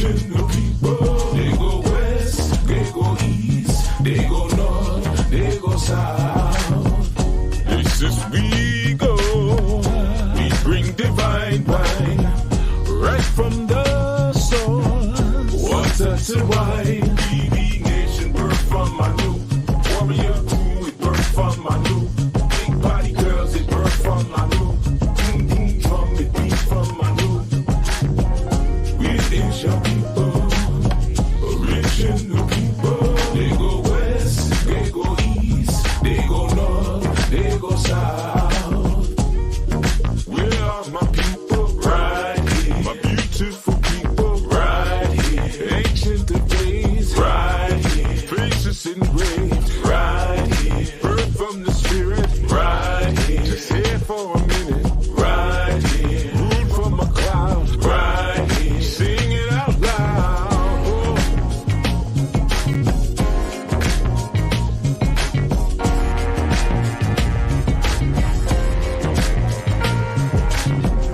Original people. They go west, they go east, they go north, they go south. Places we go, we bring divine wine right from the source. Water to wine, BB Nation birth from my new warrior crew. It birth from my new big body girls. It birth from my new boom boom drum. It beat from my new. It's your people, original people. They go west, they go east, they go north, they go south. Where are my people? Right here. My beautiful people? Right here. Ancient of days? Right here. Faces engraved? Right here. Birth from the spirit? Right here. Just here for a minute? Right here. Ruled from a cloud? Right here. Sing it out loud.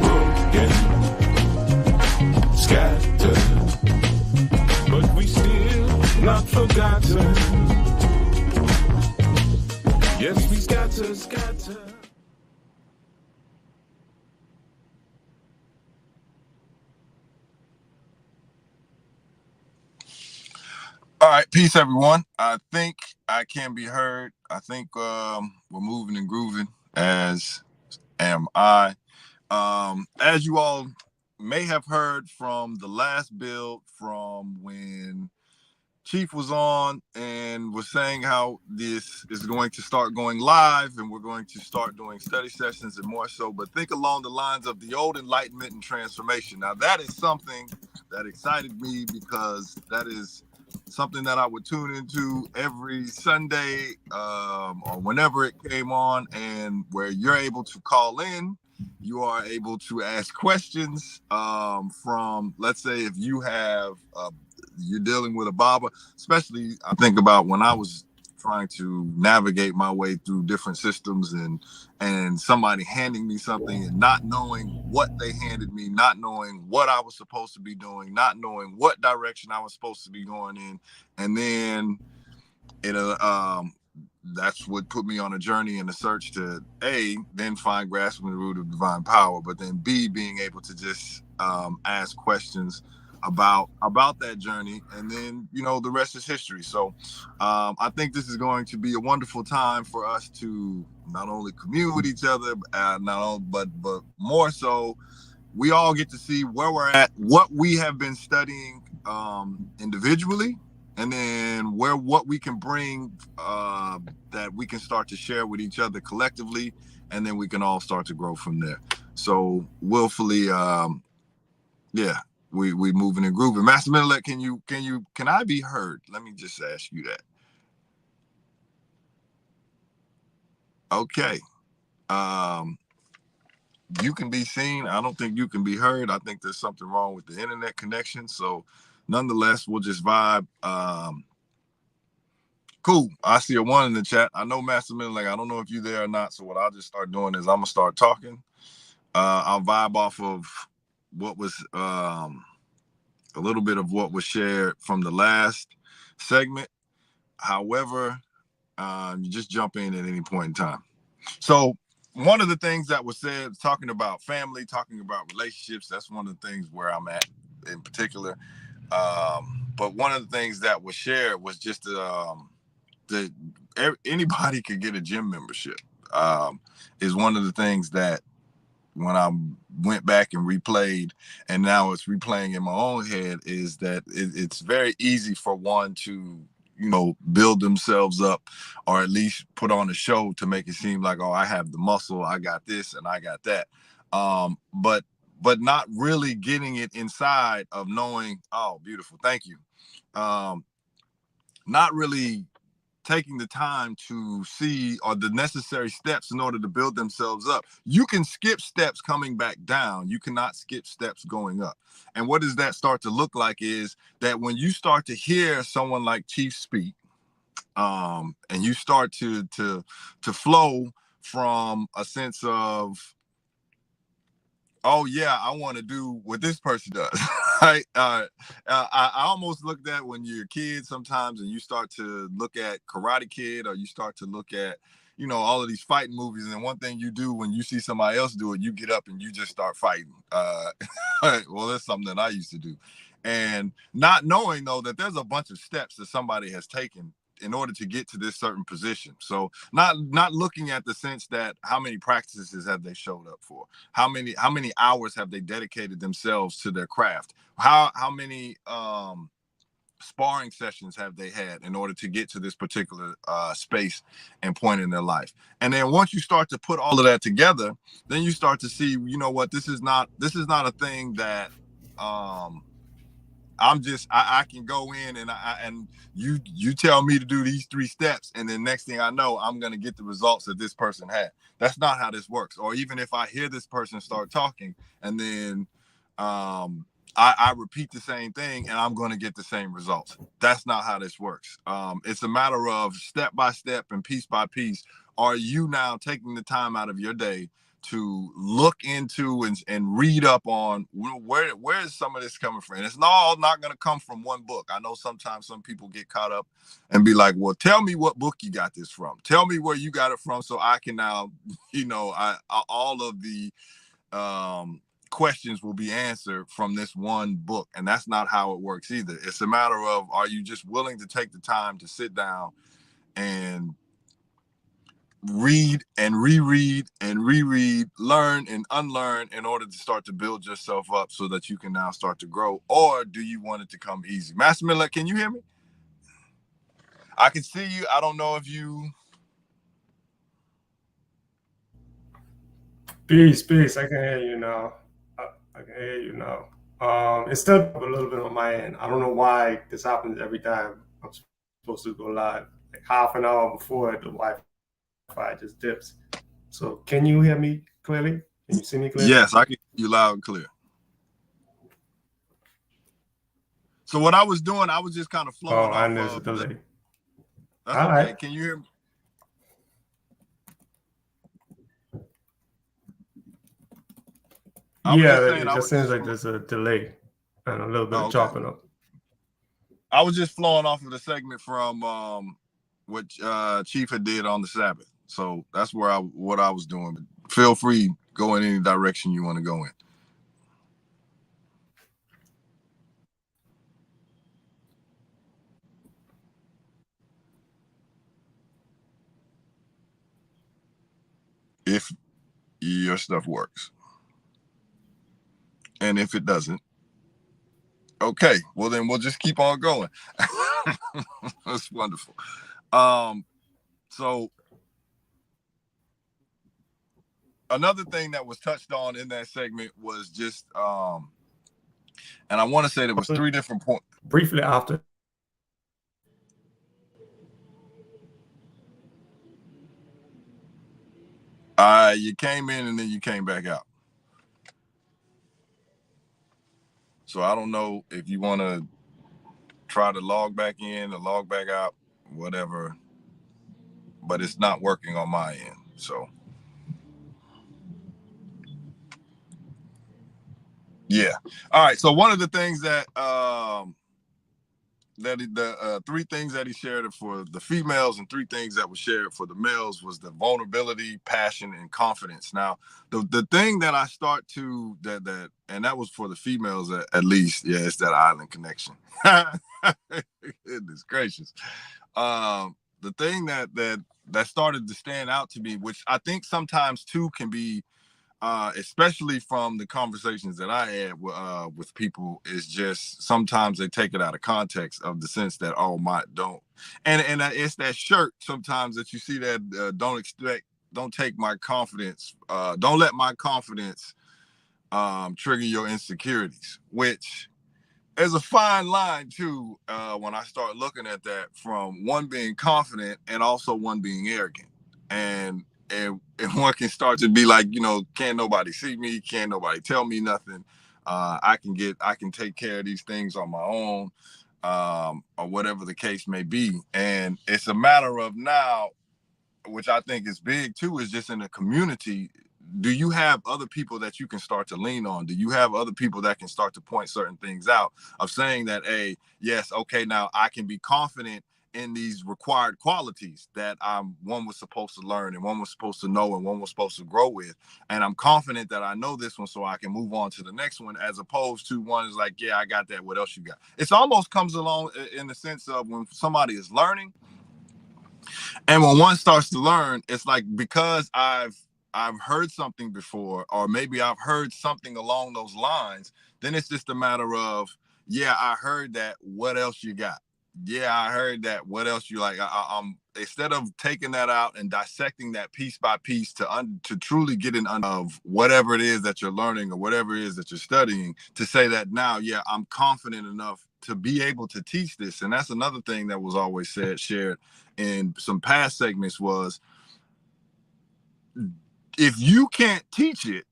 Broken, scattered, but we still not forgotten. Yes, we scatter. All right, peace, everyone. I think I can be heard. I think we're moving and grooving, as am I. As you all may have heard from the last build, from when Chief was on and was saying how this is going to start going live and we're going to start doing study sessions and more so, but think along the lines of the old enlightenment and transformation. Now, that is something that excited me because that is something that I would tune into every Sunday or whenever it came on, and where you're able to call in, you are able to ask questions from, let's say, if you have, you're dealing with a Baba, especially I think about when I was trying to navigate my way through different systems and somebody handing me something and not knowing what they handed me, not knowing what I was supposed to be doing, not knowing what direction I was supposed to be going in. And then that's what put me on a journey and a search to A, then find grasping the root of divine power, but then B, being able to just ask questions about that journey, and then the rest is history. So I think this is going to be a wonderful time for us to not only commune with each other, but more so we all get to see where we're at, what we have been studying individually, and then what we can bring that we can start to share with each other collectively, and then we can all start to grow from there. So willfully, we moving and grooving. Master Middle, can I be heard? Let me just ask you that. Okay. You can be seen. I don't think you can be heard. I think there's something wrong with the internet connection. So nonetheless, we'll just vibe. Cool. I see a 1 in the chat. I know Master Middle, I don't know if you're there or not. So what I'll just start doing is I'm gonna start talking. I'll vibe off of what was a little bit of what was shared from the last segment. However, you just jump in at any point in time. So one of the things that was said, talking about family, talking about relationships, that's one of the things where I'm at in particular. But one of the things that was shared was just that anybody could get a gym membership. Is one of the things that when I went back and replayed, and now it's replaying in my own head, is that it's very easy for one to, build themselves up, or at least put on a show to make it seem like, oh, I have the muscle, I got this and I got that. But not really getting it inside of knowing, oh, beautiful, thank you. Not really taking the time to see or the necessary steps in order to build themselves up. You can skip steps coming back down. You cannot skip steps going up. And what does that start to look like is that when you start to hear someone like Chief speak, and you start to flow from a sense of, oh yeah, I want to do what this person does. Right. I almost looked at when you're a kid sometimes and you start to look at Karate Kid or you start to look at, all of these fighting movies. And one thing you do when you see somebody else do it, you get up and you just start fighting. Well, that's something that I used to do. And not knowing, though, that there's a bunch of steps that somebody has taken in order to get to this certain position. So not looking at the sense that how many practices have they showed up for, how many hours have they dedicated themselves to their craft, how many sparring sessions have they had in order to get to this particular space and point in their life. And then once you start to put all of that together, then you start to see, what, this is not a thing that I can go in and you tell me to do these 3 steps, and then next thing I know, I'm gonna get the results that this person had. That's not how this works. Or even if I hear this person start talking and then I repeat the same thing and I'm gonna get the same results. That's not how this works. It's a matter of step by step and piece by piece. Are you now taking the time out of your day to look into and read up on where is some of this coming from? And it's all not going to come from one book. I know sometimes some people get caught up and be like, well, tell me what book you got this from. Tell me where you got it from so I can now, all of the questions will be answered from this one book. And that's not how it works either. It's a matter of, are you just willing to take the time to sit down and read and reread, learn and unlearn in order to start to build yourself up so that you can now start to grow? Or do you want it to come easy? Master Miller, can you hear me? I can see you. I don't know if you... Peace. I can hear you now. I can hear you now. It's still a little bit on my end. I don't know why this happens every time I'm supposed to go live. Like half an hour before, the Wi-Fi just dips. So can you hear me clearly? Can you see me clearly? Yes, I can hear you loud and clear. So what I was doing, I was just kind of flowing off and there's a delay. That's All okay. right. Can you hear me? It just seems like there's a delay and a little bit of chopping up. I was just flowing off of the segment from what Chief had did on the Sabbath. So that's what I was doing. But feel free, go in any direction you want to go in. If your stuff works. And if it doesn't, okay, well then we'll just keep on going. That's wonderful. So another thing that was touched on in that segment was just and I want to say there was 3 different points. Briefly after. You came in and then you came back out. So I don't know if you want to try to log back in or log back out, whatever, but it's not working on my end. So yeah. All right. So one of the things that the 3 things that he shared for the females and 3 things that were shared for the males was the vulnerability, passion, and confidence. Now, the thing that I start to that and that was for the females at least. Yeah, it's that island connection. Goodness gracious. The thing that started to stand out to me, which I think sometimes too can be especially from the conversations that I had with people, is just sometimes they take it out of context of the sense that, oh, my, don't. And it's that shirt sometimes that you see that don't take my confidence, don't let my confidence trigger your insecurities, which is a fine line too, when I start looking at that, from one being confident and also one being arrogant. And one can start to be like, can't nobody see me, can't nobody tell me nothing. I can take care of these things on my own, or whatever the case may be. And it's a matter of now, which I think is big too, is just in the community, do you have other people that you can start to lean on? Do you have other people that can start to point certain things out of saying that, hey, yes, okay, now I can be confident in these required qualities that one was supposed to learn and one was supposed to know and one was supposed to grow with. And I'm confident that I know this one so I can move on to the next one, as opposed to one is like, yeah, I got that. What else you got? It's almost comes along in the sense of when somebody is learning, and when one starts to learn, it's like, because I've heard something before, or maybe I've heard something along those lines, then it's just a matter of, yeah, I heard that. What else you got? Yeah, I heard that. What else you like? Instead of taking that out and dissecting that piece by piece to truly get an of whatever it is that you're learning or whatever it is that you're studying, to say that now, yeah, I'm confident enough to be able to teach this. And that's another thing that was always shared in some past segments was, if you can't teach it,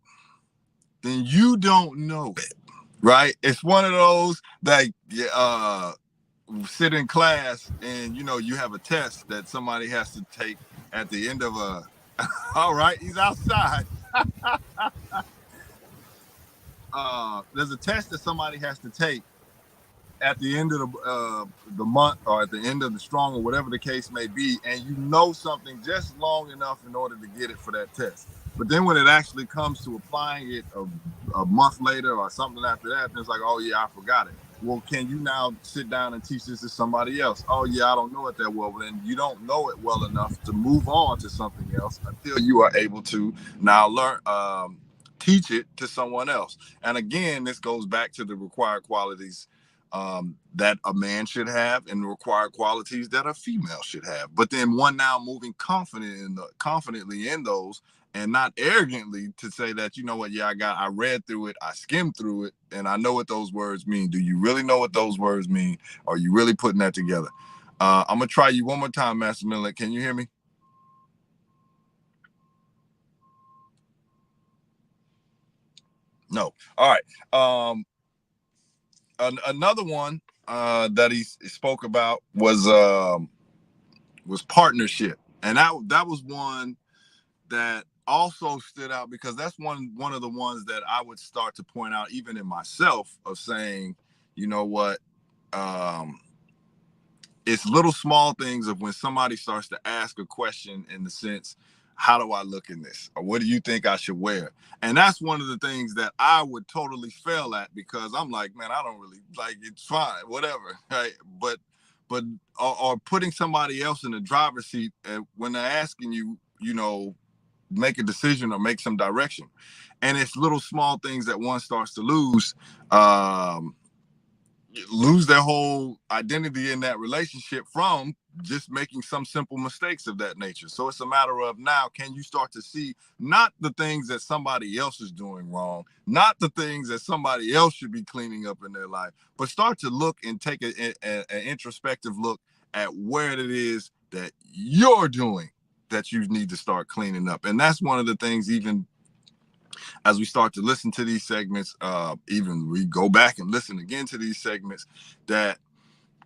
then you don't know it, right? It's one of those that sit in class and you have a test that somebody has to take at the end of a all right, he's outside. There's a test that somebody has to take at the end of the month, or at the end of the strong, or whatever the case may be, and you know something just long enough in order to get it for that test. But then when it actually comes to applying it a month later or something after that, it's like, oh yeah, I forgot it. Well, can you now sit down and teach this to somebody else? Oh yeah, I don't know it that well. But then you don't know it well enough to move on to something else until you are able to now learn, teach it to someone else. And again, this goes back to the required qualities that a man should have, and the required qualities that a female should have. But then one now moving confidently in those, and not arrogantly to say that, you know what, yeah, I read through it, I skimmed through it, and I know what those words mean. Do you really know what those words mean? Are you really putting that together? I'm gonna try you one more time, Master Miller. Can you hear me? No. All right. Another one that he spoke about was partnership, and that was one that also stood out, because that's one of the ones that I would start to point out even in myself, of saying, you know what, um, it's little small things of when somebody starts to ask a question in the sense, how do I look in this? Or what do you think I should wear? And that's one of the things that I would totally fail at, because I'm like, man, I don't really like, it's fine, whatever. Right. But or putting somebody else in the driver's seat when they're asking you, make a decision or make some direction. And it's little small things that one starts to lose their whole identity in that relationship from just making some simple mistakes of that nature. So it's a matter of, now, can you start to see not the things that somebody else is doing wrong, not the things that somebody else should be cleaning up in their life, but start to look and take an introspective look at where it is that you're doing that you need to start cleaning up. And that's one of the things, even as we start to listen to these segments, even we go back and listen again to these segments, that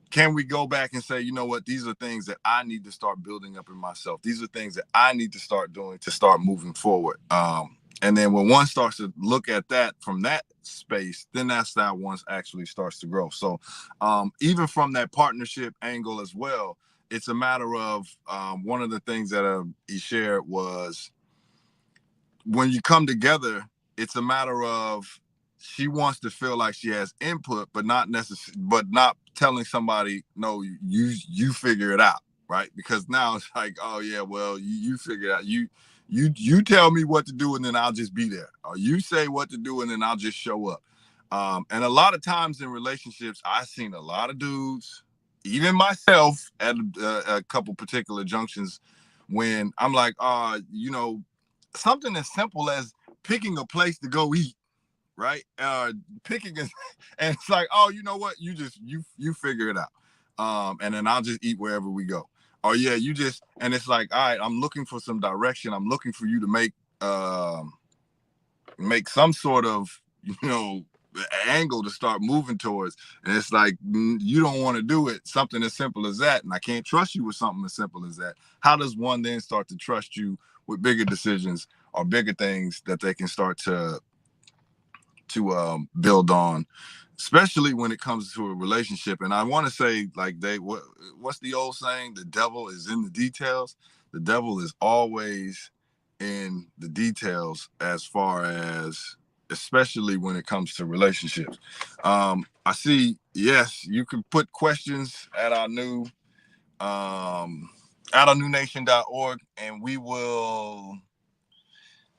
can we go back and say, you know what, these are things that I need to start building up in myself. These are things that I need to start doing to start moving forward. And then when one starts to look at that from that space, then that's how one actually starts to grow. So even from that partnership angle as well, it's a matter of one of the things that he shared was, when you come together, it's a matter of, she wants to feel like she has input, but not telling somebody, no, you figure it out, right? Because now it's like, oh yeah, well, you figure it out. You tell me what to do, and then I'll just be there. Or you say what to do, and then I'll just show up. And a lot of times in relationships, I've seen a lot of dudes, even myself, at a couple particular junctions, when I'm like, something as simple as picking a place to go eat, right? Picking a, and it's like, oh, you know what? You figure it out. And then I'll just eat wherever we go. Oh yeah, and it's like, all right, I'm looking for some direction. I'm looking for you to make some sort of, angle to start moving towards. And it's like, you don't want to do it, something as simple as that. And I can't trust you with something as simple as that. How does one then start to trust you with bigger decisions or bigger things that they can start to build on, especially when it comes to a relationship. And I want to say, like, what's the old saying? The devil is in the details. The devil is always in the details, as far as, especially when it comes to relationships. I see, yes, you can put questions at our new at newNation.org, and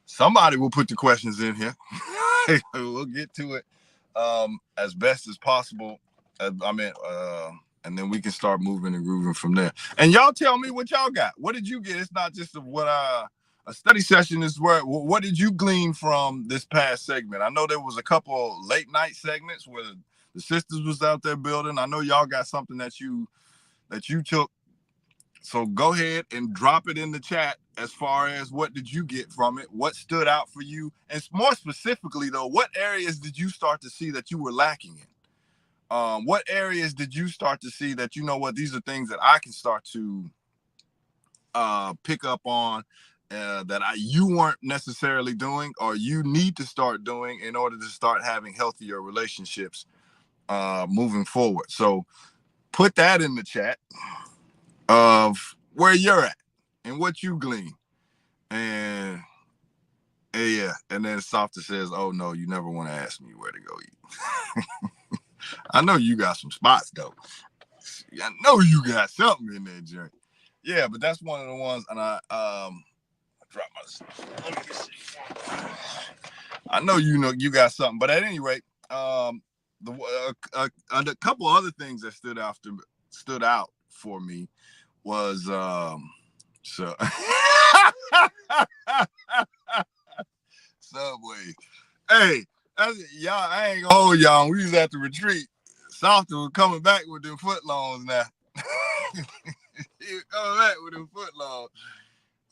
somebody will put the questions in here. We'll get to it as best as possible. And then we can start moving and grooving from there. And y'all tell me what y'all got. What did you get? It's not just a study session is where. What did you glean from this past segment? I know there was a couple late night segments where the sisters was out there building. I know y'all got something that you took. So go ahead and drop it in the chat as far as what did you get from it? What stood out for you? And more specifically, though, what areas did you start to see that you were lacking in? What areas did you start to see that, you know what, these are things that I can start to pick up on that you weren't necessarily doing, or you need to start doing in order to start having healthier relationships moving forward. So put that in the chat of where you're at and what you glean. And yeah, and then Softer says, oh no, you never want to ask me where to go eat. I know you got some spots though. I know you got something in there, Jerry. Yeah, but that's one of the ones, and I dropped my. Let me see. I know you got something, but at any rate, a couple other things that stood out for me was so Subway. Hey, y'all, I ain't gonna hold y'all. We was at the retreat. Softer was coming back with them footlongs now. He was coming back with them footlongs.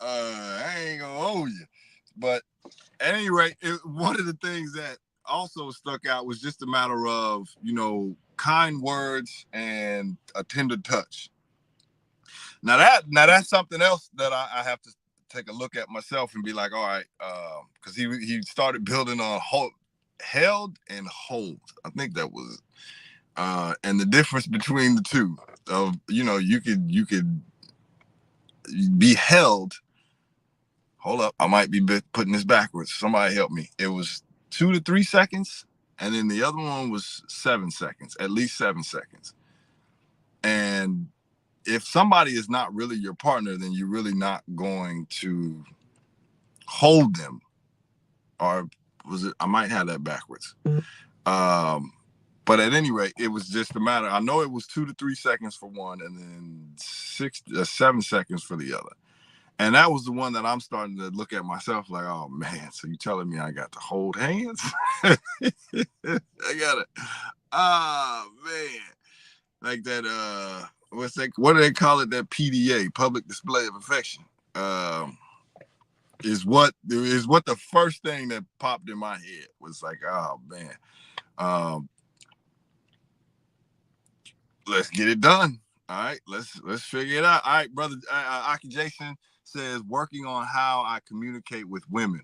I ain't gonna hold you. But at any rate, one of the things that also stuck out was just a matter of, kind words and a tender touch. Now that's something else that I have to take a look at myself and be like, all right, because he started building on held and hold. I think that was, and the difference between the two of, you could be held. Hold up, I might be putting this backwards. Somebody help me. It was 2 to 3 seconds, and then the other one was 7 seconds, at least 7 seconds. And if somebody is not really your partner, then you're really not going to hold them. Or was it? I might have that backwards. But at any rate, it was just a matter. I know it was 2 to 3 seconds for one, and then 7 seconds for the other. And that was the one that I'm starting to look at myself like, oh man, so you telling me I got to hold hands? I got it. Ah, man. Like that, what do they call it? That PDA, public display of affection. Is what the first thing that popped in my head was like, oh man. Let's get it done. All right, let's figure it out. All right, brother. Jason says, working on how I communicate with women.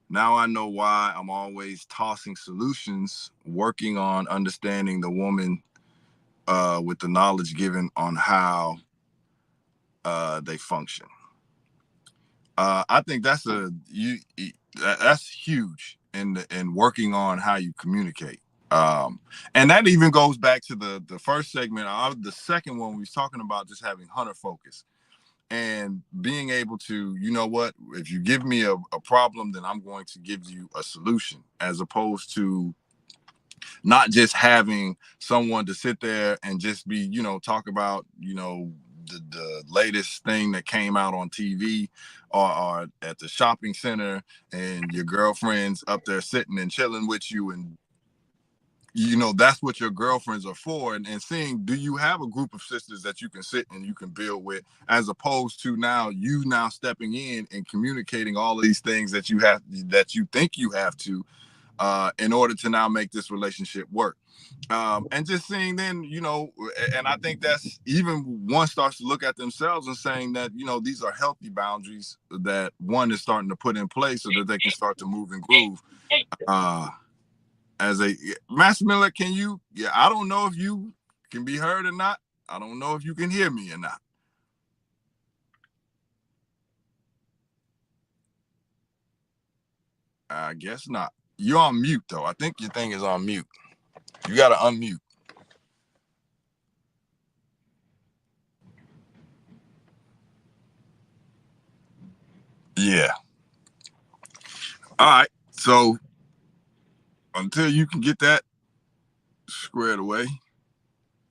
Now I know why I'm always tossing solutions, working on understanding the woman with the knowledge given on how they function. I think that's huge in working on how you communicate. And that even goes back to the first segment. The second one, we was talking about just having hunter focus and being able to, you know what, if you give me a problem, then I'm going to give you a solution, as opposed to not just having someone to sit there and just be, talk about, the latest thing that came out on TV or at the shopping center, and your girlfriend's up there sitting and chilling with you, and that's what your girlfriends are for, and seeing, do you have a group of sisters that you can sit and you can build with, as opposed to now stepping in and communicating all of these things that you think you have to in order to now make this relationship work. And just seeing then, and I think that's even one starts to look at themselves and saying that, these are healthy boundaries that one is starting to put in place so that they can start to move and groove. As a Master Miller, I don't know if you can be heard or not. I don't know if you can hear me or not. I guess not. You're on mute though. I think your thing is on mute. You got to unmute. Yeah. All right. So until you can get that squared away,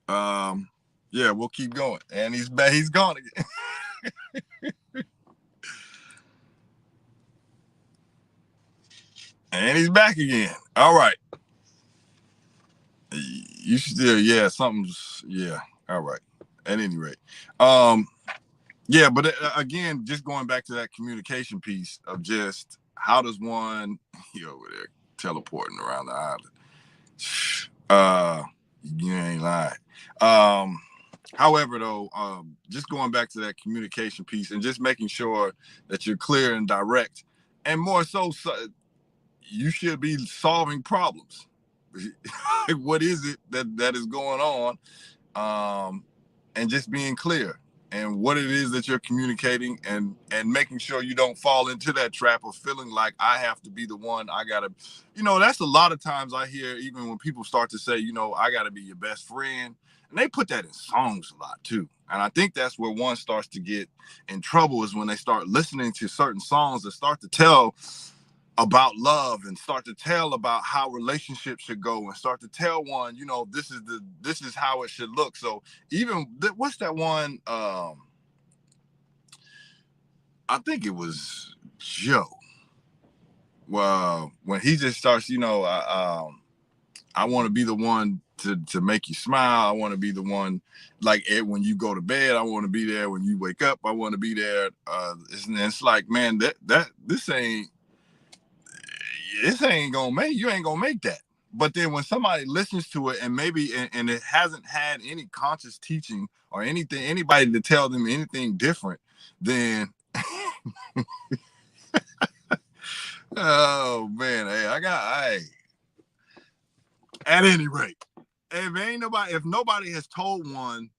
yeah, we'll keep going. And he's gone again. And he's back again. All right. You still, something's, all right. At any rate. Yeah, but again, just going back to that communication piece of just how does one, over there teleporting around the island. You ain't lying. However, though, just going back to that communication piece and just making sure that you're clear and direct, and more so you should be solving problems. What is it that is going on? And just being clear and what it is that you're communicating, and making sure you don't fall into that trap of feeling like I have to be the one. I gotta, that's a lot of times I hear, even when people start to say, I gotta be your best friend, and they put that in songs a lot too. And I think that's where one starts to get in trouble, is when they start listening to certain songs that start to tell about love and start to tell about how relationships should go, and start to tell one, this is how it should look. So even what's that one? I think it was Joe. Well, when he just starts, I want to be the one to make you smile. I want to be the one, like when you go to bed. I want to be there when you wake up. I want to be there. It's like, man, this ain't gonna make, you ain't gonna make that. But then when somebody listens to it, and maybe and it hasn't had any conscious teaching or anybody to tell them anything different, then oh man, at any rate, if nobody has told one,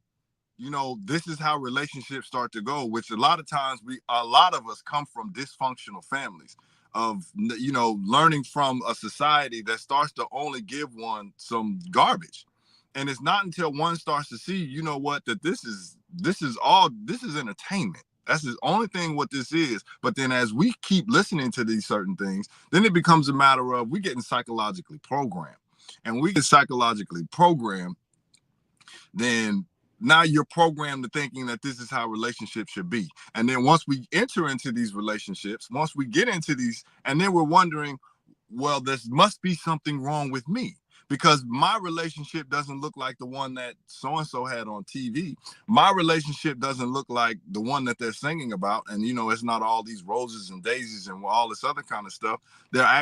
this is how relationships start to go, which a lot of times a lot of us come from dysfunctional families of, learning from a society that starts to only give one some garbage. And it's not until one starts to see, that this is entertainment. That's the only thing what this is. But then as we keep listening to these certain things, then it becomes a matter of we getting psychologically programmed. And we get psychologically programmed, then now you're programmed to thinking that this is how relationships should be. And then once we enter into these relationships, once we get into these, and then we're wondering, well, there must be something wrong with me, because my relationship doesn't look like the one that so-and-so had on TV. My relationship doesn't look like the one that they're singing about. And, it's not all these roses and daisies and all this other kind of stuff. There's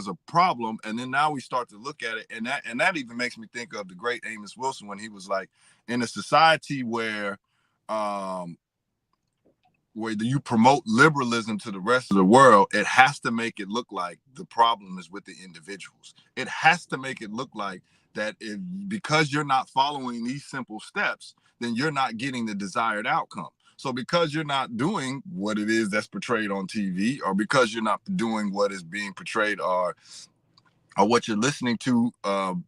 a problem. And then now we start to look at it. And that even makes me think of the great Amos Wilson, when he was like, in a society where you promote liberalism to the rest of the world, it has to make it look like the problem is with the individuals. It has to make it look like that because you're not following these simple steps, then you're not getting the desired outcome. So because you're not doing what it is that's portrayed on TV, or because you're not doing what is being portrayed, or what you're listening to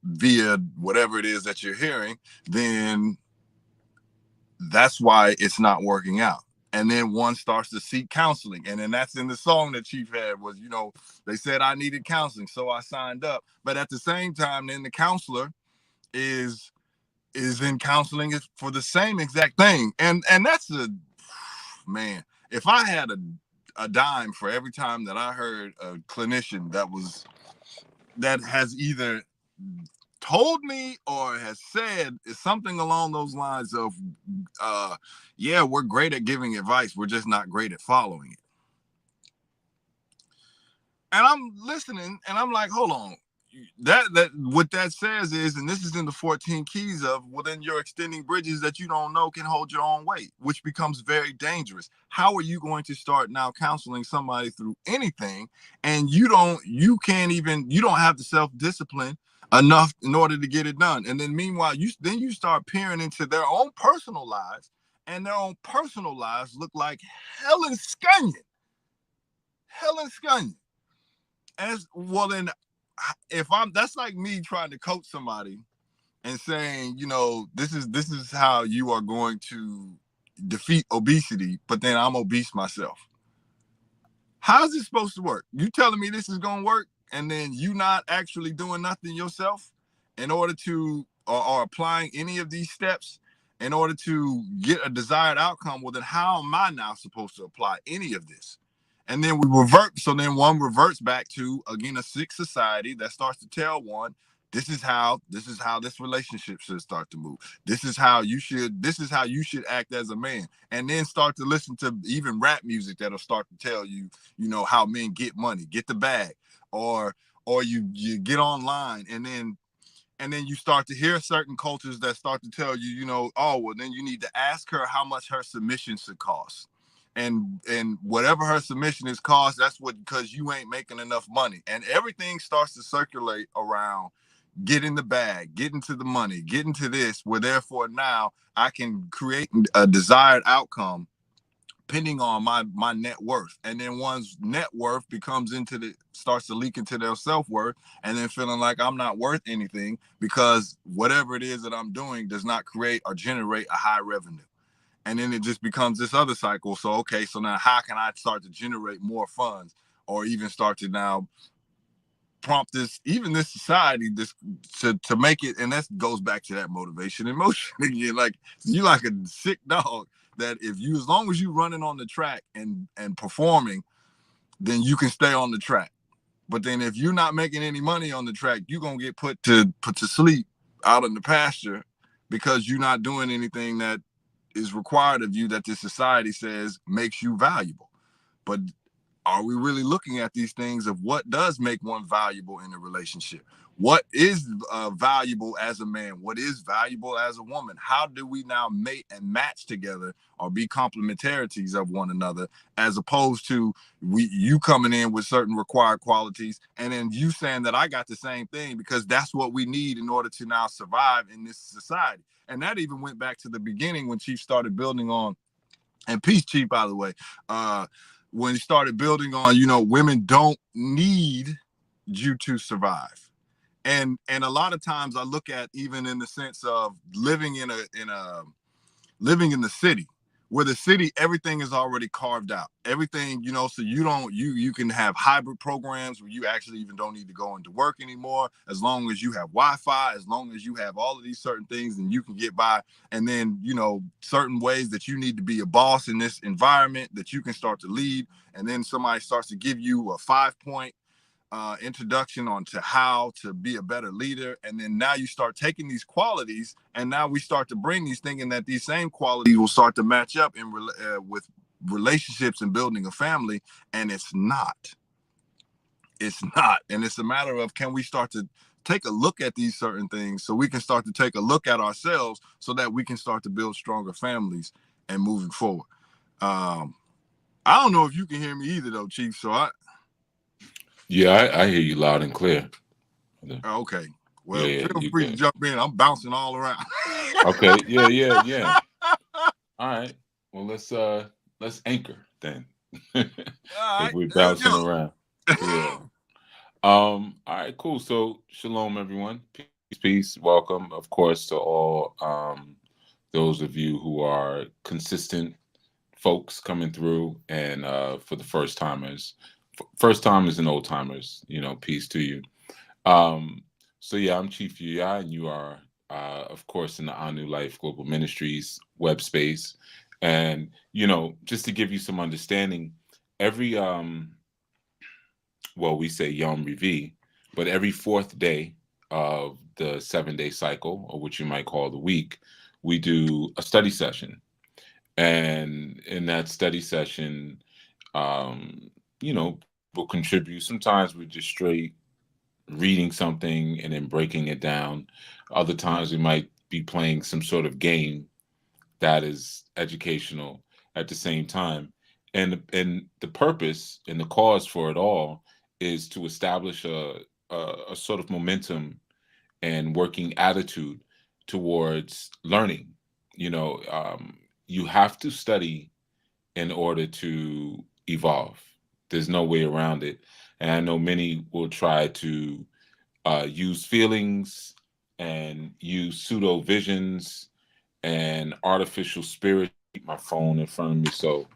via whatever it is that you're hearing, then that's why it's not working out. And then one starts to seek counseling. And then that's in the song that Chief had was, they said I needed counseling, so I signed up. But at the same time, then the counselor is in counseling for the same exact thing. And that's man, if I had a dime for every time that I heard a clinician that has either told me or has said is something along those lines of, we're great at giving advice, we're just not great at following it. And I'm listening, and I'm like, hold on. That what that says is, and this is in the 14 keys of, well, then you're extending bridges that you don't know can hold your own weight, which becomes very dangerous. How are you going to start now counseling somebody through anything, and you don't have the self-discipline enough in order to get it done? And then meanwhile, you start peering into their own personal lives, and their own personal lives look like Helen Scunyon. Helen Scunyon. As well, then if I'm that's like me trying to coach somebody and saying, this is how you are going to defeat obesity, but then I'm obese myself. How's this supposed to work? You telling me this is going to work, and then you not actually doing nothing yourself in order to, or applying any of these steps in order to get a desired outcome? Well, then how am I now supposed to apply any of this? And then we revert. So then one reverts back to, again, a sick society that starts to tell one, this is how this relationship should start to move. This is how you should act as a man. And then start to listen to even rap music that'll start to tell you, how men get money, get the bag, or you get online, and then you start to hear certain cultures that start to tell you, oh, well, then you need to ask her how much her submission should cost. And whatever her submission is cost, that's what, because you ain't making enough money. And everything starts to circulate around getting the bag, getting to the money, getting to this, where therefore now I can create a desired outcome depending on my net worth. And then one's net worth starts to leak into their self-worth, and then feeling like I'm not worth anything because whatever it is that I'm doing does not create or generate a high revenue. And then it just becomes this other cycle. So, okay, so now how can I start to generate more funds, or even start to now prompt this society to make it? And that goes back to that motivation and motion again. Like, you like a sick dog that as long as you running on the track and performing, then you can stay on the track. But then if you're not making any money on the track, you're gonna get put to sleep out in the pasture because you're not doing anything that is required of you, that this society says makes you valuable. But are we really looking at these things of what does make one valuable in a relationship? What is valuable as a man? What is valuable as a woman? How do we now mate and match together or be complementarities of one another, as opposed to you coming in with certain required qualities and then you saying that I got the same thing because that's what we need in order to now survive in this society. And that even went back to the beginning when Chief started building on, and peace, Chief, by the way, when he started building on, women don't need you to survive. And a lot of times I look at, even in the sense of living in the city, where the city, everything is already carved out. Everything, so you can have hybrid programs where you actually even don't need to go into work anymore. As long as you have Wi-Fi, as long as you have all of these certain things, and you can get by. And then, certain ways that you need to be a boss in this environment, that you can start to lead. And then somebody starts to give you a 5-point introduction onto how to be a better leader. And then now you start taking these qualities, and now we start to bring these, thinking that these same qualities will start to match up with relationships and building a family. And it's not. And it's a matter of, can we start to take a look at these certain things so we can start to take a look at ourselves so that we can start to build stronger families and moving forward. I don't know if you can hear me either though, Chief. So Yeah, I hear you loud and clear. Okay. Well, yeah, feel free to jump in. I'm bouncing all around. Okay. Yeah. All right. Well, let's anchor then. All right, if we're bouncing around. Yeah. All right, cool. So shalom, everyone. Peace. Welcome, of course, to all those of you who are consistent folks coming through, and for the first timers and old timers, peace to you. So yeah, I'm Chief Yuya, and you are of course in the Anu Life Global Ministries web space. And just to give you some understanding, every we say Yom Revi, but every fourth day of the 7-day cycle, or what you might call the week, we do a study session. And in that study session, will contribute. Sometimes we're just straight reading something and then breaking it down. Other times we might be playing some sort of game that is educational at the same time. And the purpose and the cause for it all is to establish a sort of momentum and working attitude towards learning. You have to study in order to evolve. There's no way around it. And I know many will try to use feelings and use pseudo visions and artificial spirit. Keep my phone in front of me, so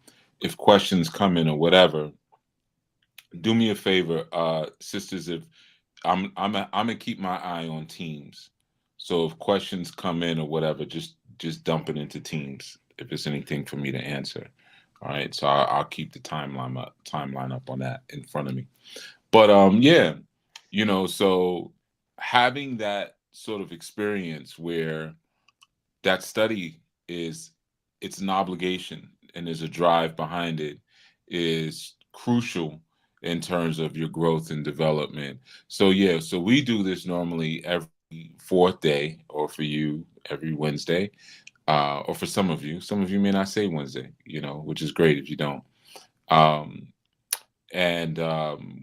if questions come in or whatever, do me a favor, sisters. If I'm gonna keep my eye on Teams, so if questions come in or whatever, just dump it into Teams if it's anything for me to answer. All right, so I'll keep the timeline up on that in front of me. But yeah, so having that sort of experience where that study is it's an obligation and there's a drive behind it is crucial in terms of your growth and development. So yeah, so we do this normally every fourth day, or for you every Wednesday, or for some of you may not say Wednesday, which is great if you don't. um, and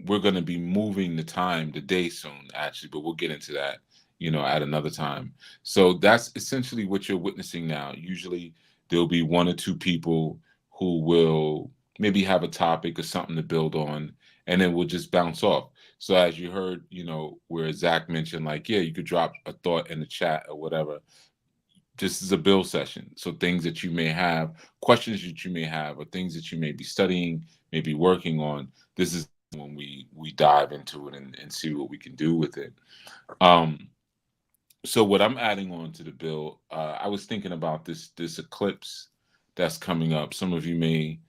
we're going to be moving the day soon, actually, but we'll get into that, at another time. So that's essentially what you're witnessing now. Usually there'll be one or two people who will maybe have a topic or something to build on, and then we'll just bounce off. So as you heard, where Zach mentioned, like, yeah, you could drop a thought in the chat or whatever. This is a build session. So things that you may have, questions that you may have, or things that you may be studying, maybe working on, this is when we dive into it and see what we can do with it. Um, so what I'm adding on to the bill, I was thinking about this eclipse that's coming up. Some of you may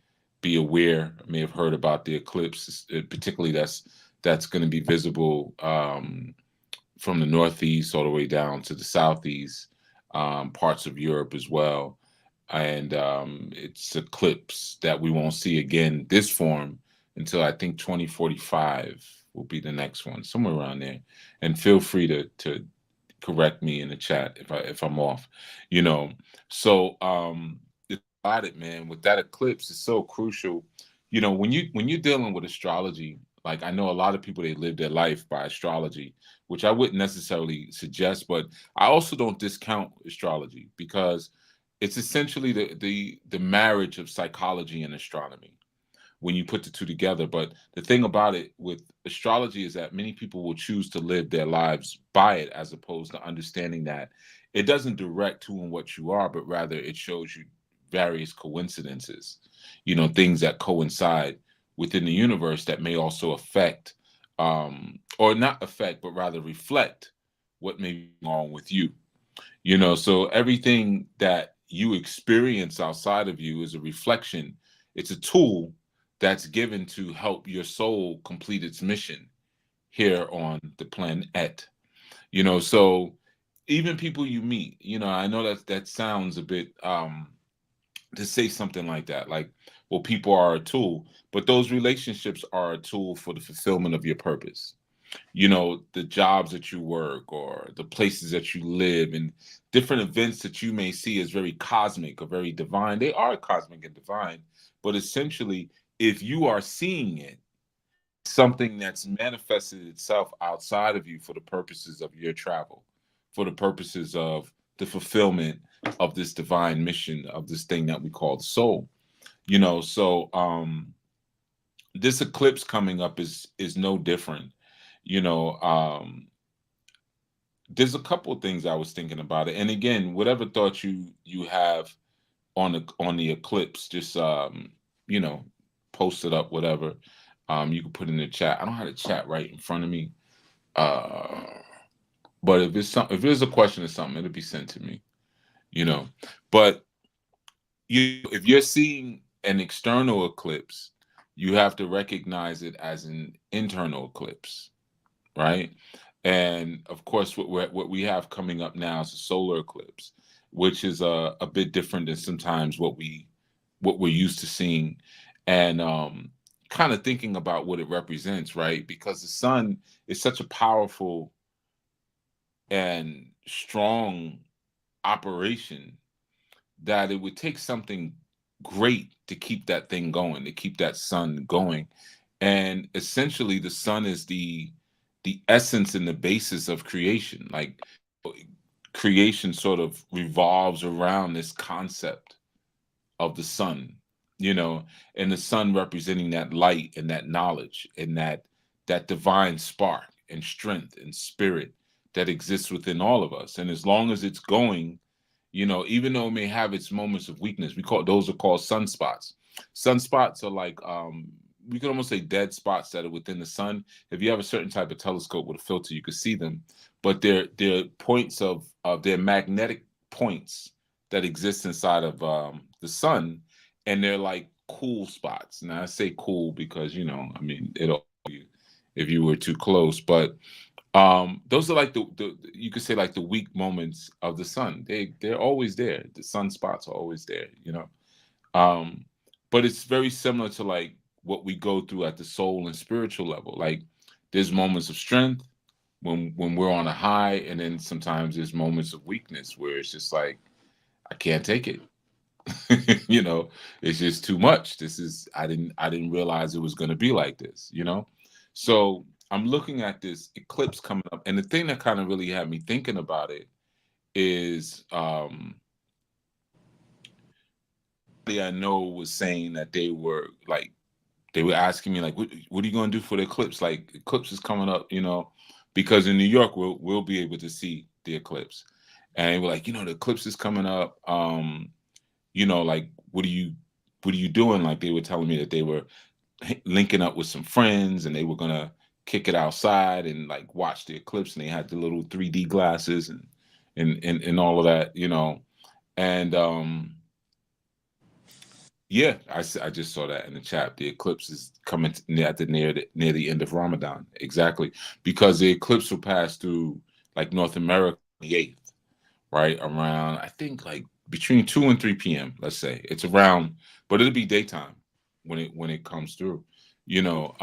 be aware, may have heard about the eclipse, particularly that's going to be visible from the northeast all the way down to the southeast, parts of Europe as well. And it's eclipse that we won't see again this form until I think 2045 will be the next one, somewhere around there. And feel free to correct me in the chat if I'm off. You know, so it's about it, man. With that eclipse, it's so crucial. When you're dealing with astrology, like I know a lot of people, they live their life by astrology, which I wouldn't necessarily suggest, but I also don't discount astrology because it's essentially the marriage of psychology and astronomy when you put the two together. But the thing about it with astrology is that many people will choose to live their lives by it, as opposed to understanding that it doesn't direct who and what you are, but rather it shows you various coincidences, things that coincide within the universe that may also affect, or not affect, but rather reflect what may be wrong with you. So everything that you experience outside of you is a reflection. It's a tool that's given to help your soul complete its mission here on the planet. So even people you meet, I know that sounds a bit to say something like that, like, well, people are a tool, but those relationships are a tool for the fulfillment of your purpose. The jobs that you work or the places that you live and different events that you may see as very cosmic or very divine, they are cosmic and divine. But essentially, if you are seeing it, something that's manifested itself outside of you for the purposes of your travel, for the purposes of the fulfillment of this divine mission, of this thing that we call the soul. So this eclipse coming up is no different. There's a couple of things I was thinking about it. And again, whatever thoughts you have on the eclipse, just post it up, whatever. You can put in the chat. I don't have the chat right in front of me. But if there's a question or something, it'll be sent to me. But if you're seeing an external eclipse, you have to recognize it as an internal eclipse, right? And of course, what we have coming up now is a solar eclipse, which is a bit different than sometimes what we're used to seeing. And kind of thinking about what it represents, right? Because the sun is such a powerful and strong operation that it would take something great to keep that thing going, to keep that sun going. And essentially the sun is the essence and the basis of creation. Like creation sort of revolves around this concept of the sun, you know, and the sun representing that light and that knowledge and that divine spark and strength and spirit that exists within all of us. And as long as it's going, you know, even though it may have its moments of weakness, we call those are called sunspots. Sunspots are like we could almost say dead spots that are within the sun. If you have a certain type of telescope with a filter, you could see them, but they're points of their magnetic points that exist inside of the sun, and they're like cool spots. Now I say cool because, you know, I mean, it'll if you were too close, but those are like the you could say like the weak moments of the sun. They're always there. The sunspots are always there, you know. um but it's very similar to like what we go through at the soul and spiritual level. Like there's moments of strength when we're on a high, and then sometimes there's moments of weakness where it's just like, I can't take it. You know, it's just too much. This is I didn't realize it was going to be like this, you know. So I'm looking at this eclipse coming up, and the thing that kind of really had me thinking about it is I know was saying that they were asking me like, what are you going to do for the eclipse? Like, eclipse is coming up, you know, because in New York we'll be able to see the eclipse. And they were like, you know, the eclipse is coming up. You know, like, what are you doing? Like, they were telling me that they were linking up with some friends, and they were gonna kick it outside and like watch the eclipse, and they had the little 3D glasses and all of that, you know. And yeah, I just saw that in the chat. The eclipse is coming near the end of Ramadan. Exactly. Because the eclipse will pass through like North America on the 8th, right? Around, I think, like between 2 and 3 p.m., let's say. It's around, but it'll be daytime when it comes through, you know.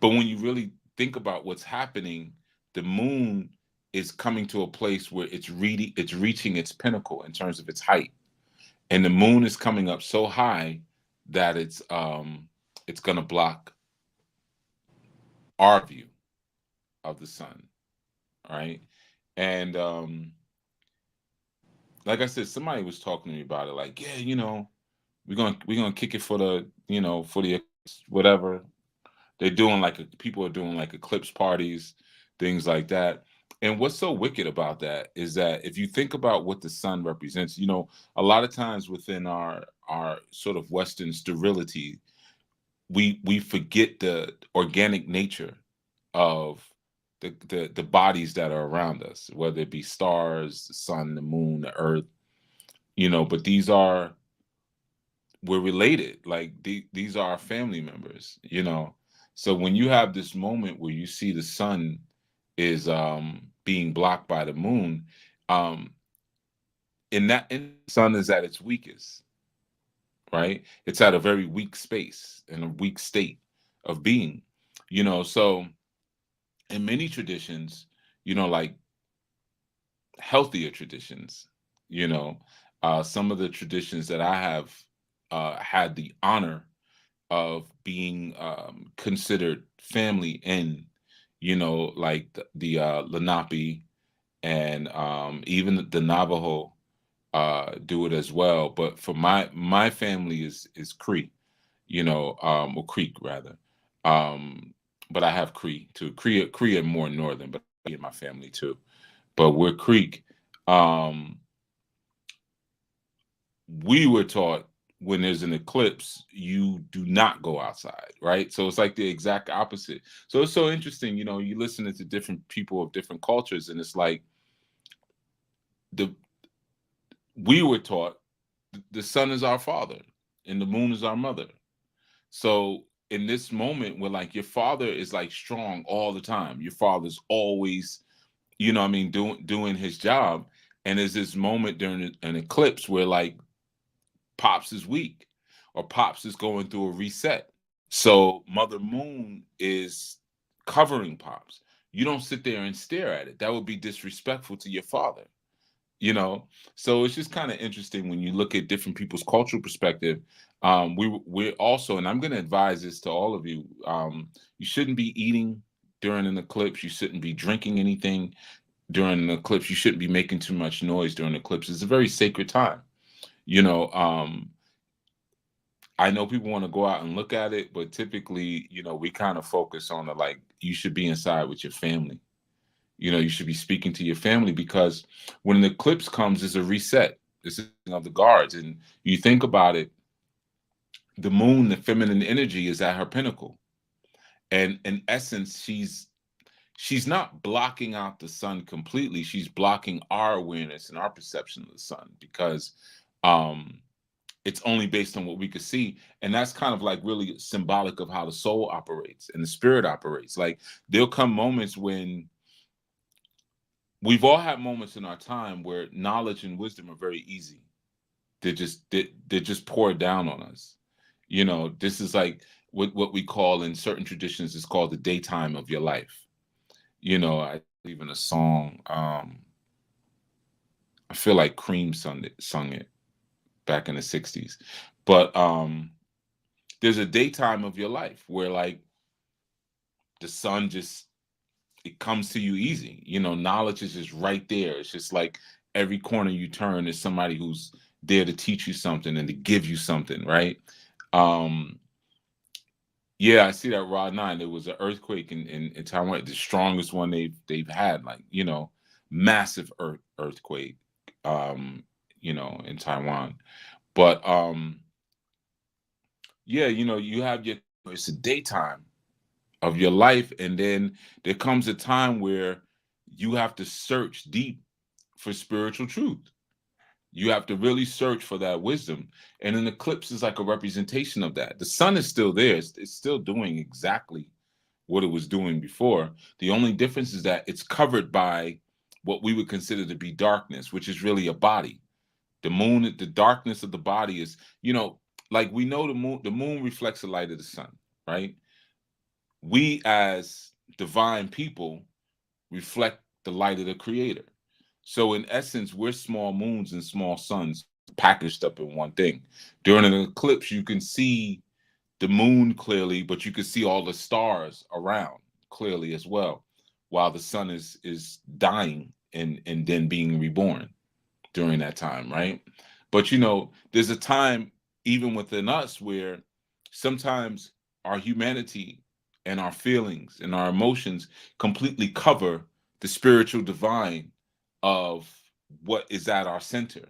But when you really think about what's happening, the moon is coming to a place where it's reaching its pinnacle in terms of its height. And the moon is coming up so high that it's gonna block our view of the sun, right? And like I said, somebody was talking to me about it, like, yeah, you know, we're gonna kick it for the, you know, for the whatever. They're doing like people are doing like eclipse parties, things like that. And what's so wicked about that is that if you think about what the sun represents, you know, a lot of times within our sort of Western sterility, we forget the organic nature of the bodies that are around us, whether it be stars, the sun, the moon, the earth, you know. But we're related. Like these are our family members, you know. So when you have this moment where you see the sun is being blocked by the moon, um in the sun is at its weakest, right? It's at a very weak space and a weak state of being, you know. So in many traditions, you know, like healthier traditions, you know, some of the traditions that I have had the honor of being considered family in, you know, like the Lenape, and even the Navajo do it as well. But for my family is Cree, you know, or Creek rather. Um, but I have Cree too. Cree are more northern, but in my family too. But we're Creek. Um, we were taught when there's an eclipse, you do not go outside, right? So it's like the exact opposite. So it's so interesting, you know, you listen to different people of different cultures, and it's like the we were taught the sun is our father and the moon is our mother. So in this moment where like your father is like strong all the time, your father's always, you know what I mean, doing his job. And there's this moment during an eclipse where like Pops is weak. or Pops is going through a reset. So Mother Moon is covering Pops. You don't sit there and stare at it. That would be disrespectful to your father, you know. So it's just kind of interesting when you look at different people's cultural perspective. We're also, and I'm going to advise this to all of you, you shouldn't be eating during an eclipse. You shouldn't be drinking anything during an eclipse. You shouldn't be making too much noise during an eclipse. It's a very sacred time, you know. I know people want to go out and look at it, but typically, you know, we kind of focus on the, like, you should be inside with your family. You know, you should be speaking to your family, because when an eclipse comes, it's a reset. It's of the guards. And you think about it, the moon, the feminine energy, is at her pinnacle. And in essence, she's not blocking out the sun completely. She's blocking our awareness and our perception of the sun, because um it's only based on what we could see. And that's kind of like really symbolic of how the soul operates and the spirit operates. Like, there'll come moments when we've all had moments in our time where knowledge and wisdom are very easy. They're just poured down on us. You know, this is like what we call, in certain traditions, is called the daytime of your life. You know, I believe in a song. I feel like Cream sung it back in the 60s. But there's a daytime of your life where, like, the sun just, it comes to you easy. You know, knowledge is just right there. It's just like every corner you turn is somebody who's there to teach you something and to give you something, right? Um, yeah, I see that Rod 9. There was an earthquake in Taiwan, the strongest one they've had, like, you know, massive earthquake, um, you know, in Taiwan. But yeah, you know, you have your, it's a daytime of your life, and then there comes a time where you have to search deep for spiritual truth. You have to really search for that wisdom, and an eclipse is like a representation of that. The sun is still there. It's still doing exactly what it was doing before. The only difference is that it's covered by what we would consider to be darkness, which is really a body. The moon, the darkness of the body is, you know, like, we know the moon reflects the light of the sun, right? We as divine people reflect the light of the creator. So in essence, we're small moons and small suns packaged up in one thing. During an eclipse, you can see the moon clearly, but you can see all the stars around clearly as well, while the sun is dying and then being reborn during that time, right? But, you know, there's a time even within us where sometimes our humanity and our feelings and our emotions completely cover the spiritual divine of what is at our center,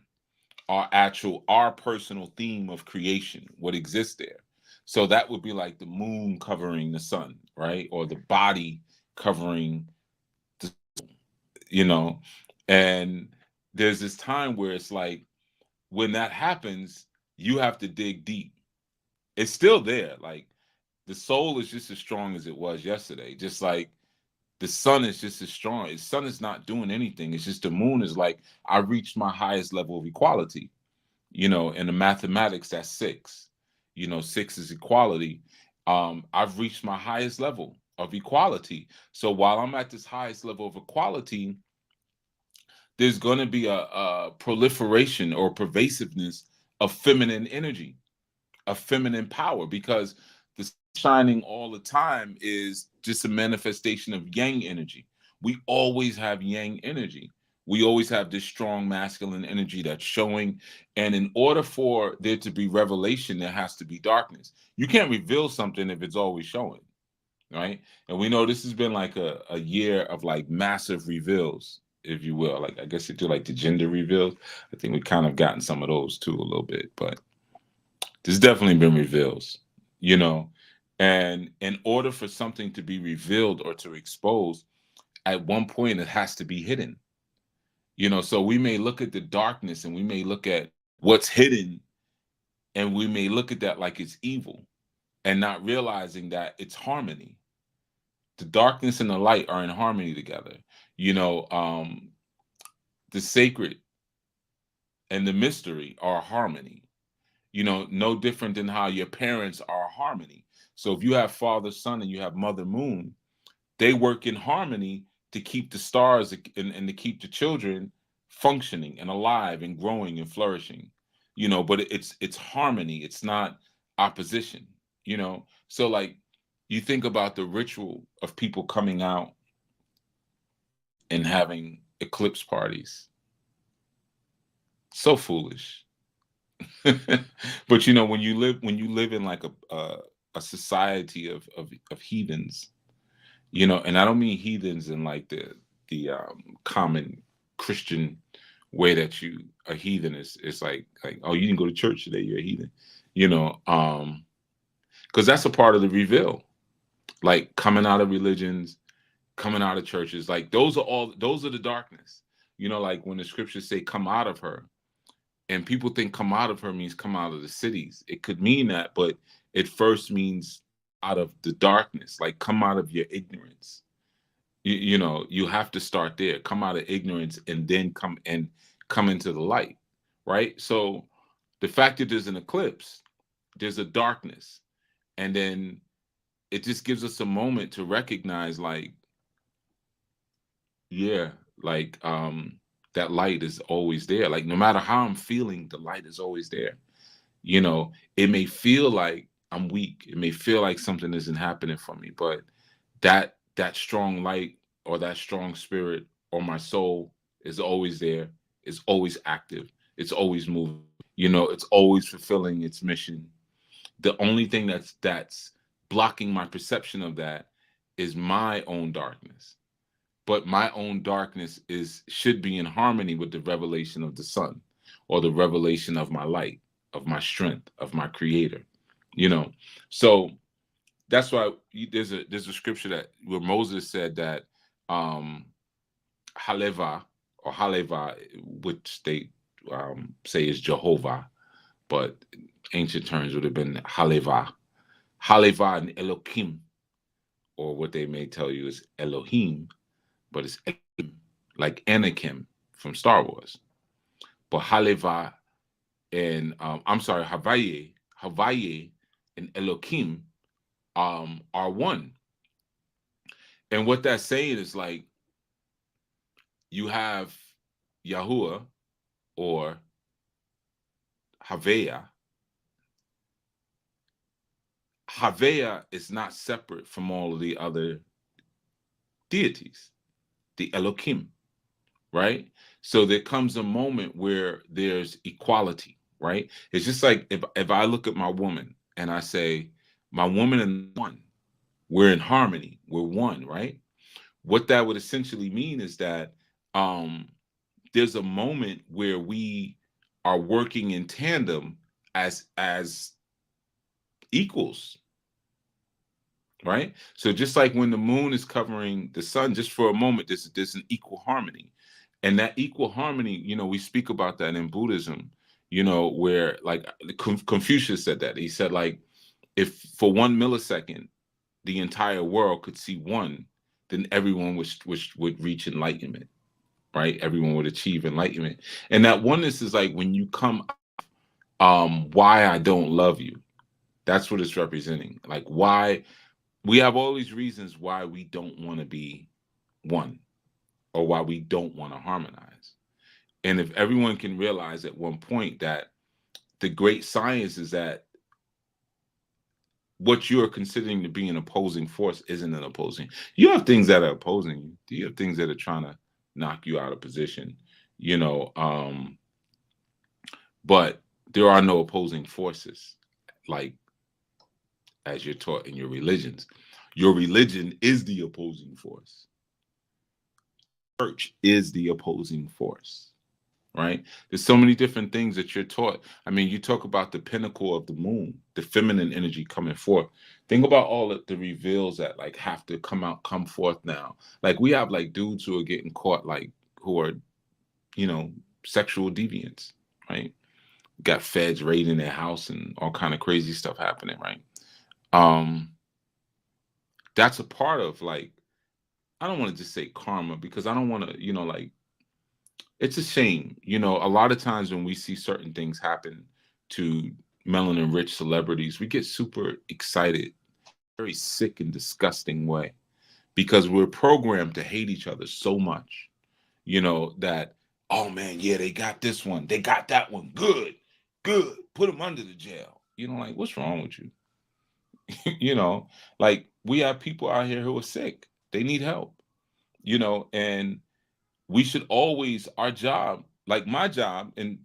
our personal theme of creation, what exists there. So that would be like the moon covering the sun, right? Or the body covering, you know. And there's this time where it's like, when that happens, you have to dig deep. It's still there. Like, the soul is just as strong as it was yesterday. Just like the sun is just as strong. The sun is not doing anything. It's just the moon is like, I reached my highest level of equality. You know, in the mathematics, that's 6. You know, 6 is equality. I've reached my highest level of equality. So while I'm at this highest level of equality, there's going to be a proliferation or pervasiveness of feminine energy, of feminine power, because the shining all the time is just a manifestation of yang energy. We always have yang energy. We always have this strong masculine energy that's showing. And in order for there to be revelation, there has to be darkness. You can't reveal something if it's always showing, right? And we know this has been like a year of like massive reveals, if you will. Like, I guess you do like the gender reveals. I think we've kind of gotten some of those too a little bit, but there's definitely been reveals, you know. And in order for something to be revealed or to expose, at one point it has to be hidden. You know, so we may look at the darkness and we may look at what's hidden, and we may look at that like it's evil, and not realizing that it's harmony. The darkness and the light are in harmony together. You know, the sacred and the mystery are harmony. No different than how your parents are harmony. So if you have father, son, and you have mother, moon, they work in harmony to keep the stars and to keep the children functioning and alive and growing and flourishing. But it's harmony. It's not opposition. So like you think about the ritual of people coming out and having eclipse parties. So foolish. But when you live in like a society of heathens, and I don't mean heathens in like the common Christian way that you a heathen is like, oh, you didn't go to church today, you're a heathen, because that's a part of the reveal, like coming out of religions, coming out of churches, like those are the darkness, like when the scriptures say come out of her. And people think come out of her means come out of the cities. It could mean that, but it first means out of the darkness, like come out of your ignorance. You have to start there, come out of ignorance, and then come into the light, right? So the fact that there's an eclipse, there's a darkness, and then it just gives us a moment to recognize, like, yeah, like that light is always there. Like no matter how I'm feeling, the light is always there. It may feel like I'm weak. It may feel like something isn't happening for me, but that strong light or that strong spirit or my soul is always there. It's always active. It's always moving. It's always fulfilling its mission. The only thing that's blocking my perception of that is my own darkness. But my own darkness should be in harmony with the revelation of the sun, or the revelation of my light, of my strength, of my creator. So that's why there's a scripture that where Moses said that Haleva or Haleva, which they say is Jehovah, but ancient terms would have been Haleva. Haleva and Elohim, or what they may tell you is Elohim, but it's Elohim, like Anakin from Star Wars. But Haleva and Hawaii and Elohim are one. And what that's saying is like you have Yahuwah or Havea. Havea is not separate from all of the other deities, the Elohim, right? So there comes a moment where there's equality, right? It's just like if I look at my woman and I say, my woman and one, we're in harmony, we're one, right? What that would essentially mean is that there's a moment where we are working in tandem as equals, right? So just like when the moon is covering the sun, just for a moment, there's an equal harmony. And that equal harmony, we speak about that in Buddhism, where like Confucius said that. He said, like, if for 1 millisecond the entire world could see one, then everyone would reach enlightenment, right? Everyone would achieve enlightenment. And that oneness is like when you come, why I don't love you. That's what it's representing. Like why we have all these reasons why we don't want to be one, or why we don't want to harmonize. And if everyone can realize at one point that the great science is that what you are considering to be an opposing force isn't an opposing. You have things that are opposing you. You have things that are trying to knock you out of position, but there are no opposing forces, like as you're taught in your religions. Your religion is the opposing force. Church is the opposing force, right? There's so many different things that you're taught. I mean, you talk about the pinnacle of the moon, the feminine energy coming forth. Think about all of the reveals that like have to come forth now. Like we have like dudes who are getting caught, like who are, sexual deviants, right? Got feds raiding their house and all kind of crazy stuff happening, right? That's a part of like, I don't want to just say karma, because I don't want to, like, it's a shame. A lot of times when we see certain things happen to melanin rich celebrities, we get super excited, very sick and disgusting way, because we're programmed to hate each other so much, that, oh man, yeah, they got this one, they got that one, good, good, put them under the jail. Like, what's wrong with you? you know, like, we have people out here who are sick, they need help, and we should always, our job, like my job, and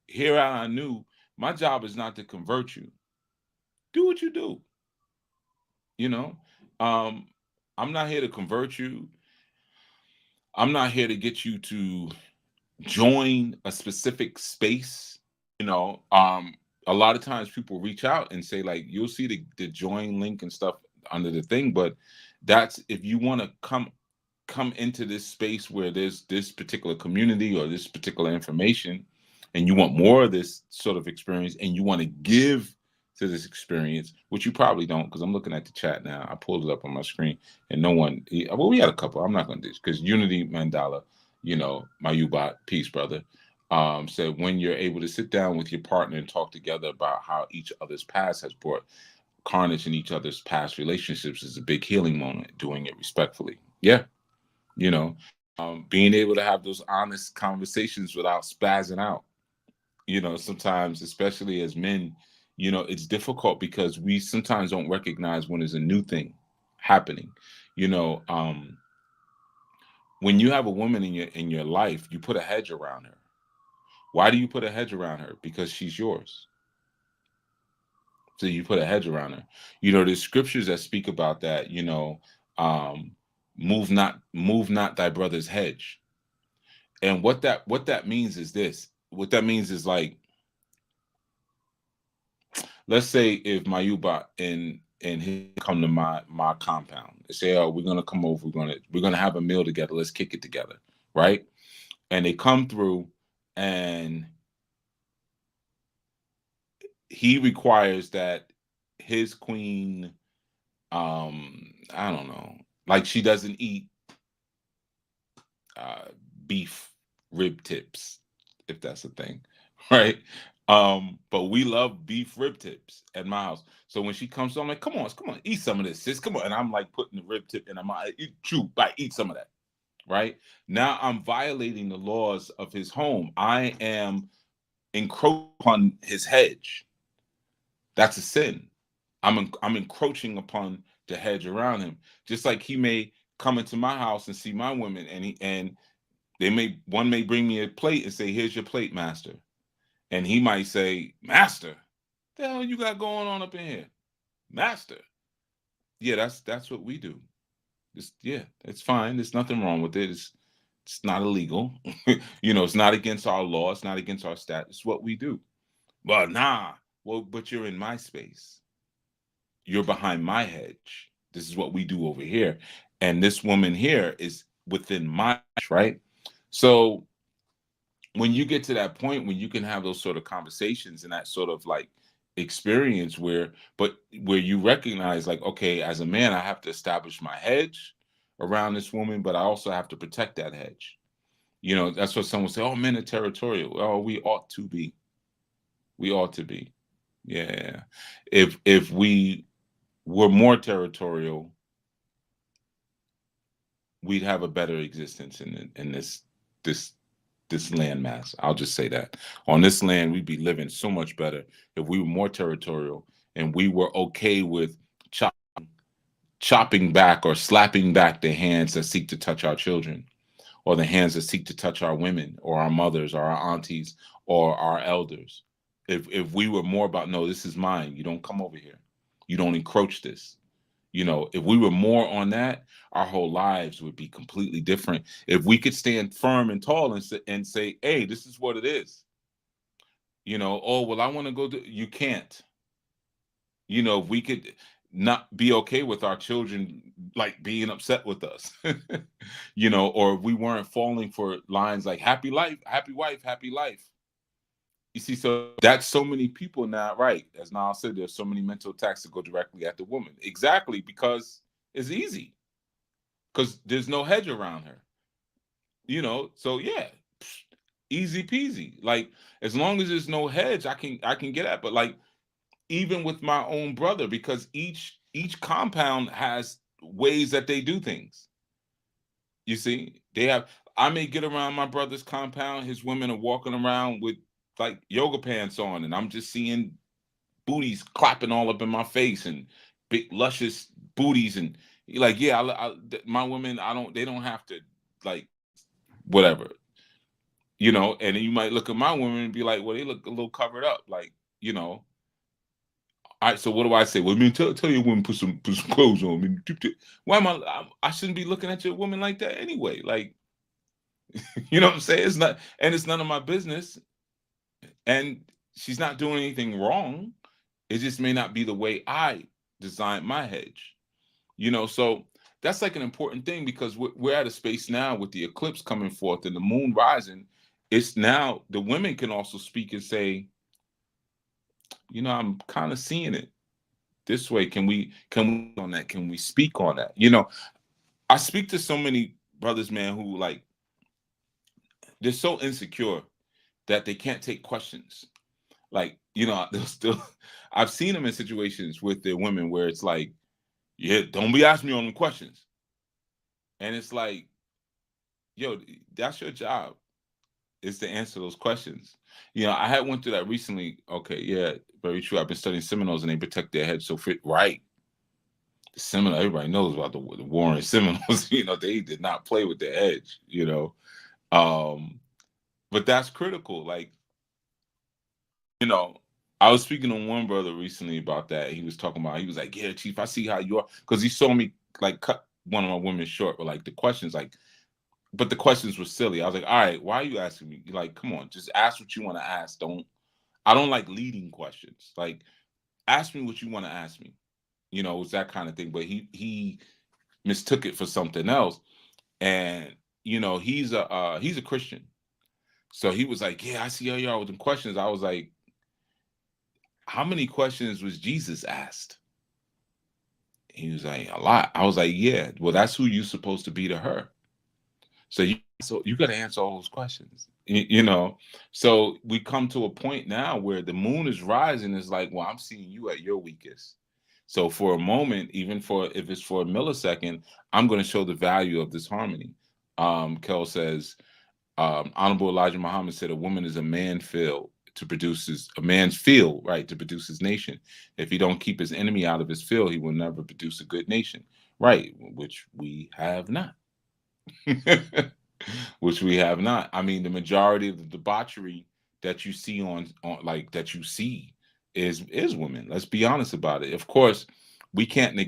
here I knew my job is not to convert you. Do what you do. You know, um, I'm not here to convert you. I'm not here to get you to join a specific space. A lot of times people reach out and say, like, you'll see the join link and stuff under the thing, but that's if you want to come into this space where there's this particular community or this particular information, and you want more of this sort of experience, and you want to give to this experience, which you probably don't, because I'm looking at the chat now. I pulled it up on my screen, and no one. Well, we had a couple. I'm not going to do this because Unity Mandala, my Ubot, peace, brother, said, when you're able to sit down with your partner and talk together about how each other's past has brought carnage in each other's past relationships is a big healing moment. Doing it respectfully, yeah. you know Being able to have those honest conversations without spazzing out. Sometimes, especially as men, it's difficult because we sometimes don't recognize when there's a new thing happening. you know um when you have a woman in your life, you put a hedge around her. Why do you put a hedge around her? Because she's yours. So you put a hedge around her. There's scriptures that speak about that. Um move not thy brother's hedge. And what that means is this. What that means is, like, let's say if my Mayuba and he come to my compound. They say, oh, we're gonna come over, we're gonna have a meal together, let's kick it together, right? And they come through, and he requires that his queen, I don't know, like, she doesn't eat uh beef rib tips, if that's a thing, right? But we love beef rib tips at my house. So when she comes, I'm like, come on, eat some of this, sis. Come on. And I'm like putting the rib tip in. I'm like, eat some of that. Right? Now I'm violating the laws of his home. I am encroaching upon his hedge. That's a sin. I'm encroaching upon the hedge around him. Just like he may come into my house and see my women, and one may bring me a plate and say, here's your plate, master. And he might say, master, the hell you got going on up in here? Master. Yeah, that's what we do. It's fine. There's nothing wrong with it. It's not illegal. It's not against our law. It's not against our stat. It's what we do. Well, nah. Well, but you're in my space. You're behind my hedge. This is what we do over here. And this woman here is within my hedge, right? So when you get to that point when you can have those sort of conversations and that sort of, like, experience where you recognize, like, okay, as a man, I have to establish my hedge around this woman, but I also have to protect that hedge. That's what someone say, oh, men are territorial. Oh, we ought to be. We ought to be. Yeah. If we were more territorial, we'd have a better existence in this landmass. I'll just say that. On this land, we'd be living so much better if we were more territorial and we were okay with chopping back or slapping back the hands that seek to touch our children, or the hands that seek to touch our women or our mothers or our aunties or our elders. If we were more about, no, this is mine. You don't come over here. You don't encroach this. If we were more on that, our whole lives would be completely different. If we could stand firm and tall and say, hey, this is what it is. Oh, well, I want to go to, you can't. If we could not be okay with our children, like, being upset with us, or if we weren't falling for lines like happy life, happy wife, happy life. You see, so that's so many people now, right? As Niall said, there's so many mental attacks that go directly at the woman. Exactly, because it's easy. Because there's no hedge around her. So yeah, easy peasy. Like as long as there's no hedge, I can get at. But like even with my own brother, because each compound has ways that they do things. You see, they have. I may get around my brother's compound. His women are walking around with like yoga pants on, and I'm just seeing booties clapping all up in my face and big luscious booties, and like, yeah, my women, I don't. They don't have to like whatever, And then you might look at my women and be like, well, they look a little covered up, like, you know. All right, so what do I say? Well, I mean, tell your woman put some clothes on. I mean, why am I shouldn't be looking at your woman like that anyway. Like, you know what I'm saying? It's none of my business. And she's not doing anything wrong. It just may not be the way I designed my hedge. So that's like an important thing because we're at a space now with the eclipse coming forth and the moon rising. It's now the women can also speak and say, I'm kind of seeing it this way. Can we on that? Can we speak on that? I speak to so many brothers, man, who like they're so insecure that they can't take questions. Like, they'll still I've seen them in situations with their women where it's like, yeah, don't be asking me on them questions. And it's like, yo, that's your job, is to answer those questions. I had went through that recently. Okay, yeah, very true. I've been studying Seminoles and they protect their head so fit. Right. The Seminole, everybody knows about the Warren Seminoles. They did not play with their edge. But that's critical. Like, I was speaking to one brother recently about that. He was talking about, he was like, yeah, Chief, I see how you are. Because he saw me like cut one of my women short with like the questions, like, but the questions were silly. I was like, all right, why are you asking me? Like, come on, just ask what you want to ask. I don't like leading questions. Like, ask me what you want to ask me. It's that kind of thing. But he mistook it for something else. And he's a Christian. So he was like, yeah, I see how y'all with them questions. I was like, how many questions was Jesus asked? He was like, a lot. I was like, yeah, well, that's who you're supposed to be to her. So you got to answer all those questions, So we come to a point now where the moon is rising. It's like, well, I'm seeing you at your weakest. So for a moment, even if it's for a millisecond, I'm going to show the value of this harmony. Kel says, Honorable Elijah Muhammad said, a woman is a man's field to produce his nation. If he don't keep his enemy out of his field, he will never produce a good nation. Right, which we have not. Which we have not. I mean, the majority of the debauchery that you see on like that you see is women. Let's be honest about it. Of course, we can't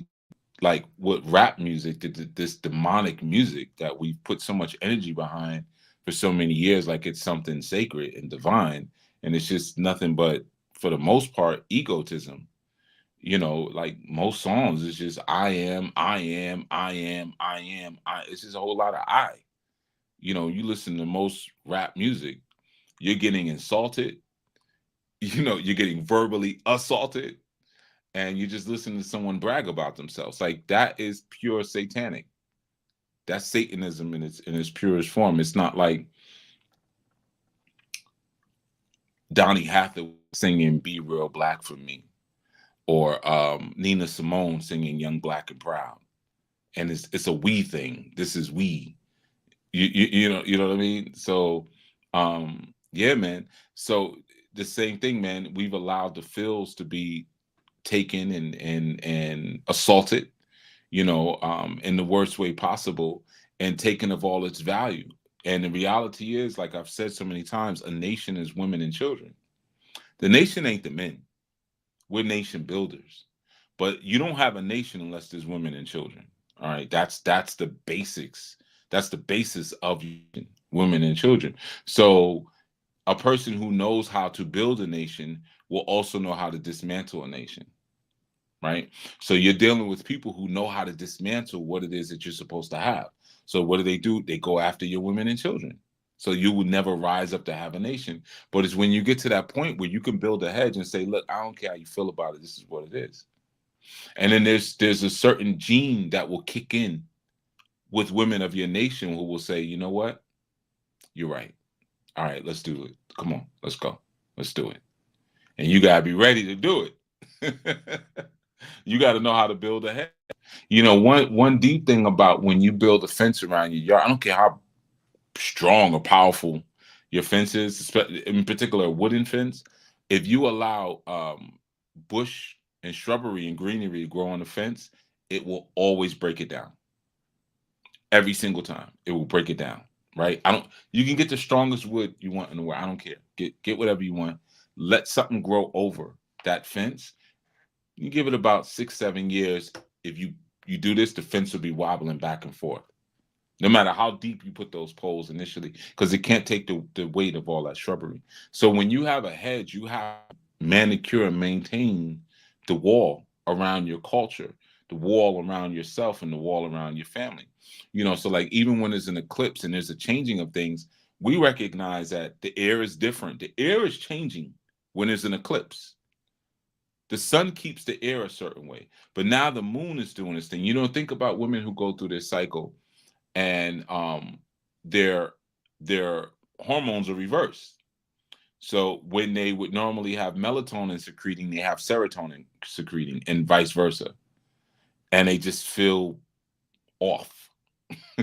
like what rap music, this demonic music that we've put so much energy behind for so many years, like it's something sacred and divine, and it's just nothing but, for the most part, egotism. Like most songs, it's just I am, I am, I am, I am. It's just a whole lot of I. You listen to most rap music, you're getting insulted, you're getting verbally assaulted, and you just listen to someone brag about themselves. Like, that is pure satanic. That's Satanism in its purest form. It's not like Donny Hathaway singing "Be Real Black for Me," or Nina Simone singing "Young, Black, and Proud." And it's a we thing. This is we. You know what I mean? So, yeah, man. So the same thing, man. We've allowed the fields to be taken and assaulted, in the worst way possible, and taken of all its value. And the reality is, like I've said so many times, a nation is women and children. The nation ain't the men. We're nation builders. But you don't have a nation unless there's women and children. All right. That's the basics. That's the basis of women and children. So a person who knows how to build a nation will also know how to dismantle a nation. Right. So you're dealing with people who know how to dismantle what it is that you're supposed to have. So what do? They go after your women and children. So you will never rise up to have a nation. But it's when you get to that point where you can build a hedge and say, look, I don't care how you feel about it. This is what it is. And then there's a certain gene that will kick in with women of your nation who will say, you know what? You're right. All right, let's do it. Come on, let's go. Let's do it. And you gotta be ready to do it. You got to know how to build a hedge. One deep thing about when you build a fence around your yard, I don't care how strong or powerful your fence is, in particular a wooden fence. If you allow bush and shrubbery and greenery to grow on the fence, it will always break it down. Every single time, it will break it down. Right? You can get the strongest wood you want in the world. I don't care. Get whatever you want. Let something grow over that fence. You give it about 6-7 years. If you do this, the fence will be wobbling back and forth, no matter how deep you put those poles initially, because it can't take the weight of all that shrubbery. So when you have a hedge, you have to manicure and maintain the wall around your culture, the wall around yourself, and the wall around your family. So like even when there's an eclipse and there's a changing of things, we recognize that the air is different. The air is changing when there's an eclipse. The sun keeps the air a certain way, but now the moon is doing this thing. Think about women who go through this cycle, and their hormones are reversed. So when they would normally have melatonin secreting, they have serotonin secreting, and vice versa, and they just feel off.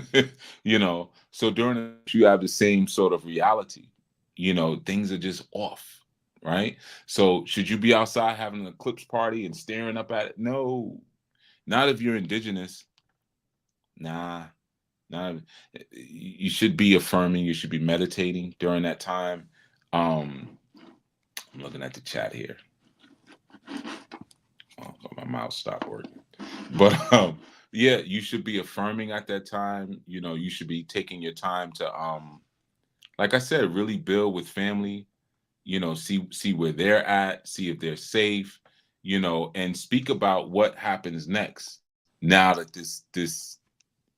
So you have the same sort of reality. Things are just off. Right? So should you be outside having an eclipse party and staring up at it? No, not if you're indigenous. Nah, you should be affirming. You should be meditating during that time. I'm looking at the chat here. Oh, my mouse stopped working. But yeah, you should be affirming at that time. You should be taking your time to like I said, really build with family. See where they're at, see if they're safe, and speak about what happens next now that this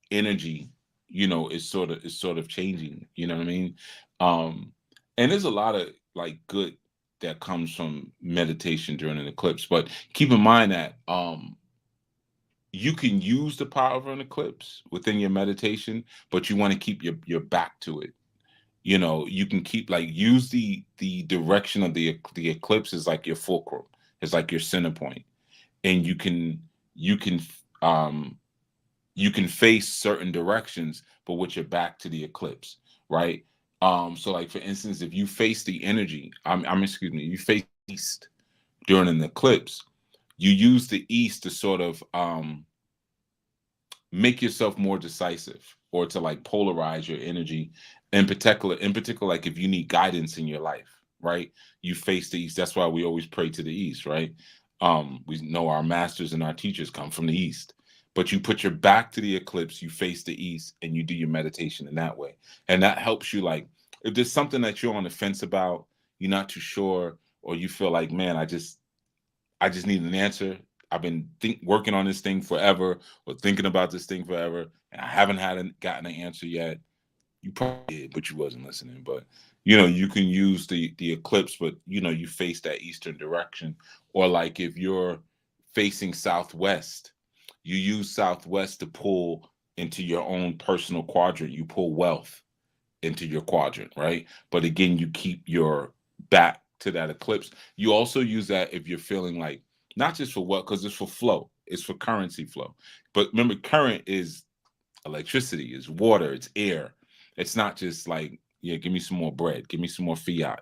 energy, is sort of changing. You know what I mean? And there's a lot of like good that comes from meditation during an eclipse, but keep in mind that you can use the power of an eclipse within your meditation, but you want to keep your back to it. You can keep use the direction of the eclipse is like your fulcrum. It's like your center point, and you can face certain directions, but with your back to the eclipse, right? So like for instance, if you face the energy, you face east during an eclipse, you use the east to sort of make yourself more decisive, or to like polarize your energy. In particular, like if you need guidance in your life, right? You face the east. That's why we always pray to the east, right? We know our masters and our teachers come from the east. But you put your back to the eclipse, you face the east, and you do your meditation in that way. And that helps you, like, if there's something that you're on the fence about, you're not too sure, or you feel like, man, I just need an answer. I've been working on this thing forever, or thinking about this thing forever, and I haven't gotten an answer yet. You probably did, but you wasn't listening. But you can use the eclipse, but you face that eastern direction. Or like if you're facing southwest, you use southwest to pull into your own personal quadrant. You pull wealth into your quadrant, right? But again, you keep your back to that eclipse. You also use that if you're feeling like, not just for what, because it's for flow, it's for currency flow. But remember, current is electricity, is water, it's air. It's not just like, yeah, give me some more bread, give me some more fiat,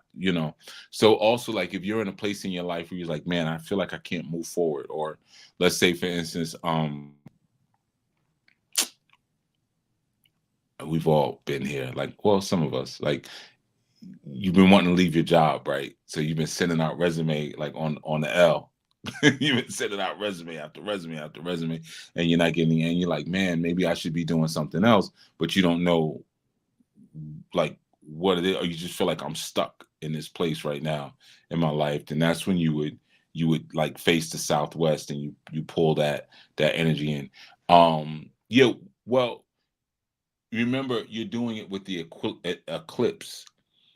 So also, like, if you're in a place in your life where you're like, man, I feel like I can't move forward, or let's say, for instance, we've all been here, like, well, some of us, like, you've been wanting to leave your job, right? So you've been sending out resume like on the L. You've been sending out resume after resume after resume, and you're not getting, and you're like, man, maybe I should be doing something else, but you don't know like what it is, or you just feel like I'm stuck in this place right now in my life. Then that's when you would like face the southwest, and you pull that energy in. Yeah, well, remember, you're doing it with the eclipse,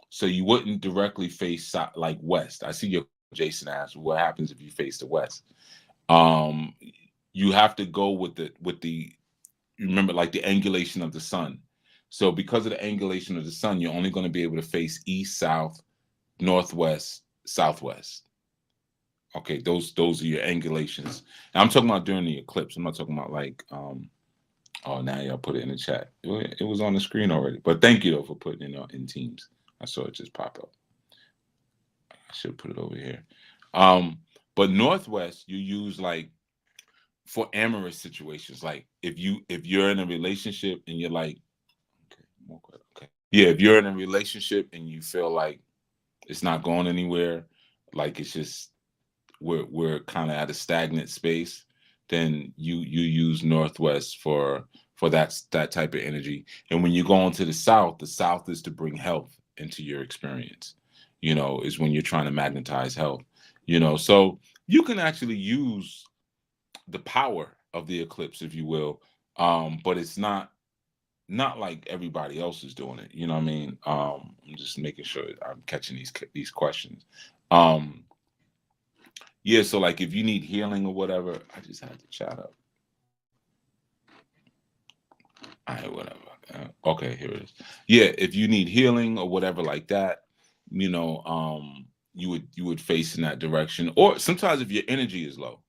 so you wouldn't directly face like west. I see your Jason asked, what happens if you face the west? You have to go with the remember, like the angulation of the sun. So because of the angulation of the sun, you're only going to be able to face east, south, northwest, southwest. Okay, those are your angulations. And I'm talking about during the eclipse. I'm not talking about like oh, now y'all put it in the chat. It was on the screen already. But thank you though for putting it in Teams. I saw it just pop up. I should put it over here. But northwest you use like for amorous situations. Like if you're in a relationship and you're like, okay. Yeah, if you're in a relationship and you feel like it's not going anywhere, like it's just we're kind of at a stagnant space, then you use northwest for that type of energy. And when you go on to the south is to bring health into your experience. Is when you're trying to magnetize health. So you can actually use the power of the eclipse, if you will, but it's not like everybody else is doing it. You know what I mean? I'm just making sure I'm catching these questions. Yeah, so like if you need healing or whatever, I just had to chat up. All right, whatever. Okay, here it is. Yeah, if you need healing or whatever like that, you would face in that direction. Or sometimes if your energy is low,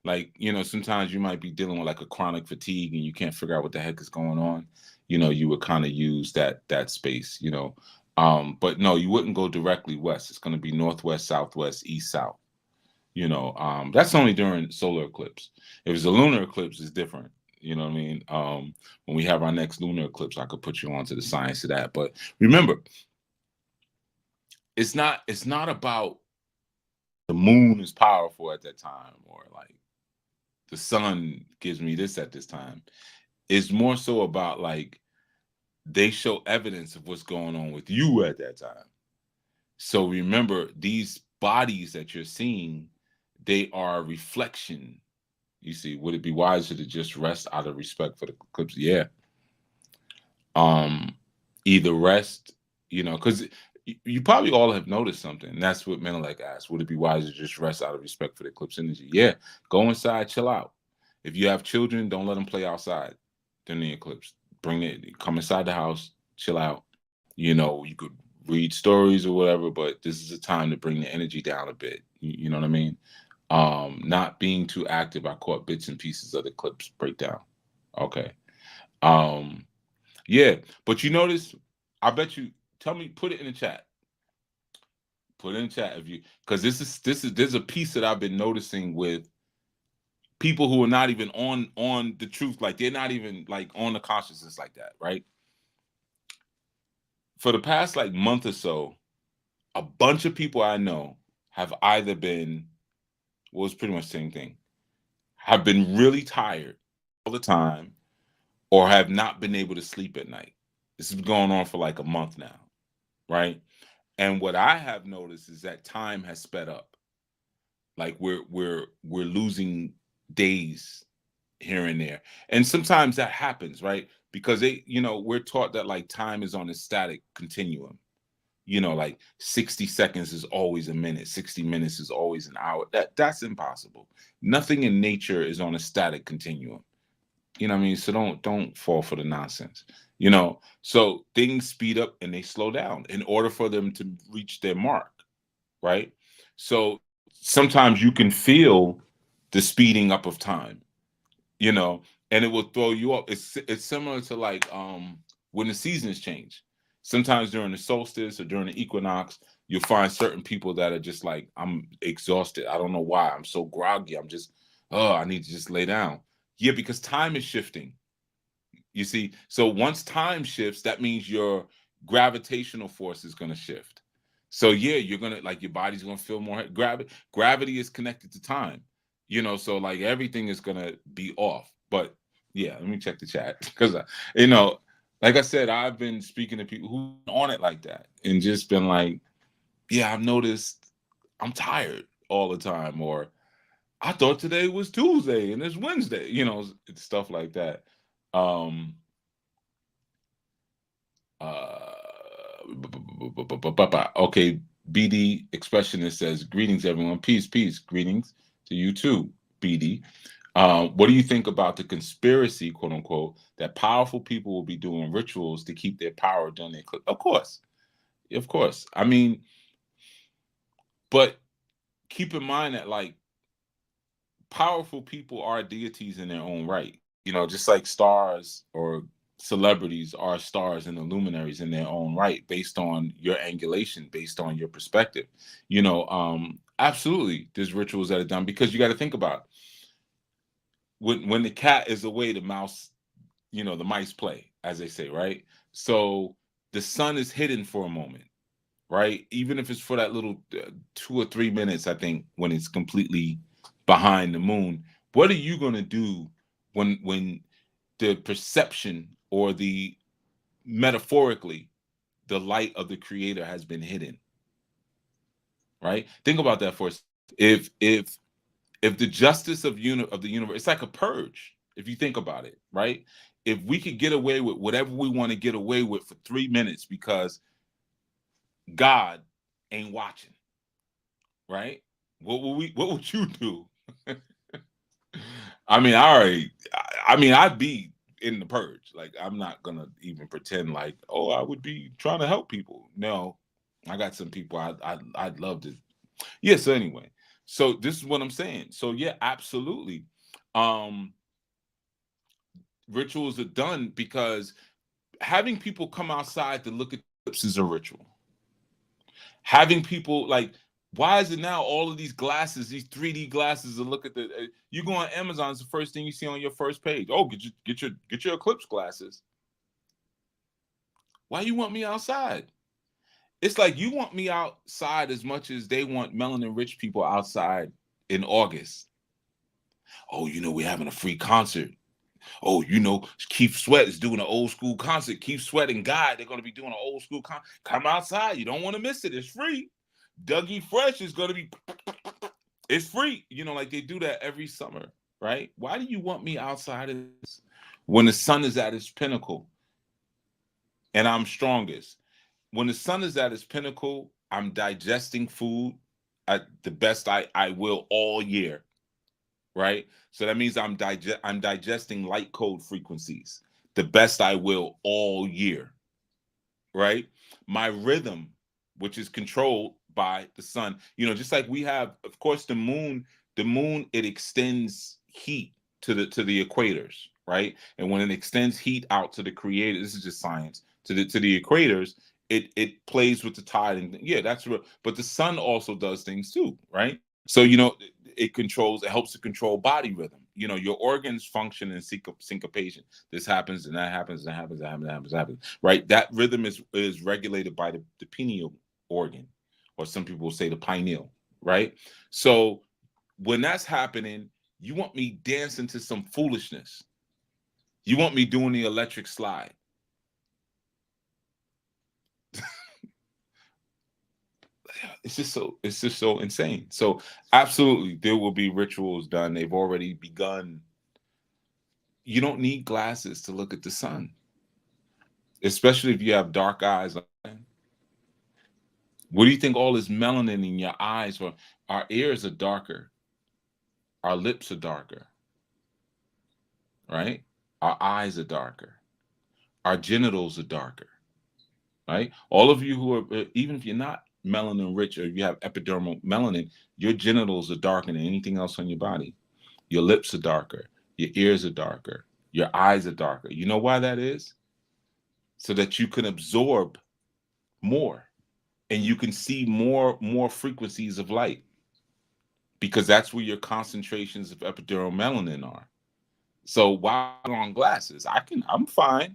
like sometimes you might be dealing with like a chronic fatigue and you can't figure out what the heck is going on. You would kind of use that space. But no, you wouldn't go directly west. It's going to be northwest, southwest, east, south. That's only during solar eclipse. If it's a lunar eclipse, it's different. You know what I mean? When we have our next lunar eclipse, I could put you onto the science of that. But remember, it's not about the moon is powerful at that time, or like the sun gives me this at this time. It's more so about like they show evidence of what's going on with you at that time. So remember, these bodies that you're seeing, they are a reflection. You see, would it be wiser to just rest out of respect for the eclipse? Yeah. Either rest, because you probably all have noticed something. And that's what Menelek asked. Would it be wiser to just rest out of respect for the eclipse energy? Yeah. Go inside, chill out. If you have children, don't let them play outside during the eclipse. Come inside the house, chill out. You could read stories or whatever, but this is a time to bring the energy down a bit. You know what I mean? Not being too active. I caught bits and pieces of the eclipse breakdown. Okay. Yeah, but you notice, I bet you, tell me, put it in the chat. Put it in the chat if you, because there's a piece that I've been noticing with people who are not even on the truth, like they're not even like on the consciousness like that, right? For the past like month or so, a bunch of people I know have either been, well, it's pretty much the same thing, have been really tired all the time, or have not been able to sleep at night. This has been going on for like a month now, right? And what I have noticed is that time has sped up. Like we're losing days here and there. And sometimes that happens, right? Because we're taught that like time is on a static continuum. Like 60 seconds is always a minute, 60 minutes is always an hour. That's impossible. Nothing in nature is on a static continuum. You know what I mean? So don't fall for the nonsense. So things speed up and they slow down in order for them to reach their mark, right? So sometimes you can feel the speeding up of time, and it will throw you up. It's similar to like when the seasons change. Sometimes during the solstice or during the equinox, you'll find certain people that are just like, I'm exhausted. I don't know why. I'm so groggy. I need to just lay down. Yeah, because time is shifting. You see, so once time shifts, that means your gravitational force is going to shift. So yeah, you're gonna like your body's gonna feel more gravity is connected to time, so like everything is gonna be off. But yeah, let me check the chat because like I said, I've been speaking to people who on it like that and just been like, yeah, I've noticed I'm tired all the time, or I thought today was Tuesday and it's Wednesday, stuff like that. Okay, BD Expressionist says, greetings, everyone. Peace, greetings to you too, BD. What do you think about the conspiracy, quote unquote, that powerful people will be doing rituals to keep their power during their eclipse? Of course. I mean, but keep in mind that like powerful people are deities in their own right. You know, just like stars or celebrities are stars and the luminaries in their own right, based on your angulation, based on your perspective. You know, absolutely, there's rituals that are done because you got to think about when the cat is away, the mouse, you know, the mice play, as they say, right? So the sun is hidden for a moment, right? Even if it's for that little 2 or 3 minutes, I think, when it's completely behind the moon. What are you going to do when the perception or the metaphorically the light of the creator has been hidden, right? Think about that for a second. If the justice of the universe, it's like a purge. If you think about it, right? If we could get away with whatever we want to get away with for 3 minutes because God ain't watching, right? What would you do? I mean, I'd be in the purge. Like, I'm not gonna even pretend like, oh, I would be trying to help people. No, I got some people I'd love to. Yeah. So anyway, so this is what I'm saying. So yeah, absolutely. Um, Rituals are done because having people come outside to look at clips is a ritual. Having people like, why is it now all of these glasses, these 3D glasses, to look at the you go on Amazon, it's the first thing you see on your first page. Oh, get your eclipse glasses. Why you want me outside? It's like you want me outside as much as they want melanin rich people outside in August. Oh, you know, we're having a free concert. Oh, you know, Keith Sweat is doing an old school concert. Keith Sweat and Guy, they're going to be doing an old school concert. Come outside. You don't want to miss it. It's free. Dougie Fresh is going to be, it's free. You know, like they do that every summer, right? Why do you want me outside of this when the sun is at its pinnacle and I'm strongest? When the sun is at its pinnacle, I'm digesting food at the best I will all year. Right? So that means I'm digesting light code frequencies the best I will all year. Right? My rhythm, which is controlled by the sun, you know, just like we have, of course, the moon, it extends heat to the equators, right? And when it extends heat out to the creator, this is just science, to the equators, it plays with the tide, and yeah, that's real. But the sun also does things too, right? So, you know, it helps to control body rhythm. You know, your organs function in syncopation. This happens and that happens and that happens, that happens. Right? That rhythm is regulated by the pineal organ, or some people will say the pineal, right? So when that's happening, you want me dancing to some foolishness. You want me doing the electric slide. It's just so insane. So absolutely, there will be rituals done. They've already begun. You don't need glasses to look at the sun, especially if you have dark eyes. What do you think all this melanin in your eyes? Or our ears are darker, our lips are darker, right? Our eyes are darker, our genitals are darker, right? All of you who are, even if you're not melanin rich or you have epidermal melanin, your genitals are darker than anything else on your body. Your lips are darker, your ears are darker, your eyes are darker. You know why that is? So that you can absorb more and you can see more frequencies of light, because that's where your concentrations of epidermal melanin are. So while on glasses, I'm fine.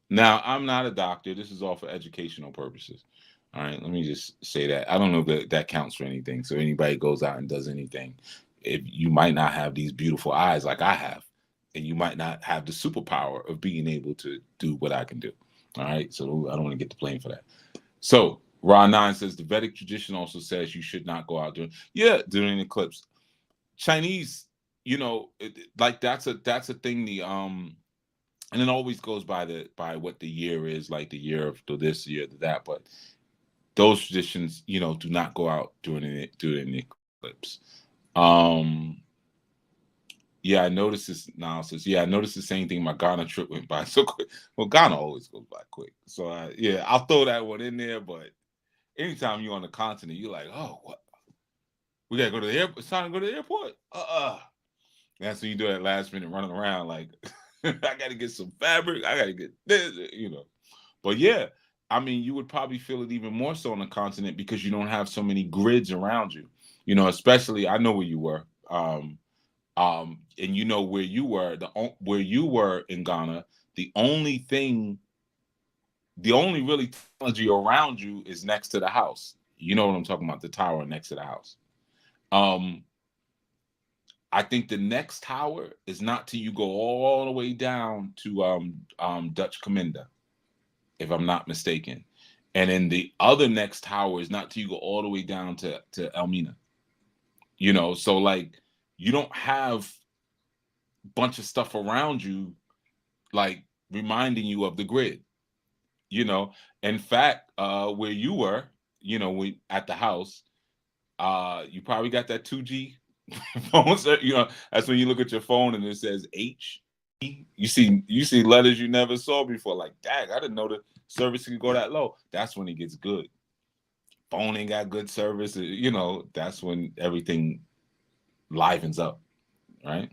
Now, I'm not a doctor. This is all for educational purposes. All right, let me just say that. I don't know if that counts for anything. So anybody goes out and does anything, if you might not have these beautiful eyes like I have, and you might not have the superpower of being able to do what I can do. All right, so I don't want to get the blame for that. So Ra 9 says the Vedic tradition also says you should not go out during an eclipse. Chinese, you know, like that's a thing. And it always goes by what the year is, like the year of this year to that. But those traditions, you know, do not go out during an eclipse. Yeah, I noticed this analysis. Yeah, I noticed the same thing. My Ghana trip went by so quick. Well, Ghana always goes by quick. So yeah, I'll throw that one in there. But anytime you're on the continent, you're like, oh, what? We gotta go to the airport. It's time to go to the airport. That's when you do that last minute running around like, I gotta get some fabric. I gotta get this, you know. But yeah, I mean, you would probably feel it even more so on the continent because you don't have so many grids around you. You know, especially I know where you were. And you know where you were, where you were in Ghana, the only really technology around you is next to the house. You know what I'm talking about, the tower next to the house. I think the next tower is not till you go all the way down to Dutch Cominda, if I'm not mistaken. And then the other next tower is not till you go all the way down to Elmina. You know, so like you don't have a bunch of stuff around you like reminding you of the grid. You know, in fact, where you were, you know, at the house, you probably got that 2G phone. So, you know, that's when you look at your phone and it says H. You see letters you never saw before. Like, dang, I didn't know the service can go that low. That's when it gets good. Phone ain't got good service. You know, that's when everything livens up, right?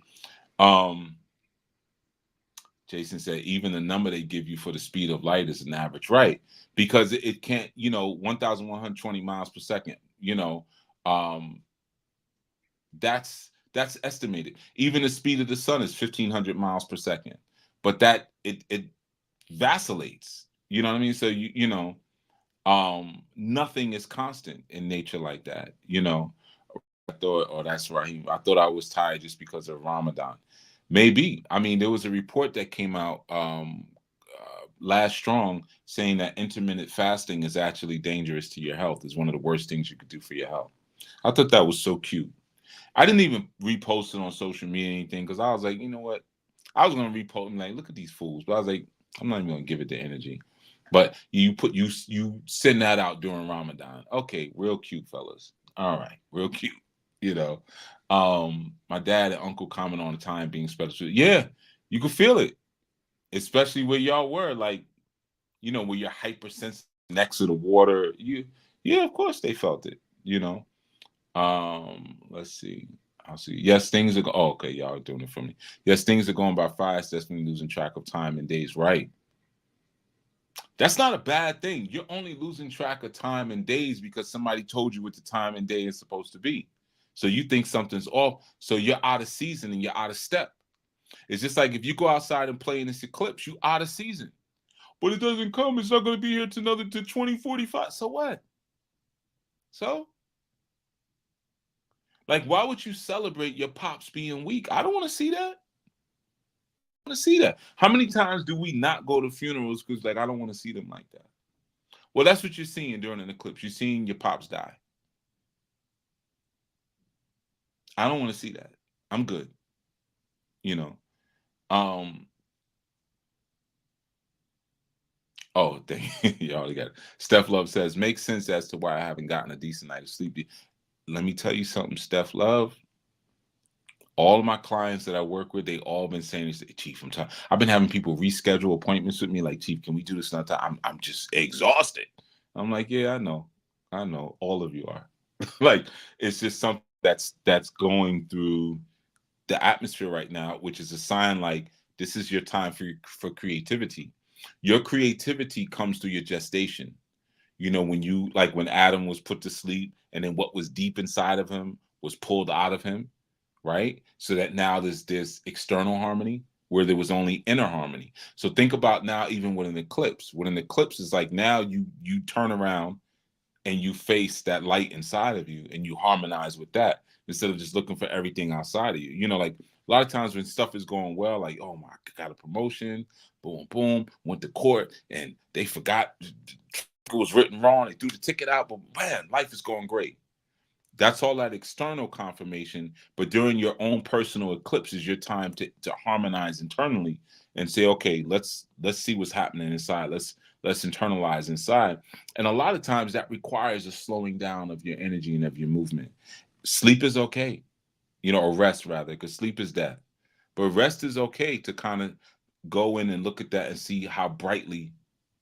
Jason said, even the number they give you for the speed of light is an average, right? Because it can't, you know, 1,120 miles per second, you know, that's estimated. Even the speed of the sun is 1,500 miles per second, but that it vacillates. You know what I mean? So you know, nothing is constant in nature like that. You know, I thought, oh, that's right. I thought I was tired just because of Ramadan. Maybe. I mean, there was a report that came out last strong saying that intermittent fasting is actually dangerous to your health. It's one of the worst things you could do for your health. I thought that was so cute. I didn't even repost it on social media or anything because I was like, you know what? I was gonna repost and like, look at these fools, but I was like, I'm not even gonna give it the energy. But you send that out during Ramadan. Okay, real cute, fellas. All right, real cute. You know, my dad and uncle comment on the time being special. Yeah, you could feel it, especially where y'all were. Like, you know, where you're hypersensitive next to the water. Yeah, of course they felt it. You know. Let's see. I'll see. Yes, things are. Oh, okay, y'all are doing it for me. Yes, things are going by fast. That's when losing track of time and days. Right. That's not a bad thing. You're only losing track of time and days because somebody told you what the time and day is supposed to be. So you think something's off. So you're out of season and you're out of step. It's just like if you go outside and play in this eclipse, you out of season. But it doesn't come. It's not going to be here to 2045. So what? So? Like, why would you celebrate your pops being weak? I don't want to see that. I want to see that. How many times do we not go to funerals because, like, I don't want to see them like that? Well, that's what you're seeing during an eclipse. You're seeing your pops die. I don't want to see that. I'm good. You know. Oh, thank you. Already got it. Steph Love says, makes sense as to why I haven't gotten a decent night of sleep. Let me tell you something, Steph Love. All of my clients that I work with, they all been saying, Chief, I'm tired. I've been having people reschedule appointments with me. Like, Chief, can we do this another time? I'm just exhausted. I'm like, yeah, I know. All of you are. Like, it's just something that's going through the atmosphere right now, which is a sign like this is your time for creativity. Your creativity comes through your gestation. You know, when Adam was put to sleep and then what was deep inside of him was pulled out of him. Right? So that now there's this external harmony where there was only inner harmony. So think about now, even with an eclipse. When an eclipse is like now you turn around and you face that light inside of you and you harmonize with that instead of just looking for everything outside of you. You know, like a lot of times when stuff is going well, like, oh my, got a promotion, boom, boom, went to court and they forgot it was written wrong. They threw the ticket out, but man, life is going great. That's all that external confirmation, but during your own personal eclipse is your time to harmonize internally and say, okay, let's see what's happening inside. Let's internalize inside. And a lot of times that requires a slowing down of your energy and of your movement. Sleep is okay, you know, or rest rather, because sleep is death. But rest is okay to kind of go in and look at that and see how brightly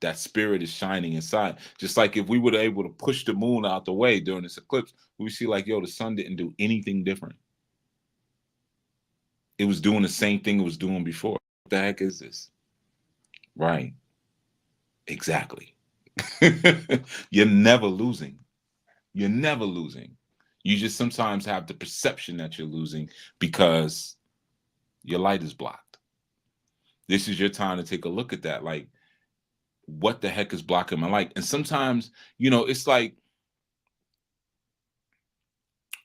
that spirit is shining inside. Just like if we were able to push the moon out the way during this eclipse, we see like, yo, the sun didn't do anything different. It was doing the same thing it was doing before. What the heck is this? Right. Exactly. You're never losing. You're never losing. You just sometimes have the perception that you're losing because your light is blocked. This is your time to take a look at that. Like, what the heck is blocking my light? And sometimes, it's like,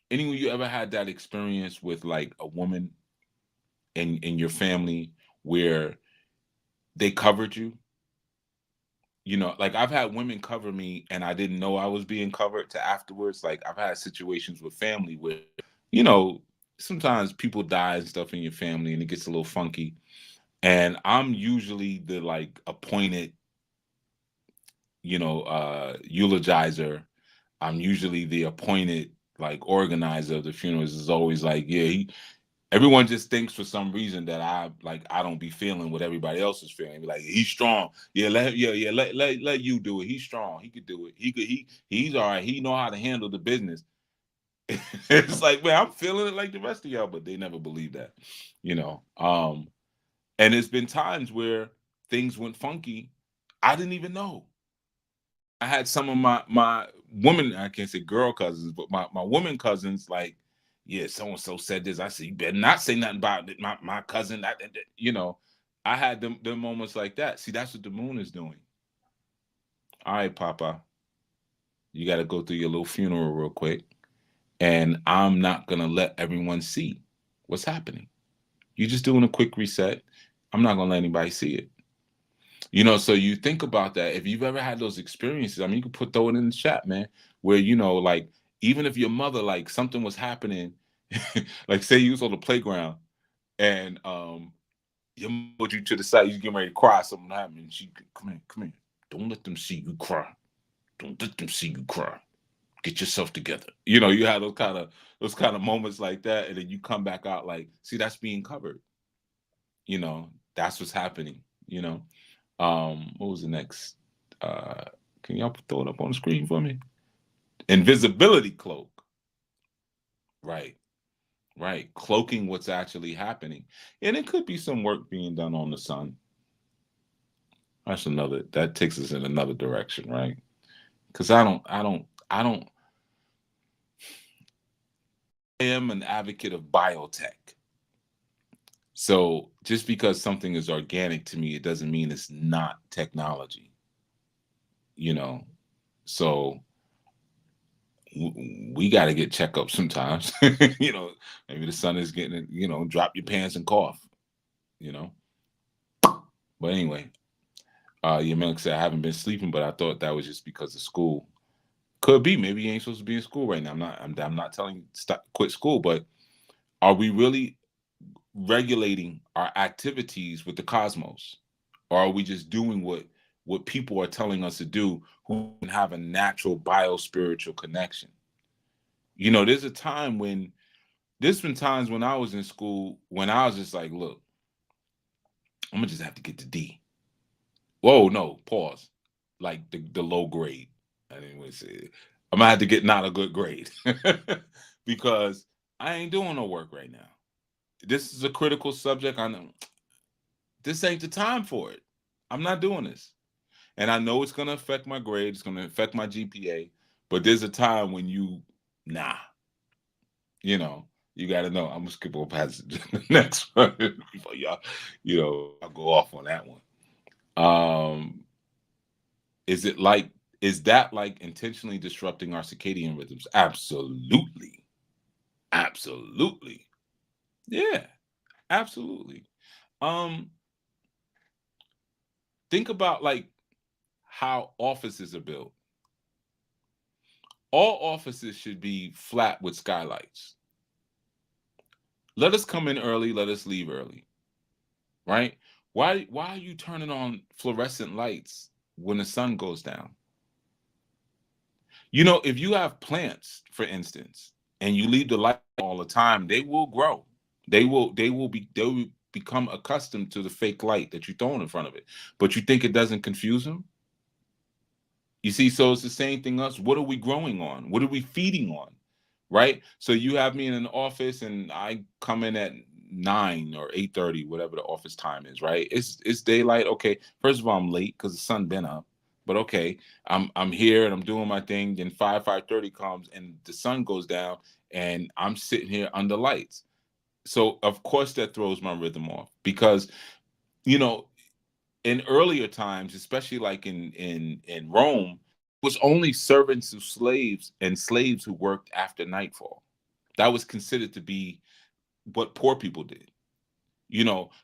anyone you ever had that experience with like a woman in your family where they covered you? Like I've had women cover me and I didn't know I was being covered to afterwards. Like I've had situations with family where, you know, sometimes people die and stuff in your family and it gets a little funky. And I'm usually the like appointed, eulogizer. I'm usually the appointed like organizer of the funerals. Is always like, yeah, everyone just thinks for some reason that I don't be feeling what everybody else is feeling. Be like, he's strong. Yeah, let you do it. He's strong. He could do it. He's all right. He know how to handle the business. It's like, man, I'm feeling it like the rest of y'all, but they never believe that, and it's been times where things went funky. I didn't even know. I had some of my woman, I can't say girl cousins, but my woman cousins, like, yeah, so and so said this. I said, you better not say nothing about it. My cousin, I had them moments like that. See, that's what the moon is doing. All right, Papa, you got to go through your little funeral real quick, and I'm not gonna let everyone see what's happening. You're just doing a quick reset. I'm not gonna let anybody see it. So you think about that. If you've ever had those experiences, I mean, you can throw it in the chat, man, where, like, even if your mother, like, something was happening, like, say you was on the playground and your mother put you to the side, you getting ready to cry, something happened, and she, come here. Don't let them see you cry. Don't let them see you cry. Get yourself together. You have those kind of moments like that, and then you come back out like, see, that's being covered. That's what's happening, what was the next? Can y'all throw it up on the screen for me? Invisibility cloak. Right. Cloaking what's actually happening. And it could be some work being done on the sun. That takes us in another direction, right? Because I am an advocate of biotech. So just because something is organic to me, it doesn't mean it's not technology. So we got to get checkups sometimes. Maybe the sun is getting it, drop your pants and cough, But anyway, your man said I haven't been sleeping, but I thought that was just because of school. Could be. Maybe you ain't supposed to be in school right now. I'm not telling you quit school, but are we really regulating our activities with the cosmos? Or are we just doing what people are telling us to do who have a natural bio-spiritual connection? There's been times when I was in school when I was just like, look, I'm gonna just have to get the D. Whoa, no, pause. Like the low grade. I didn't want to say it. I'm gonna have to get not a good grade because I ain't doing no work right now. This is a critical subject. I know this ain't the time for it. I'm not doing this. And I know it's going to affect my grade. It's going to affect my GPA. But there's a time when you got to know. I'm going to skip over past the next one before y'all, I'll go off on that one. Is that like intentionally disrupting our circadian rhythms? Absolutely. Yeah, absolutely. Think about like how offices are built. All offices should be flat with skylights. Let us come in early, let us leave early. Right? Why are you turning on fluorescent lights when the sun goes down? If you have plants, for instance, and you leave the light all the time, they will grow. They will become accustomed to the fake light that you're throwing in front of it. But you think it doesn't confuse them? You see, so it's the same thing us. What are we growing on? What are we feeding on? Right? So you have me in an office and I come in at 9 or 8:30, whatever the office time is, right? It's daylight. Okay. First of all, I'm late because the sun been up. But okay, I'm here and I'm doing my thing. Then 5:30 comes and the sun goes down and I'm sitting here under lights. So of course that throws my rhythm off because you know in earlier times, especially like in Rome, it was only servants of slaves and slaves who worked after nightfall. That was considered to be what poor people did.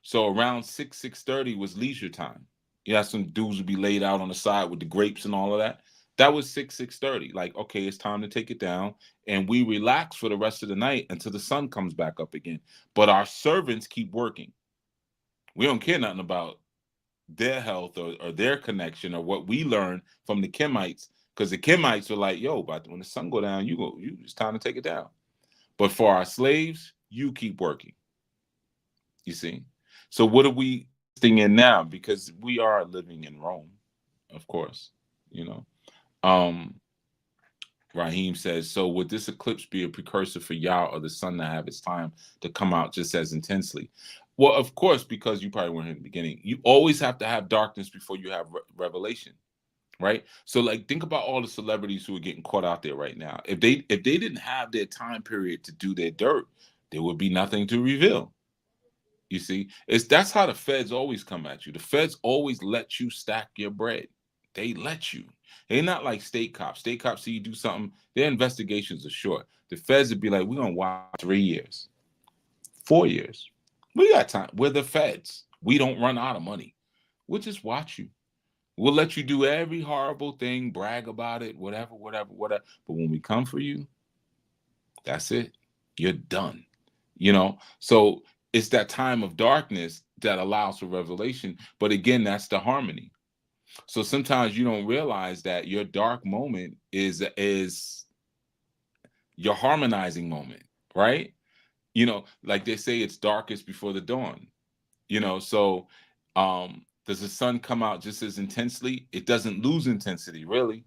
So around 6:30 was leisure time. You had some dudes would be laid out on the side with the grapes and all of that. That was 6:30. Like, okay, it's time to take it down. And we relax for the rest of the night until the sun comes back up again. But our servants keep working. We don't care nothing about their health or their connection or what we learned from the Kemites, because the Kemites were like, yo, but when the sun go down, it's time to take it down. But for our slaves, you keep working. You see? So what are we investing in now? Because we are living in Rome, of course, you know. Um, Raheem says, so would this eclipse be a precursor for Yah or the sun to have its time to come out just as intensely? Well, of course, because you probably weren't here in the beginning. You always have to have darkness before you have revelation, right? So, like, think about all the celebrities who are getting caught out there right now. If they didn't have their time period to do their dirt, there would be nothing to reveal. You see, that's how the feds always come at you. The feds always let you stack your bread. They let you. They're not like state cops. State cops see you do something, their investigations are short. The feds would be like, we're gonna watch 3 years, 4 years. We got time. We're the feds. We don't run out of money. We'll just watch you. We'll let you do every horrible thing, brag about it, whatever. But when we come for you, that's it. You're done. So it's that time of darkness that allows for revelation. But again, that's the harmony. So sometimes you don't realize that your dark moment is your harmonizing moment, right? Like they say, it's darkest before the dawn. So does the sun come out just as intensely? It doesn't lose intensity, really.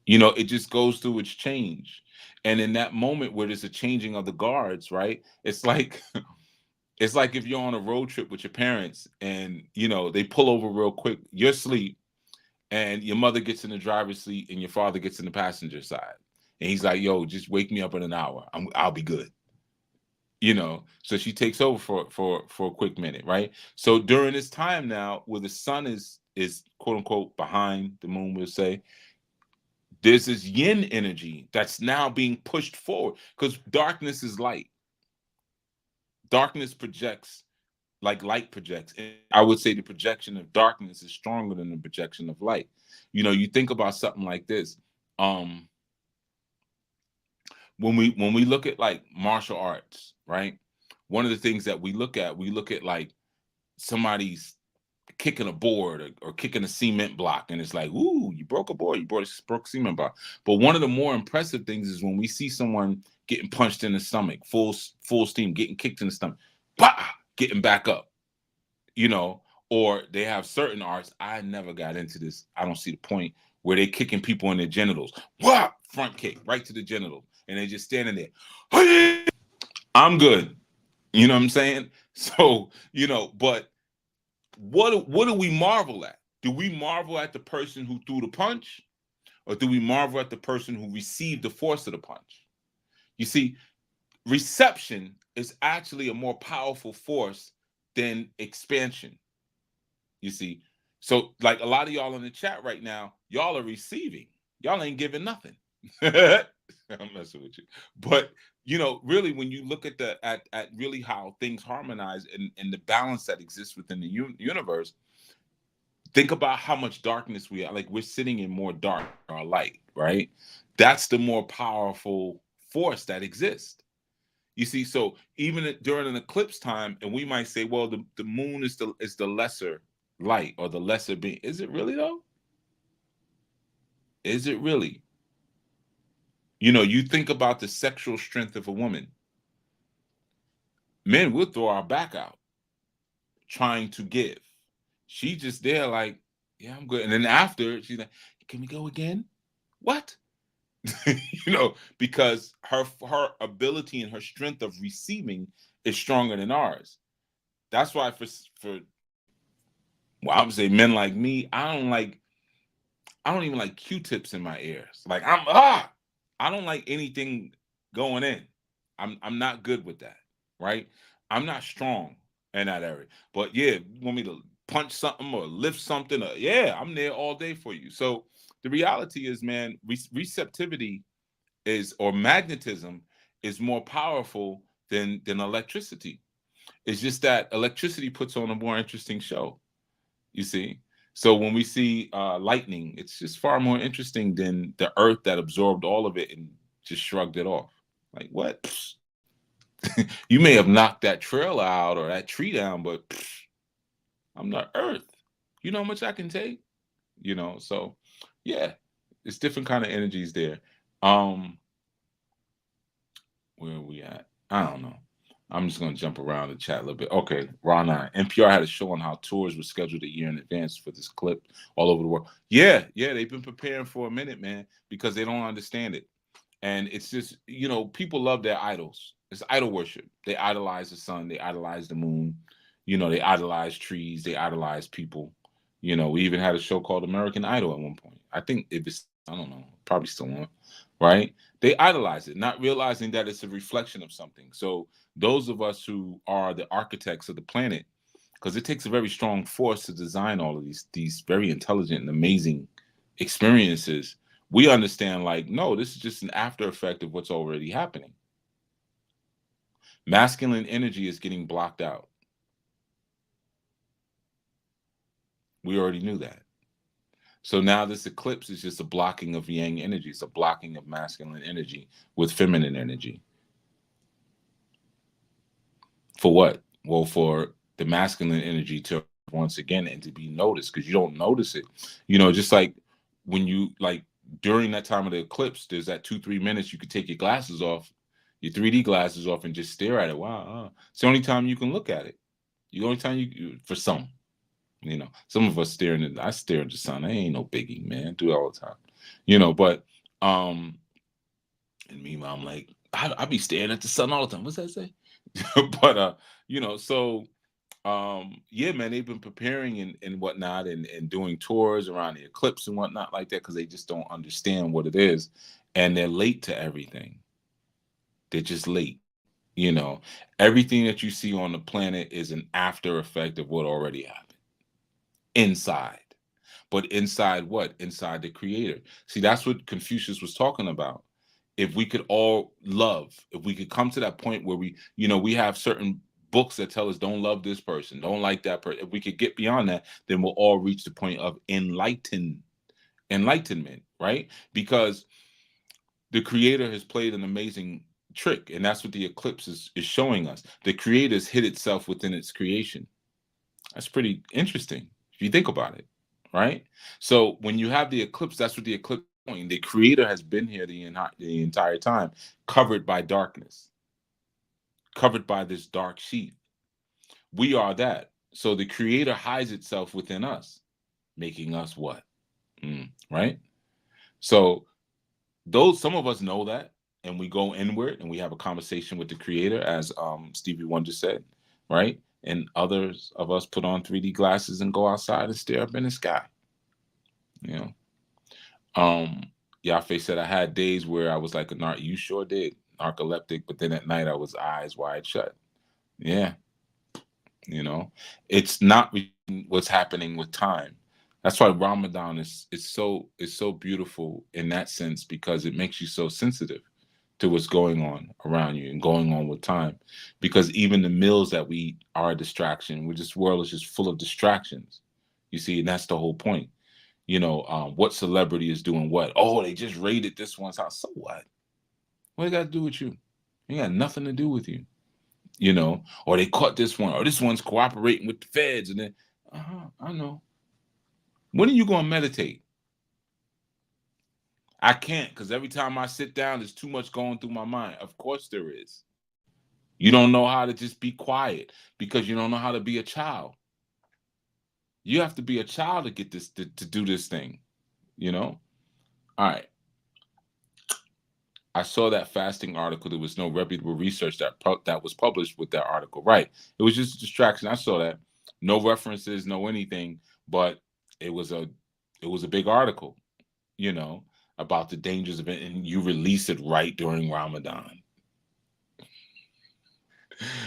It just goes through its change. And in that moment where there's a changing of the guards, right? It's like it's like if you're on a road trip with your parents and they pull over real quick, you're asleep, and your mother gets in the driver's seat and your father gets in the passenger side. And he's like, yo, just wake me up in an hour. I'll be good. So she takes over for a quick minute, right? So during this time now where the sun is quote unquote behind the moon, we'll say, there's this yin energy that's now being pushed forward because darkness is light. Darkness projects like light projects. And I would say the projection of darkness is stronger than the projection of light. You think about something like this. When we look at like martial arts, right? One of the things that we look at like somebody's kicking a board or kicking a cement block, and it's like, ooh, you broke a board, broke a cement block. But one of the more impressive things is when we see someone getting punched in the stomach, full steam, getting kicked in the stomach, bah, getting back up. Or they have certain arts. I never got into this. I don't see the point where they're kicking people in their genitals. Wah! Front kick right to the genital, and they're just standing there. I'm good. You know what I'm saying? So, but what do we marvel at? Do we marvel at the person who threw the punch, or do we marvel at the person who received the force of the punch? You see, reception is actually a more powerful force than expansion. You see, so like a lot of y'all in the chat right now, y'all are receiving. Y'all ain't giving nothing. I'm messing with you, but really, when you look at at really how things harmonize and the balance that exists within the universe, think about how much darkness we are. Like we're sitting in more dark or light, right? That's the more powerful force that exists. You see, so even during an eclipse time, and we might say, well, the moon is the lesser light or the lesser being. Is it really though? Is it really? You think about the sexual strength of a woman. Men will throw our back out. trying to give. She just there like, yeah, I'm good. And then after, she's like, can we go again? What? Because her ability and her strength of receiving is stronger than ours. That's why for I would say men like me, I don't even like Q-tips in my ears. Like I don't like anything going in. I'm not good with that, right? I'm not strong in that area. But yeah, you want me to punch something or lift something? Yeah, I'm there all day for you. So the reality is, man, receptivity is, or magnetism is more powerful than electricity. It's just that electricity puts on a more interesting show. You see? So when we see lightning, it's just far more interesting than the earth that absorbed all of it and just shrugged it off. Like, what? You may have knocked that trail out or that tree down, but I'm the earth. You know how much I can take? So yeah, it's different kind of energies there. Where are we at? I don't know. I'm just going to jump around and chat a little bit. Okay, Ron 9. NPR had a show on how tours were scheduled a year in advance for this clip all over the world. Yeah, they've been preparing for a minute, man, because they don't understand it. And it's just, people love their idols. It's idol worship. They idolize the sun. They idolize the moon. They idolize trees. They idolize people. We even had a show called American Idol at one point. I think I don't know, probably still on, right? They idolize it, not realizing that it's a reflection of something. So those of us who are the architects of the planet, because it takes a very strong force to design all of these very intelligent and amazing experiences, we understand, like, no, this is just an after effect of what's already happening. Masculine energy is getting blocked out. We already knew that. So now this eclipse is just a blocking of yang energy. It's a blocking of masculine energy with feminine energy. For what? Well, for the masculine energy to once again and to be noticed, because you don't notice it. Just like when you, like, during that time of the eclipse, there's that 2-3 minutes you could take your glasses off, your 3D glasses off, and just stare at it. Wow. It's the only time you can look at it. The only time for some. Some of us I stare at the sun. I ain't no biggie, man. Do it all the time. But and meanwhile, I'm like, I be staring at the sun all the time. What's that say? But so yeah, man, they've been preparing and whatnot and doing tours around the eclipse and whatnot like that, because they just don't understand what it is. And they're late to everything. They're just late. Everything that you see on the planet is an after effect of what already happened. Inside. But inside what? Inside the creator. See, that's what Confucius was talking about. If we could all love, if we could come to that point where we have certain books that tell us don't love this person, don't like that person. If we could get beyond that, then we'll all reach the point of enlightenment, right? Because the creator has played an amazing trick, and that's what the eclipse is showing us. The creator's hid itself within its creation. That's pretty interesting if you think about it, right? So when you have the eclipse, that's what the eclipse is doing. The creator has been here the entire time, covered by darkness, covered by this dark sheath. We are that. So the creator hides itself within us, making us what? Right? So some of us know that, and we go inward and we have a conversation with the creator, as Stevie Wonder said, right? And others of us put on 3D glasses and go outside and stare up in the sky. Yafe said, I had days where I was like a you sure did, narcoleptic, but then at night I was eyes wide shut. Yeah. It's not what's happening with time. That's why Ramadan is so beautiful in that sense, because it makes you so sensitive to what's going on around you and going on with time. Because even the meals that we eat are a distraction. This world is just full of distractions. You see, and that's the whole point. What celebrity is doing what? Oh, they just raided this one's house. So what? What it got to do with you? It got nothing to do with you. Or they caught this one, or this one's cooperating with the feds. And then, I know. When are you going to meditate? I can't, because every time I sit down, there's too much going through my mind. Of course there is. You don't know how to just be quiet because you don't know how to be a child. You have to be a child to get this to do this thing, you know? All right. I saw that fasting article. There was no reputable research that was published with that article. Right. It was just a distraction. I saw that. No references, no anything, but it was a big article, you know, about the dangers of it, and you release it right during Ramadan.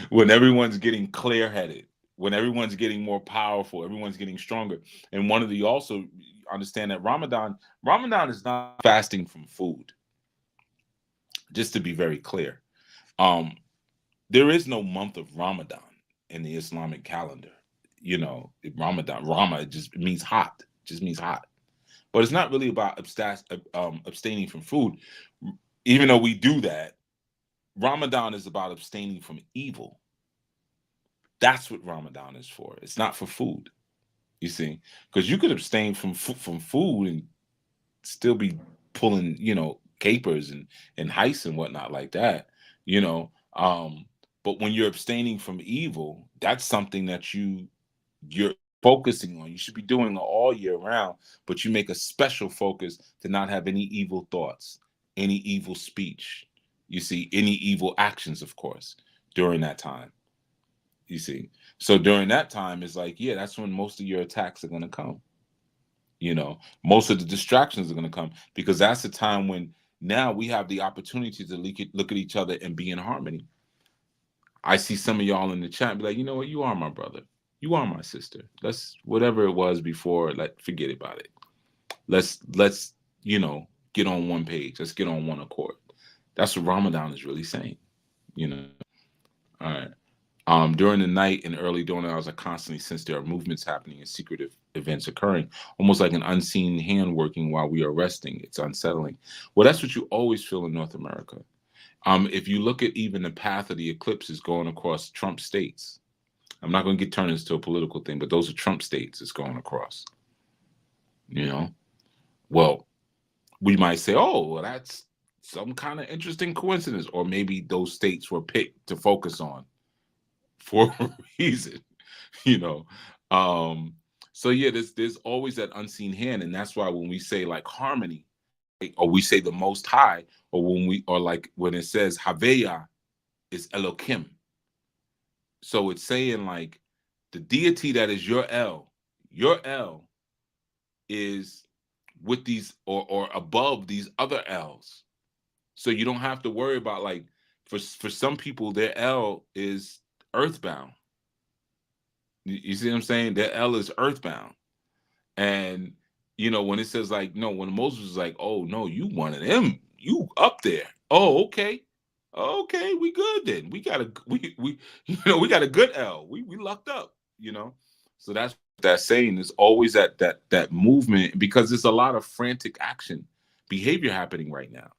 When everyone's getting clear-headed, when everyone's getting more powerful, everyone's getting stronger. And one of the also understand that Ramadan is not fasting from food. Just to be very clear. Um, there is no month of Ramadan in the Islamic calendar. You know, Rama, it just means hot. It just means hot. But it's not really about abstaining from food. Even though we do that, Ramadan is about abstaining from evil. That's what Ramadan is for. It's not for food. You see, because you could abstain from food and still be pulling, capers and heists and whatnot like that. You know, but when you're abstaining from evil, that's something that you're focusing on. You should be doing it all year round, but you make a special focus to not have any evil thoughts, any evil speech. You see, any evil actions, of course, during that time. You see, so during that time, it's like, yeah, that's when most of your attacks are going to come. Most of the distractions are going to come because that's the time when now we have the opportunity to look at each other and be in harmony. I see some of y'all in the chat be like, you know what, you are my brother. You are my sister. Let's, whatever it was before, forget about it. Let's get on one page. Let's get on one accord. That's what Ramadan is really saying. All right. During the night and early dawn hours, I constantly sense there are movements happening and secretive events occurring, almost like an unseen hand working while we are resting. It's unsettling. Well, that's what you always feel in North America. If you look at even the path of the eclipses going across Trump states, I'm not going to get turned into a political thing, but those are Trump states it's going across. Well, we might say, oh, well, that's some kind of interesting coincidence, or maybe those states were picked to focus on for a reason, so yeah, there's always that unseen hand, and that's why when we say like harmony, right, or we say the Most High, or when it says Haveya is Elohim, so it's saying like the deity that is your El is with these or above these other L's, so you don't have to worry about like for some people their El is earthbound. You see what I'm saying? That L is earthbound. And, when it says like, no, when Moses was like, oh, no, you one of them. You up there. Oh, okay. Okay, we good then. We got we got a good L. We lucked up, So that's saying there's always that movement because there's a lot of frantic action behavior happening right now.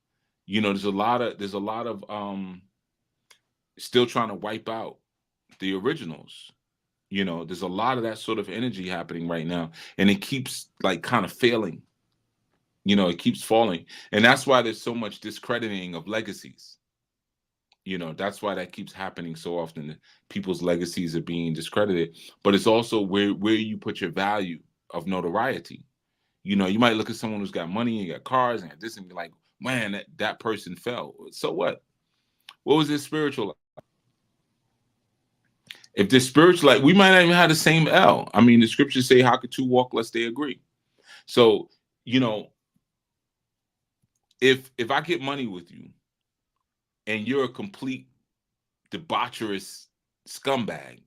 There's a lot of still trying to wipe out the originals. There's a lot of that sort of energy happening right now, and it keeps like kind of failing. It keeps falling, and that's why there's so much discrediting of legacies. That's why that keeps happening so often. People's legacies are being discredited, but it's also where you put your value of notoriety. You might look at someone who's got money and got cars and got this and be like, man, that person fell. So what? What was his spiritual life? If they're spiritual, like we might not even have the same L. I mean, the scriptures say, how could two walk lest they agree? So, if I get money with you and you're a complete debaucherous scumbag,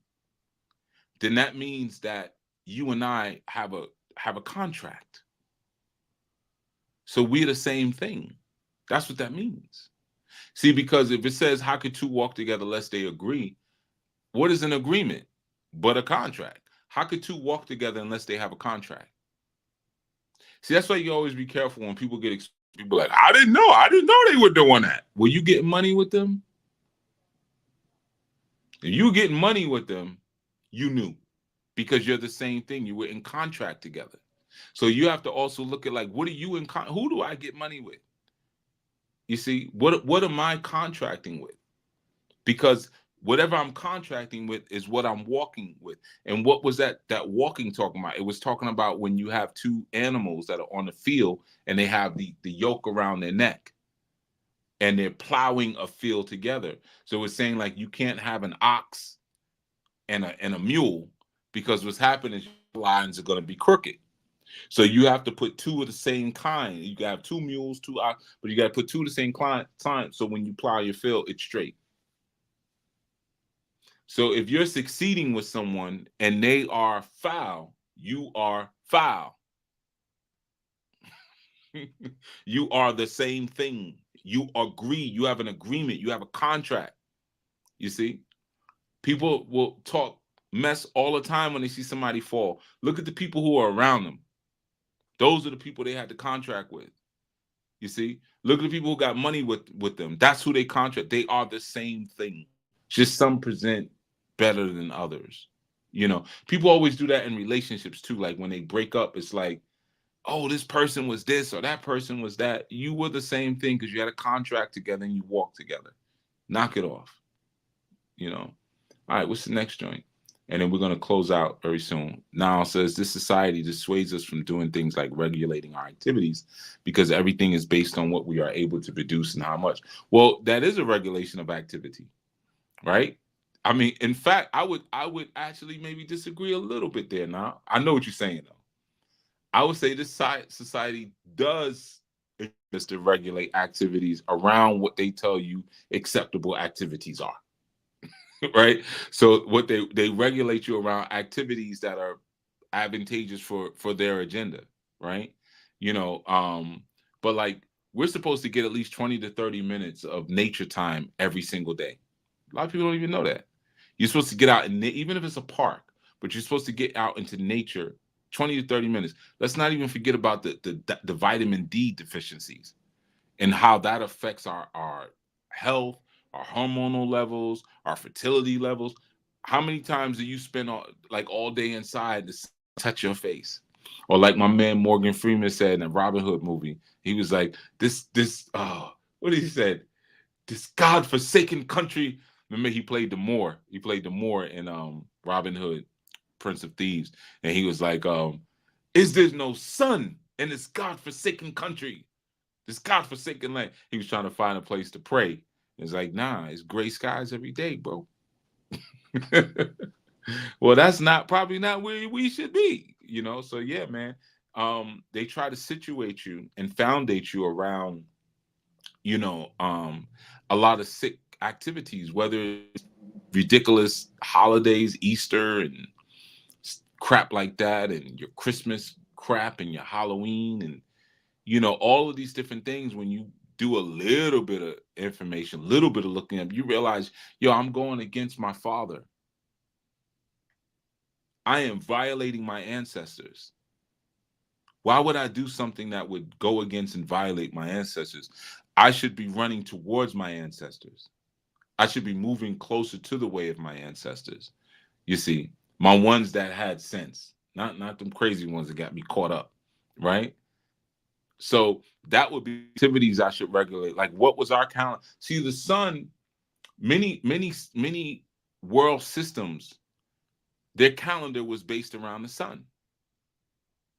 then that means that you and I have a contract. So we're the same thing. That's what that means. See, because if it says, how could two walk together lest they agree? What is an agreement but a contract? How could two walk together unless they have a contract? See, that's why you always be careful when people people like, I didn't know they were doing that. Were you getting money with them? If you getting money with them, you knew because you're the same thing. You were in contract together. So you have to also look at like, what are you who do I get money with? You see, what am I contracting with? Because Whatever I'm contracting with is what I'm walking with. And what was that walking talking about? It was talking about when you have two animals that are on the field and they have the yoke around their neck and they're plowing a field together. So it's saying like you can't have an ox and a mule, because what's happening is your lines are going to be crooked. So you have to put two of the same kind. You got to have two mules, two ox, but you got to put two of the same kind. So when you plow your field, it's straight. So if you're succeeding with someone and they are foul, you are foul. You are the same thing. You agree. You have an agreement. You have a contract. You see, people will talk mess all the time when they see somebody fall. Look at the people who are around them. Those are the people they had the contract with. You see, look at the people who got money with them. That's who they contract. They are the same thing. Just some present better than others. You know, people always do that in relationships too. Like when they break up, it's like, oh, this person was this or that person was that. You were the same thing because you had a contract together and you walked together. Knock it off. You know. All right, what's the next joint? And then we're going to close out very soon. Now it says this society dissuades us from doing things like regulating our activities because everything is based on what we are able to produce and how much. Well, that is a regulation of activity, right? I mean, in fact, I would actually maybe disagree a little bit there. Now I know what you're saying though. I would say this society does exist to regulate activities around what they tell you acceptable activities are. Right? So what they regulate you around activities that are advantageous for their agenda, right? You know, but like we're supposed to get at least 20 to 30 minutes of nature time every single day. A lot of people don't even know that. You're supposed to get out and even if it's a park, but you're supposed to get out into nature 20 to 30 minutes. Let's not even forget about the vitamin D deficiencies and how that affects our health, our hormonal levels, our fertility levels. How many times do you spend all day inside to touch your face? Or like my man Morgan Freeman said in the Robin Hood movie, he was like, what did he say? This godforsaken country. Remember, he played the Moor. He played the Moor in Robin Hood, Prince of Thieves, and he was like, "Is there no sun in this godforsaken country? This godforsaken land." He was trying to find a place to pray. It's like, nah, it's gray skies every day, bro. Well, that's probably not where we should be, you know. So yeah, man. They try to situate you and foundate you around, you know, a lot of sick activities, whether it's ridiculous holidays, Easter and crap like that, and your Christmas crap and your Halloween and you know, all of these different things. When you do a little bit of information, a little bit of looking up, you realize, yo, I'm going against my father. I am violating my ancestors. Why would I do something that would go against and violate my ancestors? I should be running towards my ancestors. I should be moving closer to the way of my ancestors. You see, my ones that had sense, not them crazy ones that got me caught up, right? So that would be activities I should regulate. Like, what was our calendar? See, the sun, many world systems, their calendar was based around the sun.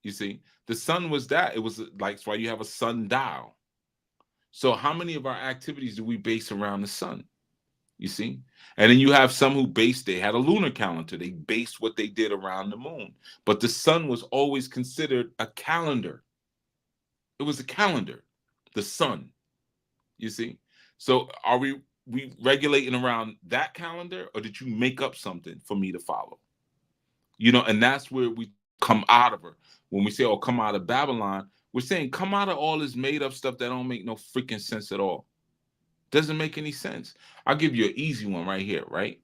You see, the sun was that. It was like, that's why you have a sundial. So how many of our activities do we base around the sun? You see? And then you have some who they had a lunar calendar. They based what they did around the moon. But the sun was always considered a calendar. It was a calendar, the sun. You see? So are we regulating around that calendar, or did you make up something for me to follow? You know, and that's where we come out of her. When we say, oh, come out of Babylon, we're saying come out of all this made up stuff that don't make no freaking sense at all. Doesn't make any sense. I'll give you an easy one right here, right?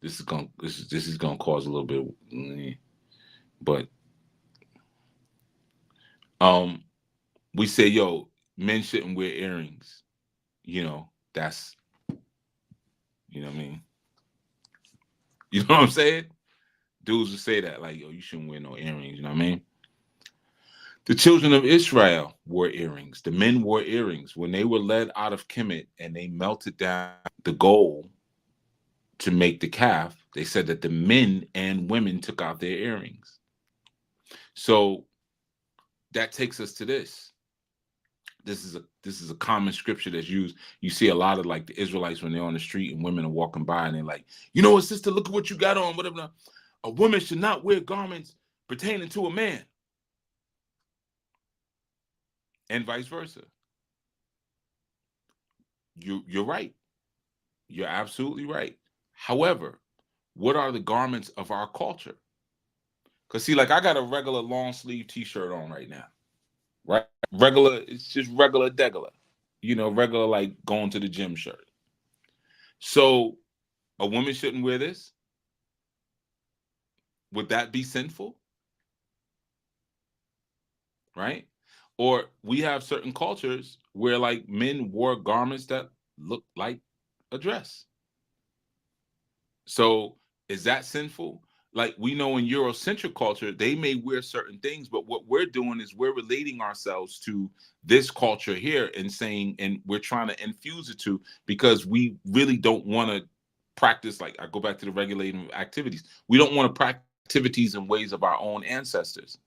This is gonna cause a little bit, but we say, yo, men shouldn't wear earrings. You know, that's, you know what I mean? You know what I'm saying? Dudes would say that, like, yo, you shouldn't wear no earrings, you know what I mean? The children of Israel wore earrings. The men wore earrings. When they were led out of Kemet and they melted down the gold to make the calf, they said that the men and women took out their earrings. So that takes us to this. This is a common scripture that's used. You see a lot of like the Israelites when they're on the street and women are walking by and they're like, you know what, sister, look at what you got on, whatever. A woman should not wear garments pertaining to a man. And vice versa. You're right. You're absolutely right. However, what are the garments of our culture? Because see, like I got a regular long sleeve t-shirt on right now. Right? Regular, it's just regular degular. You know, regular like going to the gym shirt. So a woman shouldn't wear this? Would that be sinful? Right? Or we have certain cultures where like men wore garments that look like a dress. So is that sinful? Like we know in Eurocentric culture, they may wear certain things, but what we're doing is we're relating ourselves to this culture here and saying, and we're trying to infuse it to, because we really don't want to practice, like I go back to the regulating activities. We don't want to practice activities and ways of our own ancestors.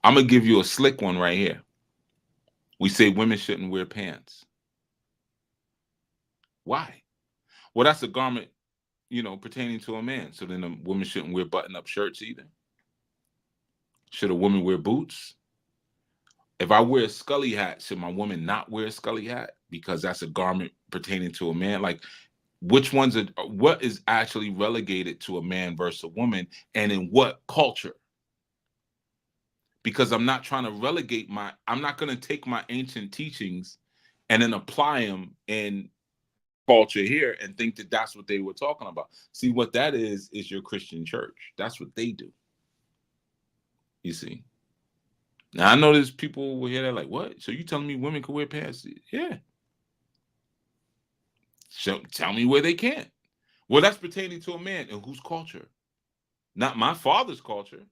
I'm going to give you a slick one right here. We say women shouldn't wear pants. Why? Well, that's a garment, you know, pertaining to a man. So then a woman shouldn't wear button-up shirts either. Should a woman wear boots? If I wear a scully hat, should my woman not wear a scully hat? Because that's a garment pertaining to a man. Like, which ones are, what is actually relegated to a man versus a woman, and in what culture? Because I'm not trying to relegate I'm not going to take my ancient teachings and then apply them in culture here and think that that's what they were talking about. See, what that is your Christian church. That's what they do. You see. Now I know there's people will hear that like, what? So you telling me women can wear pants? Yeah. So tell me where they can't. Well, that's pertaining to a man and whose culture? Not my father's culture.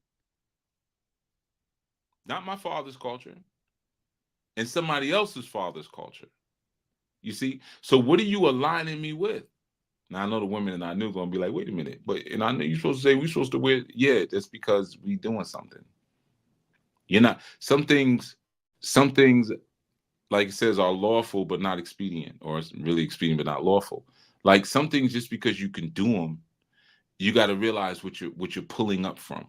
Not my father's culture. And somebody else's father's culture. You see? So what are you aligning me with? Now I know the women and I knew going to be like, wait a minute. But and I know you're supposed to say we're supposed to wear, yeah, that's because we doing something. You're not, some things, like it says, are lawful but not expedient, or it's really expedient but not lawful. Like some things, just because you can do them, you got to realize what you're pulling up from,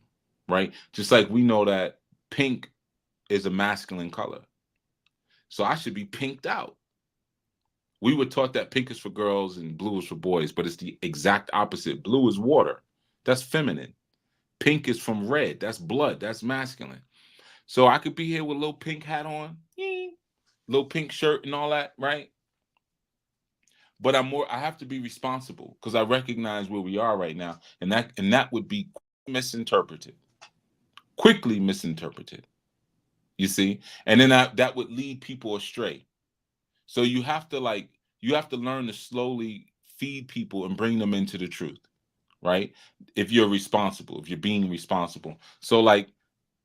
right? Just like we know that pink is a masculine color, so I should be pinked out. We were taught that pink is for girls and blue is for boys, but it's the exact opposite. Blue is water, that's feminine. Pink is from red, that's blood, that's masculine. So I could be here with a little pink hat on, little pink shirt and all that, right? But I have to be responsible because I recognize where we are right now, and that would be quickly misinterpreted. You see, and then that would lead people astray. So you have to learn to slowly feed people and bring them into the truth, right? If you're responsible, if you're being responsible. So like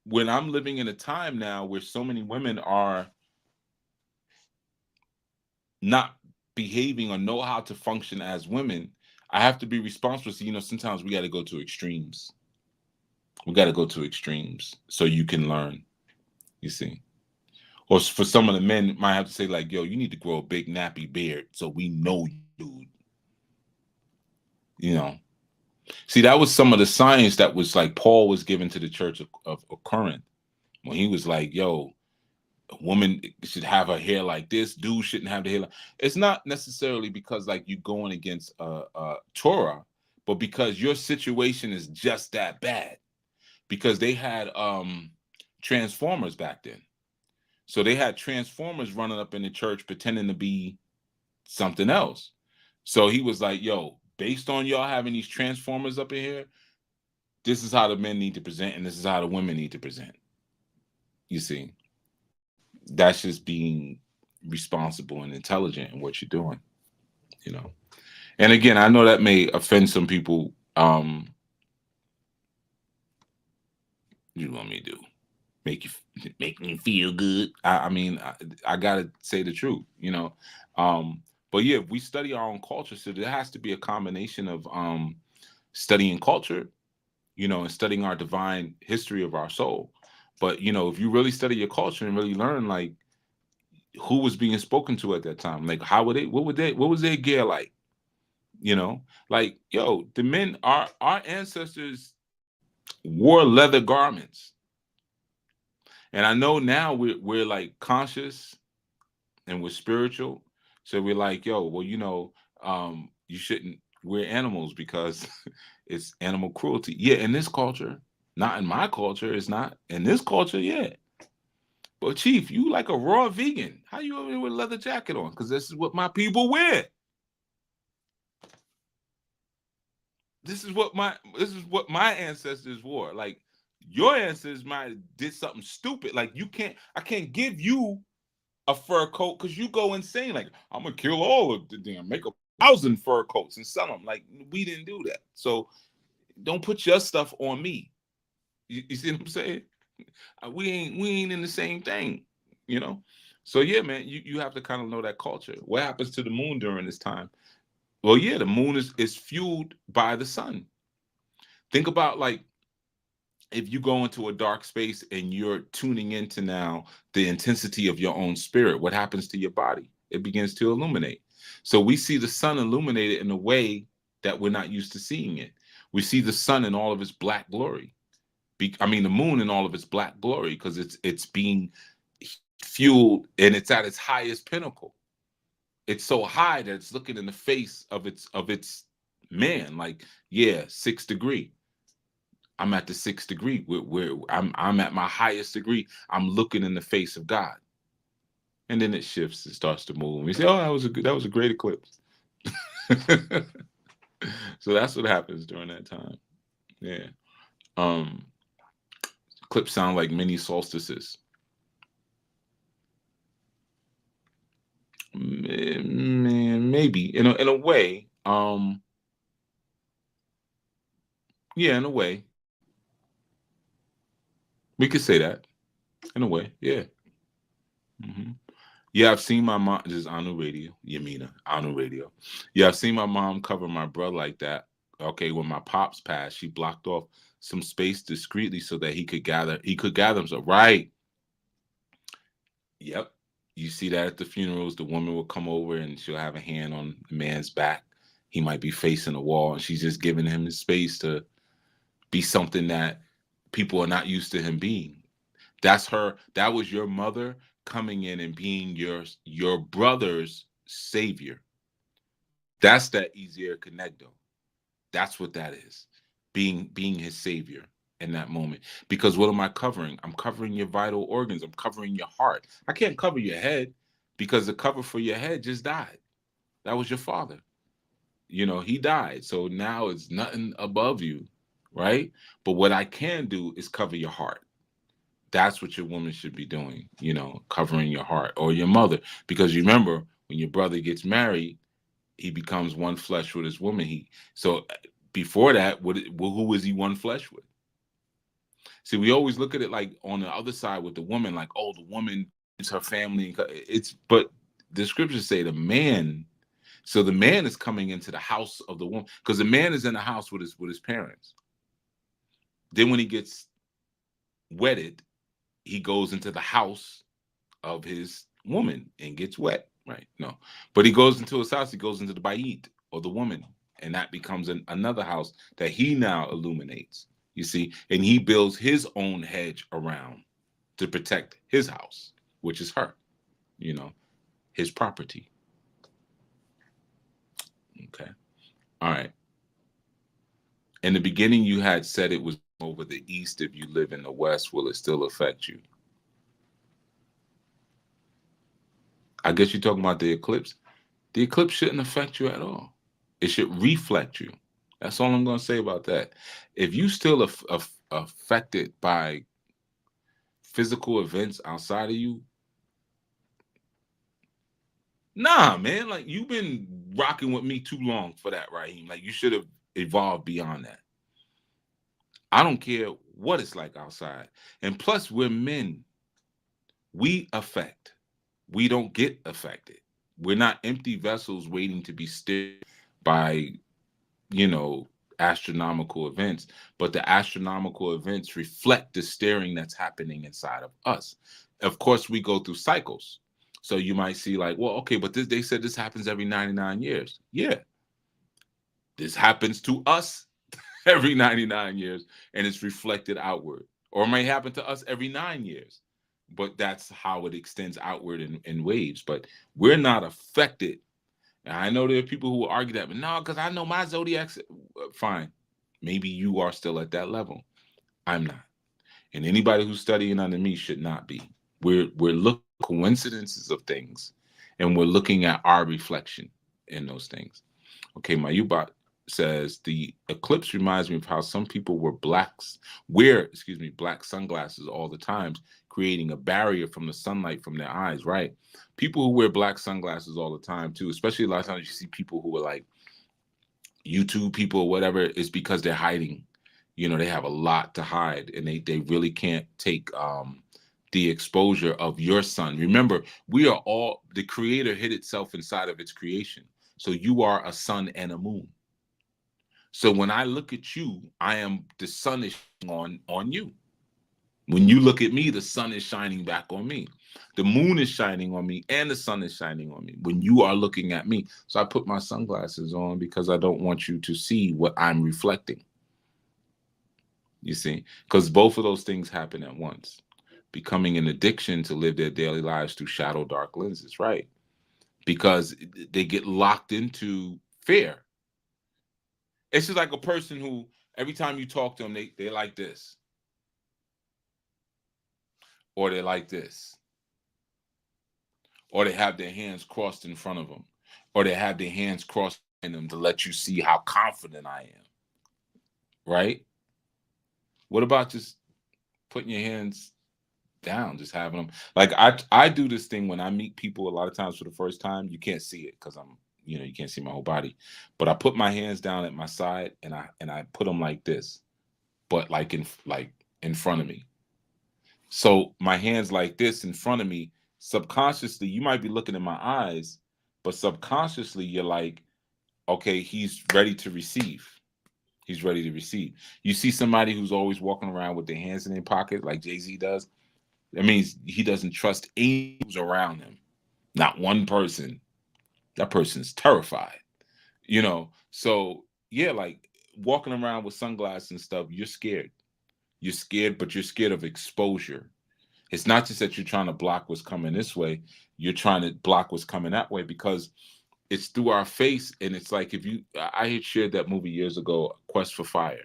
when I'm living in a time now where so many women are not behaving or know how to function as women, I have to be responsible. So, sometimes we got to go to extremes. We got to go to extremes so you can learn, you see. Or for some of the men, might have to say like, yo, you need to grow a big nappy beard so we know you, dude. See, that was some of the science that was like Paul was given to the church of Corinth when he was like, yo, a woman should have her hair like this. Dude shouldn't have the hair. It's not necessarily because like you going against Torah, but because your situation is just that bad. Because they had transformers back then, so they had transformers running up in the church pretending to be something else. So he was like, "Yo, based on y'all having these transformers up in here, this is how the men need to present, and this is how the women need to present." You see. That's just being responsible and intelligent in what you're doing, And again, I know that may offend some people. What do you want me to do? make you feel good. I mean, I gotta say the truth, you know. But yeah, we study our own culture, so there has to be a combination of studying culture, you know, and studying our divine history of our soul. But you know, if you really study your culture and really learn, like, who was being spoken to at that time, like how would they, what was their gear like, you know, like, yo, the men, our ancestors wore leather garments, and I know now we're like conscious and we're spiritual, so we're like, yo, well, you know, you shouldn't wear animals because it's animal cruelty. Yeah, in this culture, not in my culture, it's not in this culture. Yeah, but Chief, you like a raw vegan. How you over here with a leather jacket on? Because this is what my people wear. This is what my ancestors wore. Like, your ancestors might have did something stupid. Like, I can't give you a fur coat because you go insane. Like, I'm gonna kill all of the damn, make 1,000 fur coats and sell them. Like, we didn't do that. So don't put your stuff on me. You see what I'm saying? We ain't in the same thing, you know. So yeah, man, you have to kind of know that culture. What happens to the moon during this time? Well, yeah, the moon is fueled by the sun. Think about, like, if you go into a dark space and you're tuning into now the intensity of your own spirit, what happens to your body? It begins to illuminate. So we see the sun illuminated in a way that we're not used to seeing it. We see the sun in all of its black glory. I mean, the moon in all of its black glory, because it's being fueled and it's at its highest pinnacle. It's so high that it's looking in the face of its man, like, yeah, 6th degree. I'm at the 6th degree. Where I'm at my highest degree. I'm looking in the face of God, and then it shifts and starts to move. And we say, "Oh, that was a great eclipse." So that's what happens during that time. Yeah. Eclipse sound like mini solstices. Maybe in a way. Yeah, in a way, we could say that. In a way, yeah. Hmm. Yeah, I've seen my mom. This is Anu Radio. Yamina, Anu Radio. Yeah, I've seen my mom cover my brother like that. Okay, when my pops passed, she blocked off some space discreetly so that he could gather. He could gather himself. Right. Yep. You see that at the funerals. The woman will come over and she'll have a hand on the man's back. He might be facing a wall, and she's just giving him the space to be something that people are not used to him being. That's her. That was your mother coming in and being your brother's savior. That's that easier connecto. That's what that is. Being his savior in that moment. Because what am I covering? I'm covering your vital organs. I'm covering your heart. I can't cover your head because the cover for your head just died. That was your father. You know, he died. So now it's nothing above you, right? But what I can do is cover your heart. That's what your woman should be doing, you know, covering your heart, or your mother. Because you remember, when your brother gets married, he becomes one flesh with his woman. So before that, who was he one flesh with? See, we always look at it like on the other side with the woman, like, oh, the woman is her family. But the scriptures say the man. So the man is coming into the house of the woman, because the man is in the house with his parents. Then when he gets wedded, he goes into the house of his woman and gets wet, right? No, but he goes into his house. He goes into the bayit, or the woman, and that becomes another house that he now illuminates. You see, and he builds his own hedge around to protect his house, which is her, you know, his property. Okay, all right. In the beginning, you had said it was over the east. If you live in the west, will it still affect you? I guess you're talking about the eclipse. The eclipse shouldn't affect you at all. It should reflect you. That's all I'm going to say about that. If you still affected by physical events outside of you, nah, man, like, you've been rocking with me too long for that, Raheem. Like, you should have evolved beyond that. I don't care what it's like outside. And plus, we're men. We affect. We don't get affected. We're not empty vessels waiting to be stirred by, you know, astronomical events, but the astronomical events reflect the stirring that's happening inside of us. Of course, we go through cycles. So you might see like, well, okay, but this, they said this happens every 99 years. Yeah, this happens to us every 99 years, and it's reflected outward. Or it might happen to us every 9 years, but that's how it extends outward in waves. But we're not affected. And I know there are people who will argue that, but no, because I know my zodiac's fine. Maybe you are still at that level. I'm not. And anybody who's studying under me should not be. We're looking at coincidences of things, and we're looking at our reflection in those things. Okay, my Ubot says the eclipse reminds me of how some people wear black sunglasses all the time, creating a barrier from the sunlight from their eyes. Right? People who wear black sunglasses all the time too, especially a lot of times you see people who are like YouTube people or whatever, is because they're hiding. You know, they have a lot to hide, and they really can't take the exposure of your sun. Remember, we are all, the creator hid itself inside of its creation. So you are a sun and a moon. So when I look at you, I am, the sun is on you. When you look at me, the sun is shining back on me. The moon is shining on me, and the sun is shining on me when you are looking at me. So I put my sunglasses on because I don't want you to see what I'm reflecting. You see, because both of those things happen at once. Becoming an addiction to live their daily lives through shadow dark lenses, right? Because they get locked into fear. It's just like a person who, every time you talk to them, they like this. Or they like this. Or they have their hands crossed in front of them. Or they have their hands crossed in them to let you see how confident I am. Right? What about just putting your hands down, just having them? Like I do this thing when I meet people a lot of times for the first time. You can't see it because I'm, you know, you can't see my whole body. But I put my hands down at my side and I put them like this, but like in front of me. So my hands like this in front of me, subconsciously, you might be looking in my eyes, but subconsciously you're like, okay, he's ready to receive. He's ready to receive. You see somebody who's always walking around with their hands in their pocket, like Jay-Z does. That means he doesn't trust anyone who's around him. Not one person. That person's terrified. You know, so yeah, like walking around with sunglasses and stuff, you're scared. You're scared, but you're scared of exposure. It's not just that you're trying to block what's coming this way, you're trying to block what's coming that way because it's through our face. And it's like, I had shared that movie years ago, Quest for Fire.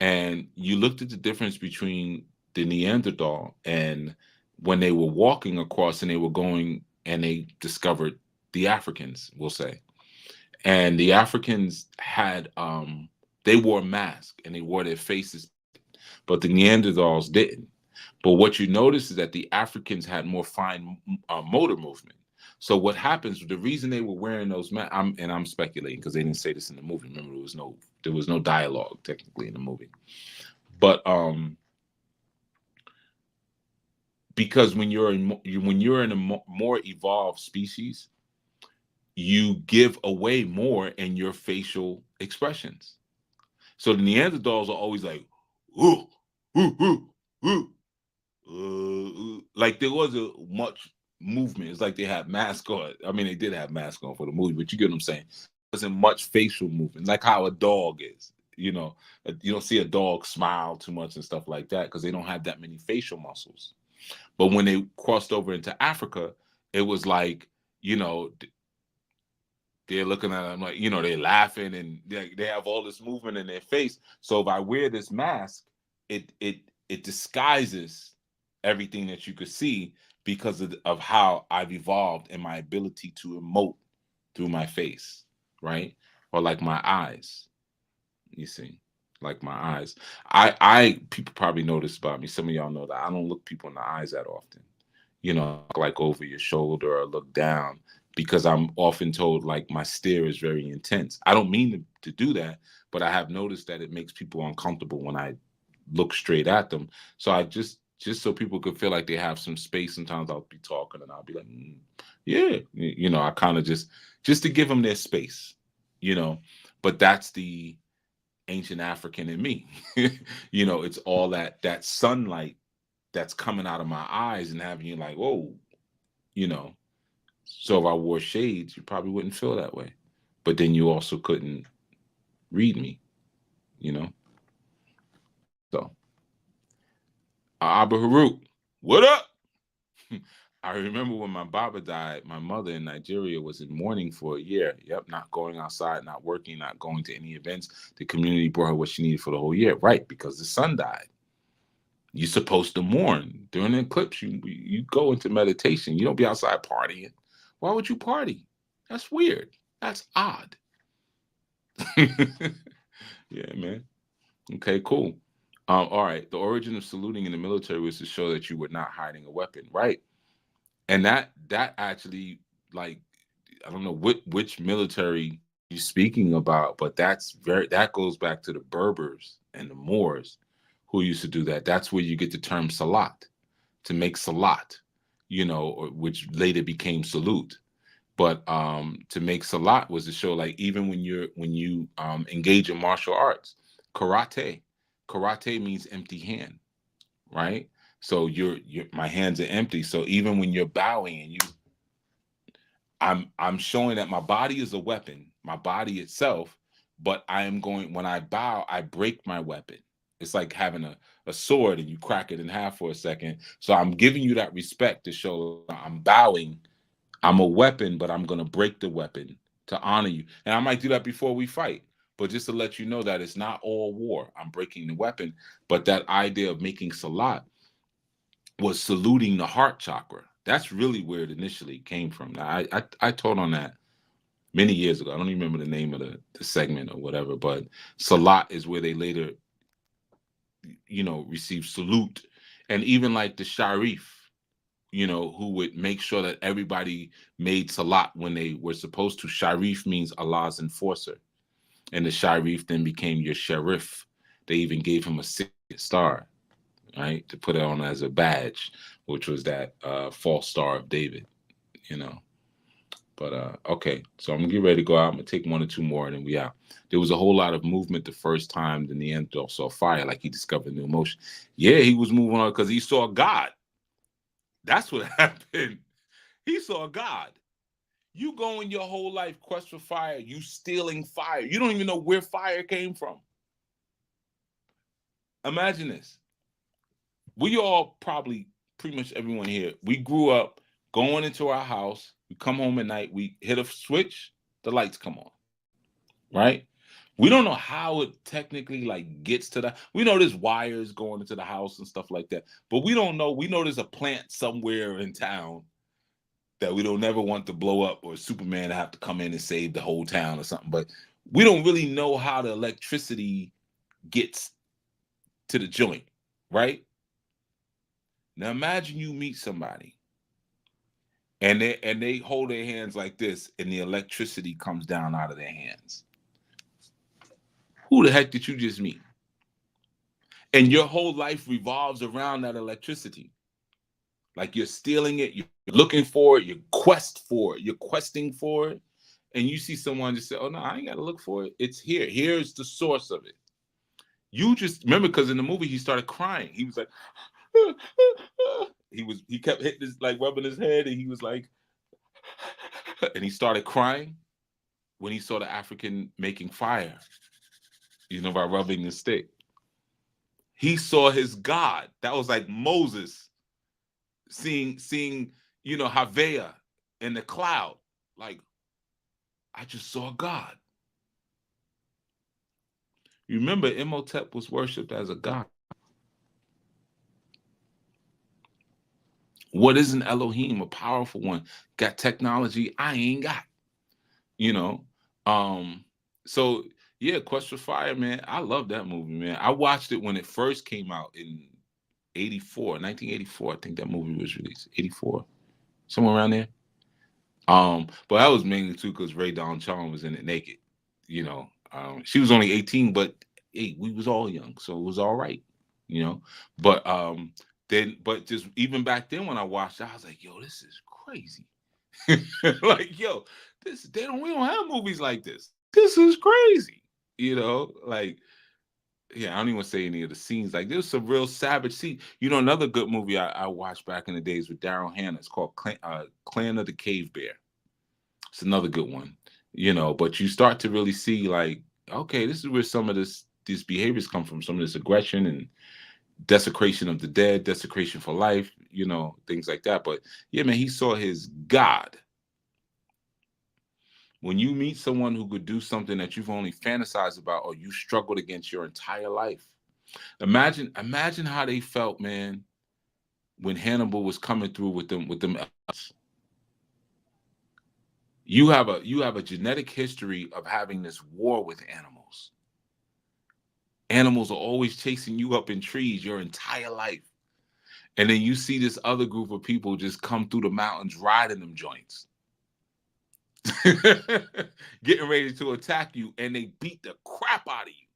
And you looked at the difference between the Neanderthal and when they were walking across and they were going and they discovered the Africans, we'll say. And the Africans had, they wore masks and they wore their faces, but the Neanderthals didn't. But what you notice is that the Africans had more fine motor movement. So what happens, the reason they were wearing those masks, I'm speculating because they didn't say this in the movie. Remember, there was no dialogue technically in the movie. But because when you're in a more evolved species, you give away more in your facial expressions. So the Neanderthals are always like, ooh, ooh, ooh, ooh. Like there wasn't much movement. It's like they had masks on. I mean, they did have masks on for the movie, but you get what I'm saying. There wasn't much facial movement, like how a dog is. You know, you don't see a dog smile too much and stuff like that because they don't have that many facial muscles. But when they crossed over into Africa, it was like, you know, they're looking at them like, you know, they're laughing and they have all this movement in their face. So if I wear this mask, it disguises everything that you could see because of how I've evolved and my ability to emote through my face, right? Or like my eyes, you see, like my eyes. People probably know this about me. Some of y'all know that I don't look people in the eyes that often, you know, like over your shoulder or look down because I'm often told like my stare is very intense. I don't mean to do that, but I have noticed that it makes people uncomfortable when I look straight at them. So I just so people could feel like they have some space. Sometimes I'll be talking and I'll be like, yeah, I kind of just to give them their space, But that's the ancient African in me. It's all that sunlight that's coming out of my eyes and having you like, whoa, you know. So if I wore shades, you probably wouldn't feel that way. But then you also couldn't read me, you know. So Abba Haruk, what up? I remember when my Baba died, my mother in Nigeria was in mourning for a year. Yep, not going outside, not working, not going to any events. The community brought her what she needed for the whole year. Right, because the son died. You're supposed to mourn. During the eclipse, you go into meditation. You don't be outside partying. Why would you party? That's weird. That's odd. Yeah, man. Okay, cool. All right. The origin of saluting in the military was to show that you were not hiding a weapon, right? And that actually, like, I don't know which military you're speaking about, but that goes back to the Berbers and the Moors who used to do that. That's where you get the term salat, to make salat, which later became salute. But to make salat was to show, like, even when you engage in martial arts, karate means empty hand, right? So my hands are empty. So even when you're bowing and I'm showing that my body is a weapon, my body itself, but when I bow, I break my weapon. It's like having a sword and you crack it in half for a second. So I'm giving you that respect to show I'm bowing. I'm a weapon, but I'm going to break the weapon to honor you. And I might do that before we fight, but just to let you know that it's not all war. I'm breaking the weapon. But that idea of making salat was saluting the heart chakra. That's really where it initially came from. Now, I taught on that many years ago. I don't even remember the name of the segment or whatever, but salat is where they later, received salute. And even like the Sharif, who would make sure that everybody made salat when they were supposed to. Sharif means Allah's enforcer. And the Sharif then became your sheriff. They even gave him a 6 star, right, to put it on as a badge, which was that false star of David, But okay, so I'm gonna get ready to go out. I'm gonna take 1 or 2 more, and then we out. There was a whole lot of movement the first time the Neanderthal saw fire, like he discovered a new emotion. Yeah, he was moving on because he saw God. That's what happened. He saw God. You going your whole life quest for fire, you stealing fire. You don't even know where fire came from. Imagine this. We all probably, pretty much everyone here, we grew up going into our house. We come home at night. We hit a switch. The lights come on. Right? We don't know how it technically gets to that. We know there's wires going into the house and stuff like that. But we don't know. We know there's a plant somewhere in town that we don't never want to blow up, or Superman to have to come in and save the whole town or something. But we don't really know how the electricity gets to the joint, right? Now imagine you meet somebody and they hold their hands like this and the electricity comes down out of their hands. Who the heck did you just meet? And your whole life revolves around that electricity. Like you're stealing it, you're looking for it, you're questing for it. And you see someone just say, oh no, I ain't got to look for it. It's here. Here's the source of it. You just remember, because in the movie he started crying. He was like, he kept hitting his, rubbing his head, and he was like, and he started crying when he saw the African making fire, by rubbing the stick. He saw his God. That was like Moses seeing Havea in the cloud. Like, I just saw God. You remember Imhotep was worshipped as a god. What is an Elohim? A powerful one. Got technology I ain't got. So yeah, Quest for Fire, man. I love that movie, man. I watched it when it first came out in 1984. I think that movie was released. 84. Somewhere around there. But that was mainly too because Ray Don Chong was in it naked. She was only 18, but hey, we was all young, so it was all right. you know. But but just even back then when I watched, I was like, yo, this is crazy. Like, yo, we don't have movies like this. This is crazy. You know, like, yeah, I don't even want to say any of the scenes. Like, there's some real savage scene. You know, another good movie I watched back in the days with Daryl Hannah. It's called Clan of the Cave Bear. It's another good one. You know, but you start to really see, like, okay, this is where some of these behaviors come from. Some of this aggression and desecration of the dead, desecration for life. You know, things like that. But yeah, man, he saw his God. When you meet someone who could do something that you've only fantasized about or you struggled against your entire life, imagine how they felt, man, when Hannibal was coming through with them. You have a genetic history of having this war with animals. Animals are always chasing you up in trees your entire life. And then you see this other group of people just come through the mountains riding them joints. Getting ready to attack you, and they beat the crap out of you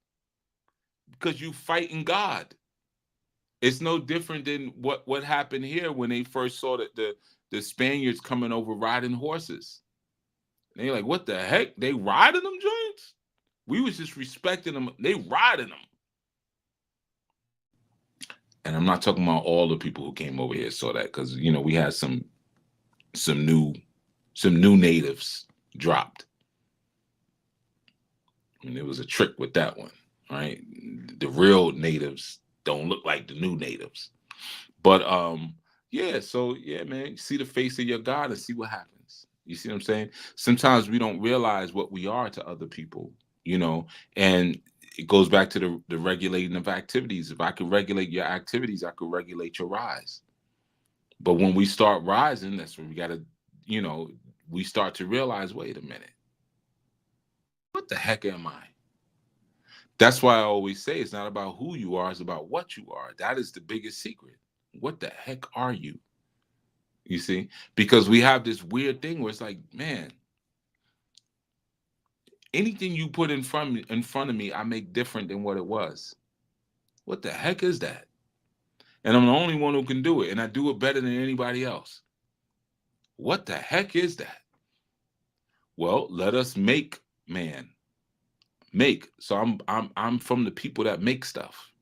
because you fighting God. It's no different than what happened here when they first saw the Spaniards coming over riding horses. And they're like, what the heck? They riding them joints? We was just respecting them. They riding them. And I'm not talking about all the people who came over here saw that, because you know we had some new natives dropped. And there was a trick with that one, right? The real natives don't look like the new natives. But yeah, so yeah, man, see the face of your God and see what happens. You see what I'm saying? Sometimes we don't realize what we are to other people, you know, and it goes back to the regulating of activities. If I can regulate your activities, I could regulate your rise. But when we start rising, that's when we gotta, you know, we start to realize, wait a minute, what the heck am I? That's why I always say it's not about who you are, it's about what you are. That is the biggest secret. What the heck are you? You see? Because we have this weird thing where it's like, man, anything you put in front of me, I make different than what it was. What the heck is that? And I'm the only one who can do it, and I do it better than anybody else. What the heck is that? Well, let us make man. Make. So I'm from the people that make stuff.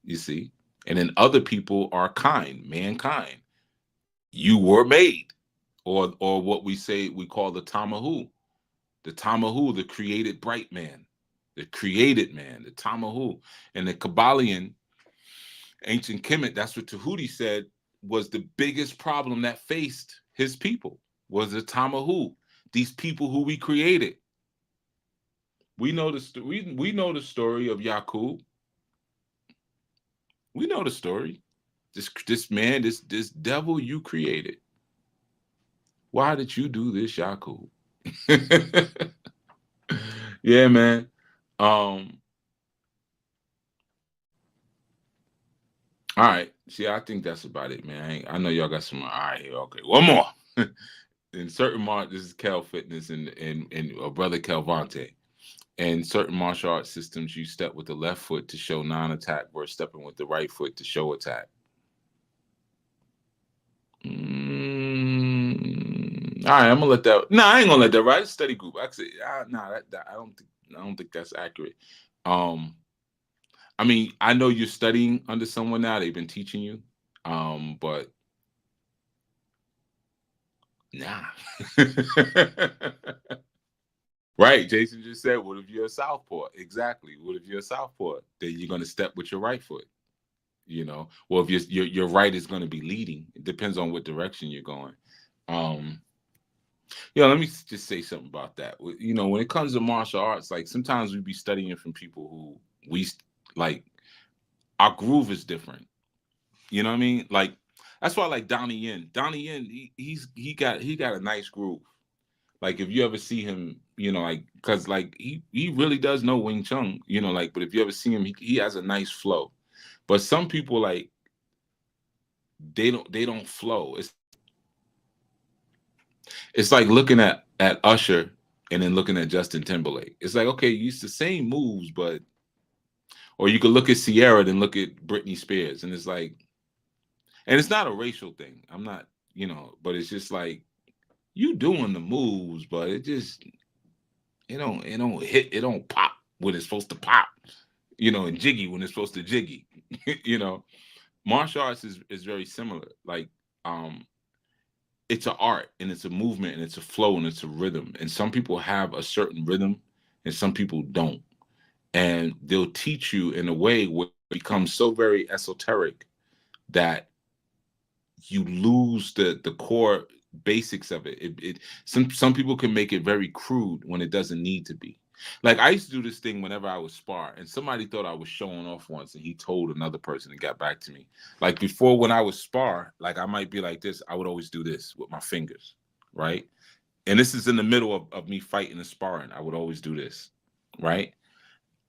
You see? And then other people are kind, mankind. You were made. Or what we call the Tamahu. The Tamahu, the created bright man. The created man, the Tamahu. And the Kabbalion, ancient Kemet, that's what Tahuti said was the biggest problem that faced his people, was the Tamahu. These people who we created. We know we know the story of Yakub. We know the story. This man, this devil you created. Why did you do this, Yakub? Yeah, man. All right. See, I think that's about it, man. I know y'all got some. All right, here. Okay, one more. In certain this is Cal Fitness and a brother Calvante. In certain martial arts systems, you step with the left foot to show non-attack, versus stepping with the right foot to show attack. All right, I'm gonna let that. No, I ain't gonna let that ride. It's a study group. Actually, I don't think that's accurate. I mean, I know you're studying under someone now. They've been teaching you, but nah. Right, Jason just said, what if you're a southpaw? Exactly. What if you're a southpaw? Then you're going to step with your right foot, you know? Well, if your right is going to be leading, it depends on what direction you're going. Yeah, let me just say something about that. You know, when it comes to martial arts, like sometimes we be studying from people who we like, our groove is different. You know what I mean? Like, that's why I like Donnie Yen. Donnie Yen, he got a nice groove. Like if you ever see him, you know, like because like he really does know Wing Chun, you know, like. But if you ever see him, he has a nice flow. But some people like they don't flow. It's like looking at Usher and then looking at Justin Timberlake. It's like, okay, it's the same moves, but Or you could look at Sierra, then look at Britney Spears, and it's like, and it's not a racial thing. I'm not, but it's just like you doing the moves, but it don't hit, it don't pop when it's supposed to pop, and jiggy when it's supposed to jiggy. Martial arts is very similar. Like, it's an art and it's a movement and it's a flow and it's a rhythm. And some people have a certain rhythm and some people don't. And they'll teach you in a way where it becomes so very esoteric that you lose the core basics of it. Some people can make it very crude when it doesn't need to be. Like, I used to do this thing whenever I was spar, and somebody thought I was showing off once, and he told another person and got back to me. Like, before, when I was spar, like, I might be like this, I would always do this with my fingers, right? And this is in the middle of me fighting and sparring. I would always do this, right?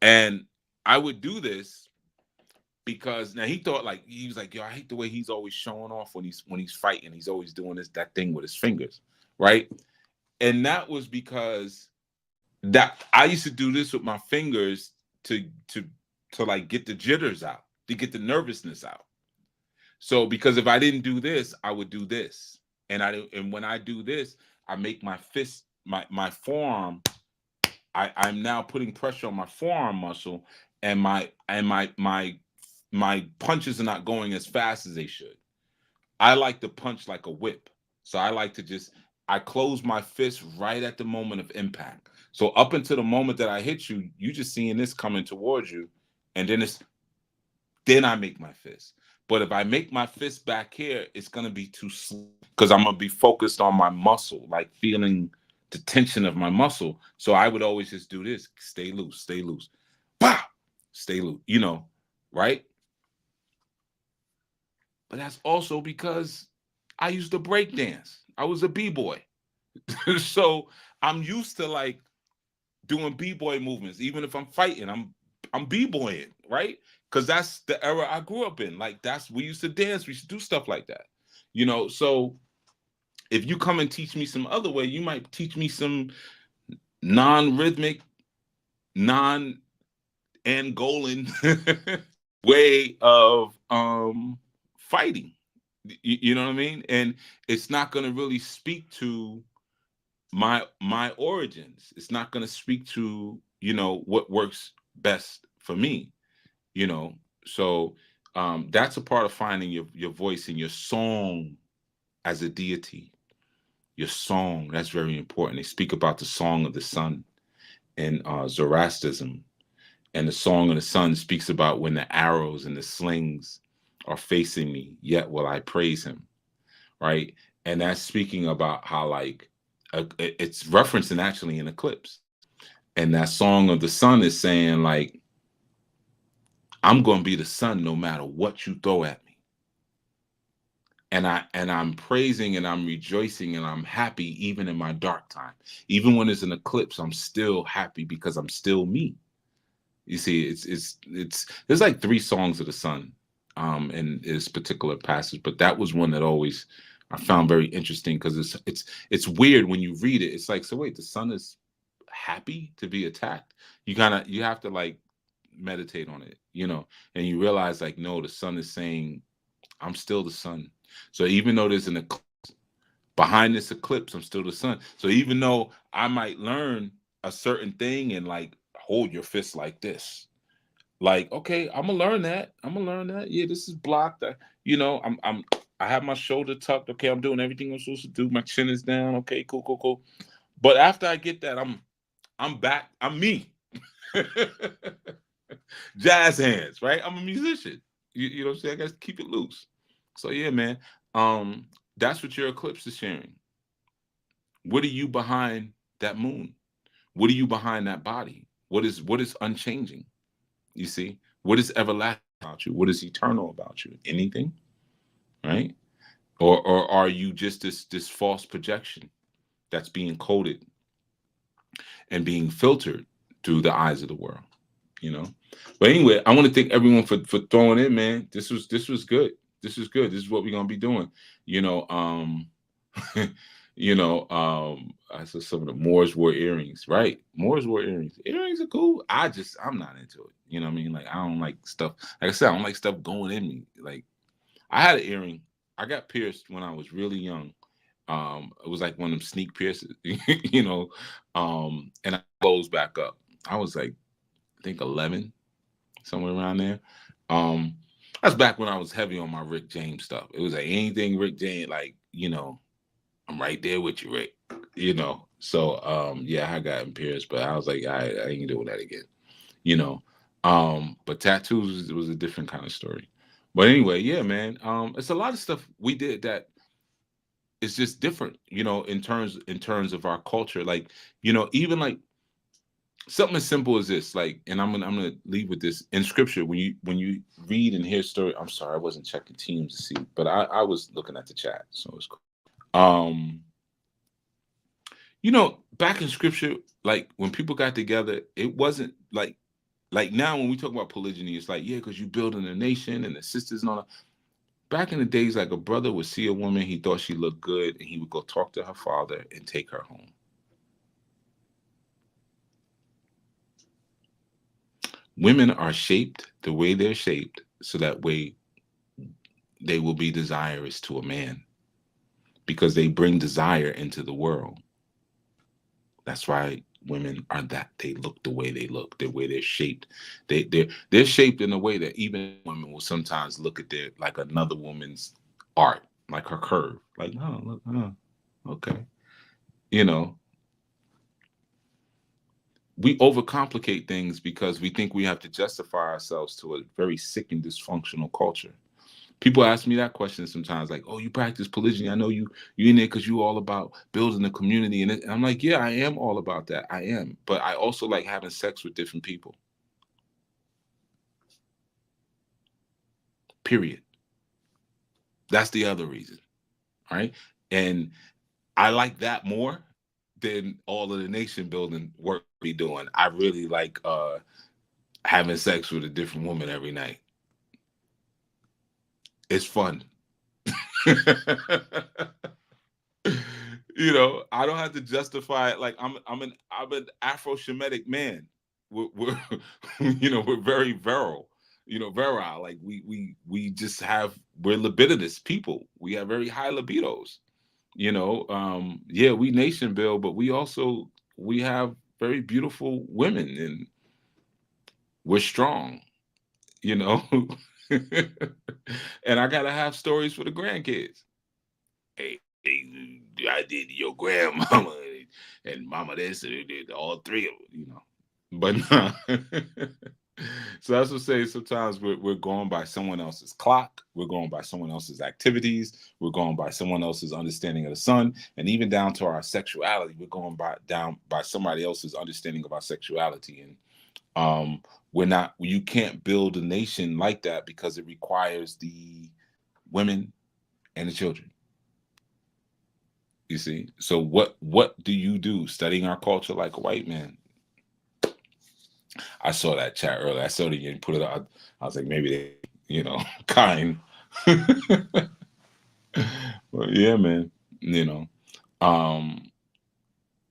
And I would do this because now he thought, like, he was like, yo, I hate the way he's always showing off when he's fighting. He's always doing that thing with his fingers, right? And that was because that I used to do this with my fingers to like get the jitters out, to get the nervousness out. So because if I didn't do this, I would do this, and when I do this, I make my fist, my forearm. I'm now putting pressure on my forearm muscle, and my punches are not going as fast as they should. I like to punch like a whip, so I like to I close my fist right at the moment of impact. So up until the moment that I hit you, you just seeing this coming towards you, and then I make my fist. But if I make my fist back here, it's gonna be too slow because I'm gonna be focused on my muscle, like feeling the tension of my muscle. So I would always just do this: stay loose, pow, stay loose, right? But that's also because I used to break dance. I was a b-boy. So I'm used to like doing b-boy movements. Even if I'm fighting, I'm b-boying, right? Because that's the era I grew up in. Like, we used to dance, we used to do stuff like that. So if you come and teach me some other way, you might teach me some non-rhythmic, non-Angolan way of fighting. You know what I mean? And it's not going to really speak to my origins. It's not going to speak to what works best for me. So that's a part of finding your voice and your song as a deity. Your song, that's very important. They speak about the song of the sun in Zoroastrianism, and the song of the sun speaks about when the arrows and the slings are facing me, yet will I praise him, right? And that's speaking about how, like, it's referencing actually an eclipse. And that song of the sun is saying, like, I'm going to be the sun no matter what you throw at me. And I'm praising and I'm rejoicing and I'm happy even in my dark time. Even when it's an eclipse, I'm still happy because I'm still me. You see, it's there's like 3 songs of the sun in this particular passage, but that was one that always I found very interesting because it's weird when you read it. It's like, so wait, the sun is happy to be attacked? You have to like meditate on it, and you realize, like, no, the sun is saying, I'm still the sun. So even though there's an eclipse, behind this eclipse, I'm still the sun. So even though I might learn a certain thing and like hold your fist like this, like, okay, I'm gonna learn that. Yeah, this is blocked. I have my shoulder tucked. Okay, I'm doing everything I'm supposed to do. My chin is down. Okay, cool. But after I get that, I'm back. I'm me. Jazz hands, right? I'm a musician. You know what I'm saying? I gotta keep it loose. So yeah, man. That's what your eclipse is sharing. What are you behind that moon? What are you behind that body? What is unchanging? You see? What is everlasting about you? What is eternal about you? Anything? Right? Or are you just this false projection that's being coded and being filtered through the eyes of the world? But anyway, I want to thank everyone for throwing in, man. This was good. This is good. This is what we're gonna be doing. I saw some of the Moors wore earrings, right? Moors wore earrings. Earrings are cool. I'm not into it. You know what I mean? Like, I don't like stuff. Like I said, I don't like stuff going in me. Like, I had an earring. I got pierced when I was really young. It was like one of them sneak pierces, and I closed back up. I was like, I think 11, somewhere around there. That's back when I was heavy on my Rick James stuff. It was like anything Rick James, like, I'm right there with you, Rick. So yeah, I got pierced, but I was like, I ain't doing that again. But tattoos was a different kind of story. But anyway, yeah, man. It's a lot of stuff we did that is just different, in terms of our culture. Like, even like something as simple as this, like, and I'm gonna leave with this in scripture. When you read and hear story, I'm sorry, I wasn't checking Teams to see, but I was looking at the chat, so it's cool. Back in scripture, like when people got together, it wasn't like now when we talk about polygyny, it's like, yeah, because you building a nation and the sisters and all that. Back in the days, like a brother would see a woman, he thought she looked good, and he would go talk to her father and take her home. Women are shaped the way they're shaped so that way they will be desirous to a man because they bring desire into the world. That's why women are that they look the way they look, the way they're shaped. They're shaped in a way that even women will sometimes look at their like another woman's art, like her curve, like, oh, look, okay, we overcomplicate things because we think we have to justify ourselves to a very sick and dysfunctional culture. People ask me that question sometimes, like, "Oh, you practice polygyny? I know you in there because you all about building a community." And I'm like, "Yeah, I am all about that. I am, but I also like having sex with different people. Period. That's the other reason, right? And I like that more than all of the nation building work we doing. I really like having sex with a different woman every night. It's fun." I don't have to justify it. Like I'm an Afro-Shemitic man. We're we're very virile. Virile. Like we just we're libidinous people. We have very high libidos. Yeah, we nation build, but we have very beautiful women, and we're strong. you know. And I gotta have stories for the grandkids. Hey, I did your grandmama and mama this and it did all three of them. But nah. So that's what I say. Sometimes we're going by someone else's clock. We're going by someone else's activities. We're going by someone else's understanding of the sun, and even down to our sexuality. We're going by somebody else's understanding of our sexuality, and we're not. You can't build a nation like that because it requires the women and the children. You see. So what do you do studying our culture like a white man? I saw that chat earlier. I saw that you put it out. I was like, maybe they, kind. Well, yeah, man.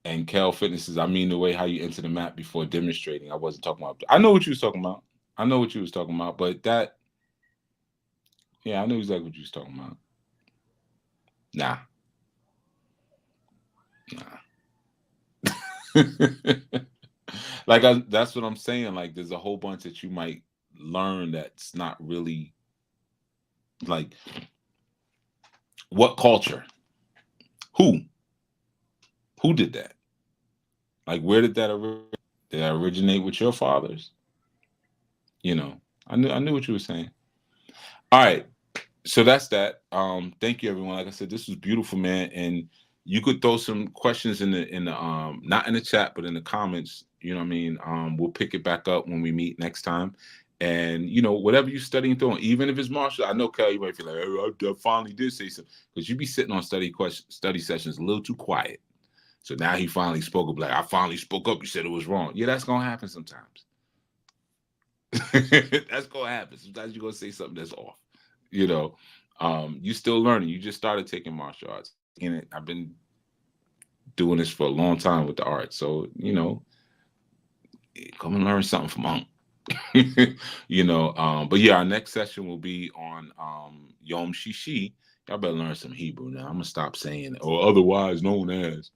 And Cal Fitness is, I mean, the way how you enter the map before demonstrating. I wasn't talking about. I know what you was talking about. I know what you was talking about, but yeah, I know exactly what you was talking about. Nah. Like that's what I'm saying. Like there's a whole bunch that you might learn that's not really like what culture, who did that? Like where did that originate with your fathers? I knew what you were saying. All right, so that's that. Thank you, everyone. Like I said, this was beautiful, man. And you could throw some questions in the not in the chat, but in the comments. You know what I mean? We'll pick it back up when we meet next time. And whatever you're studying through, even if it's martial, I know Kel, you might feel like, oh, I finally did say something, because you be sitting on study sessions a little too quiet. So now he finally spoke up. Like, I finally spoke up. You said it was wrong. Yeah, that's gonna happen sometimes. That's gonna happen. Sometimes you're gonna say something that's off. You still learning. You just started taking martial arts. I've been doing this for a long time with the art. So, you know, come and learn something from Unc. You know, but yeah, our next session will be on Yom Shishi. Y'all better learn some Hebrew now. I'm gonna stop saying it, or otherwise known as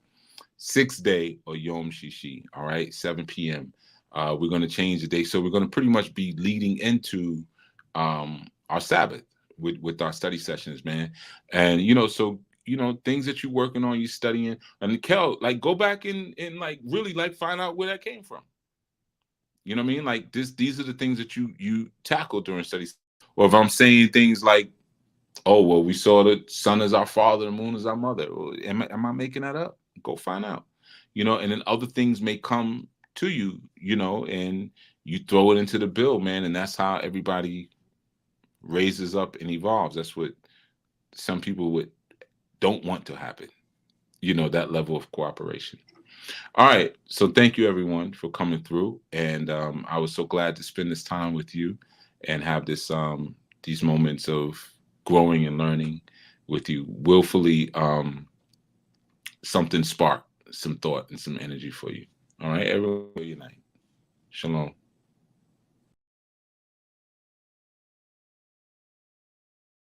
6th day or Yom Shishi. All right, 7 p.m. We're gonna change the day, so we're gonna pretty much be leading into our Sabbath with our study sessions, man. And you know, so you know, things that you're working on, you studying, and Kel, like go back and like really like find out where that came from. You know what I mean? Like these are the things that you tackle during studies. Or if I'm saying things like, oh well, we saw the sun is our father, the moon is our mother. Well, am I making that up? Go find out. You know, and then other things may come to you, you know, and you throw it into the bill, man, and that's how everybody raises up and evolves. That's what some people don't want to happen. You know, that level of cooperation. All right. So thank you everyone for coming through. And I was so glad to spend this time with you and have this these moments of growing and learning with you. Willfully something sparked some thought and some energy for you. All right, everyone, good night. Shalom.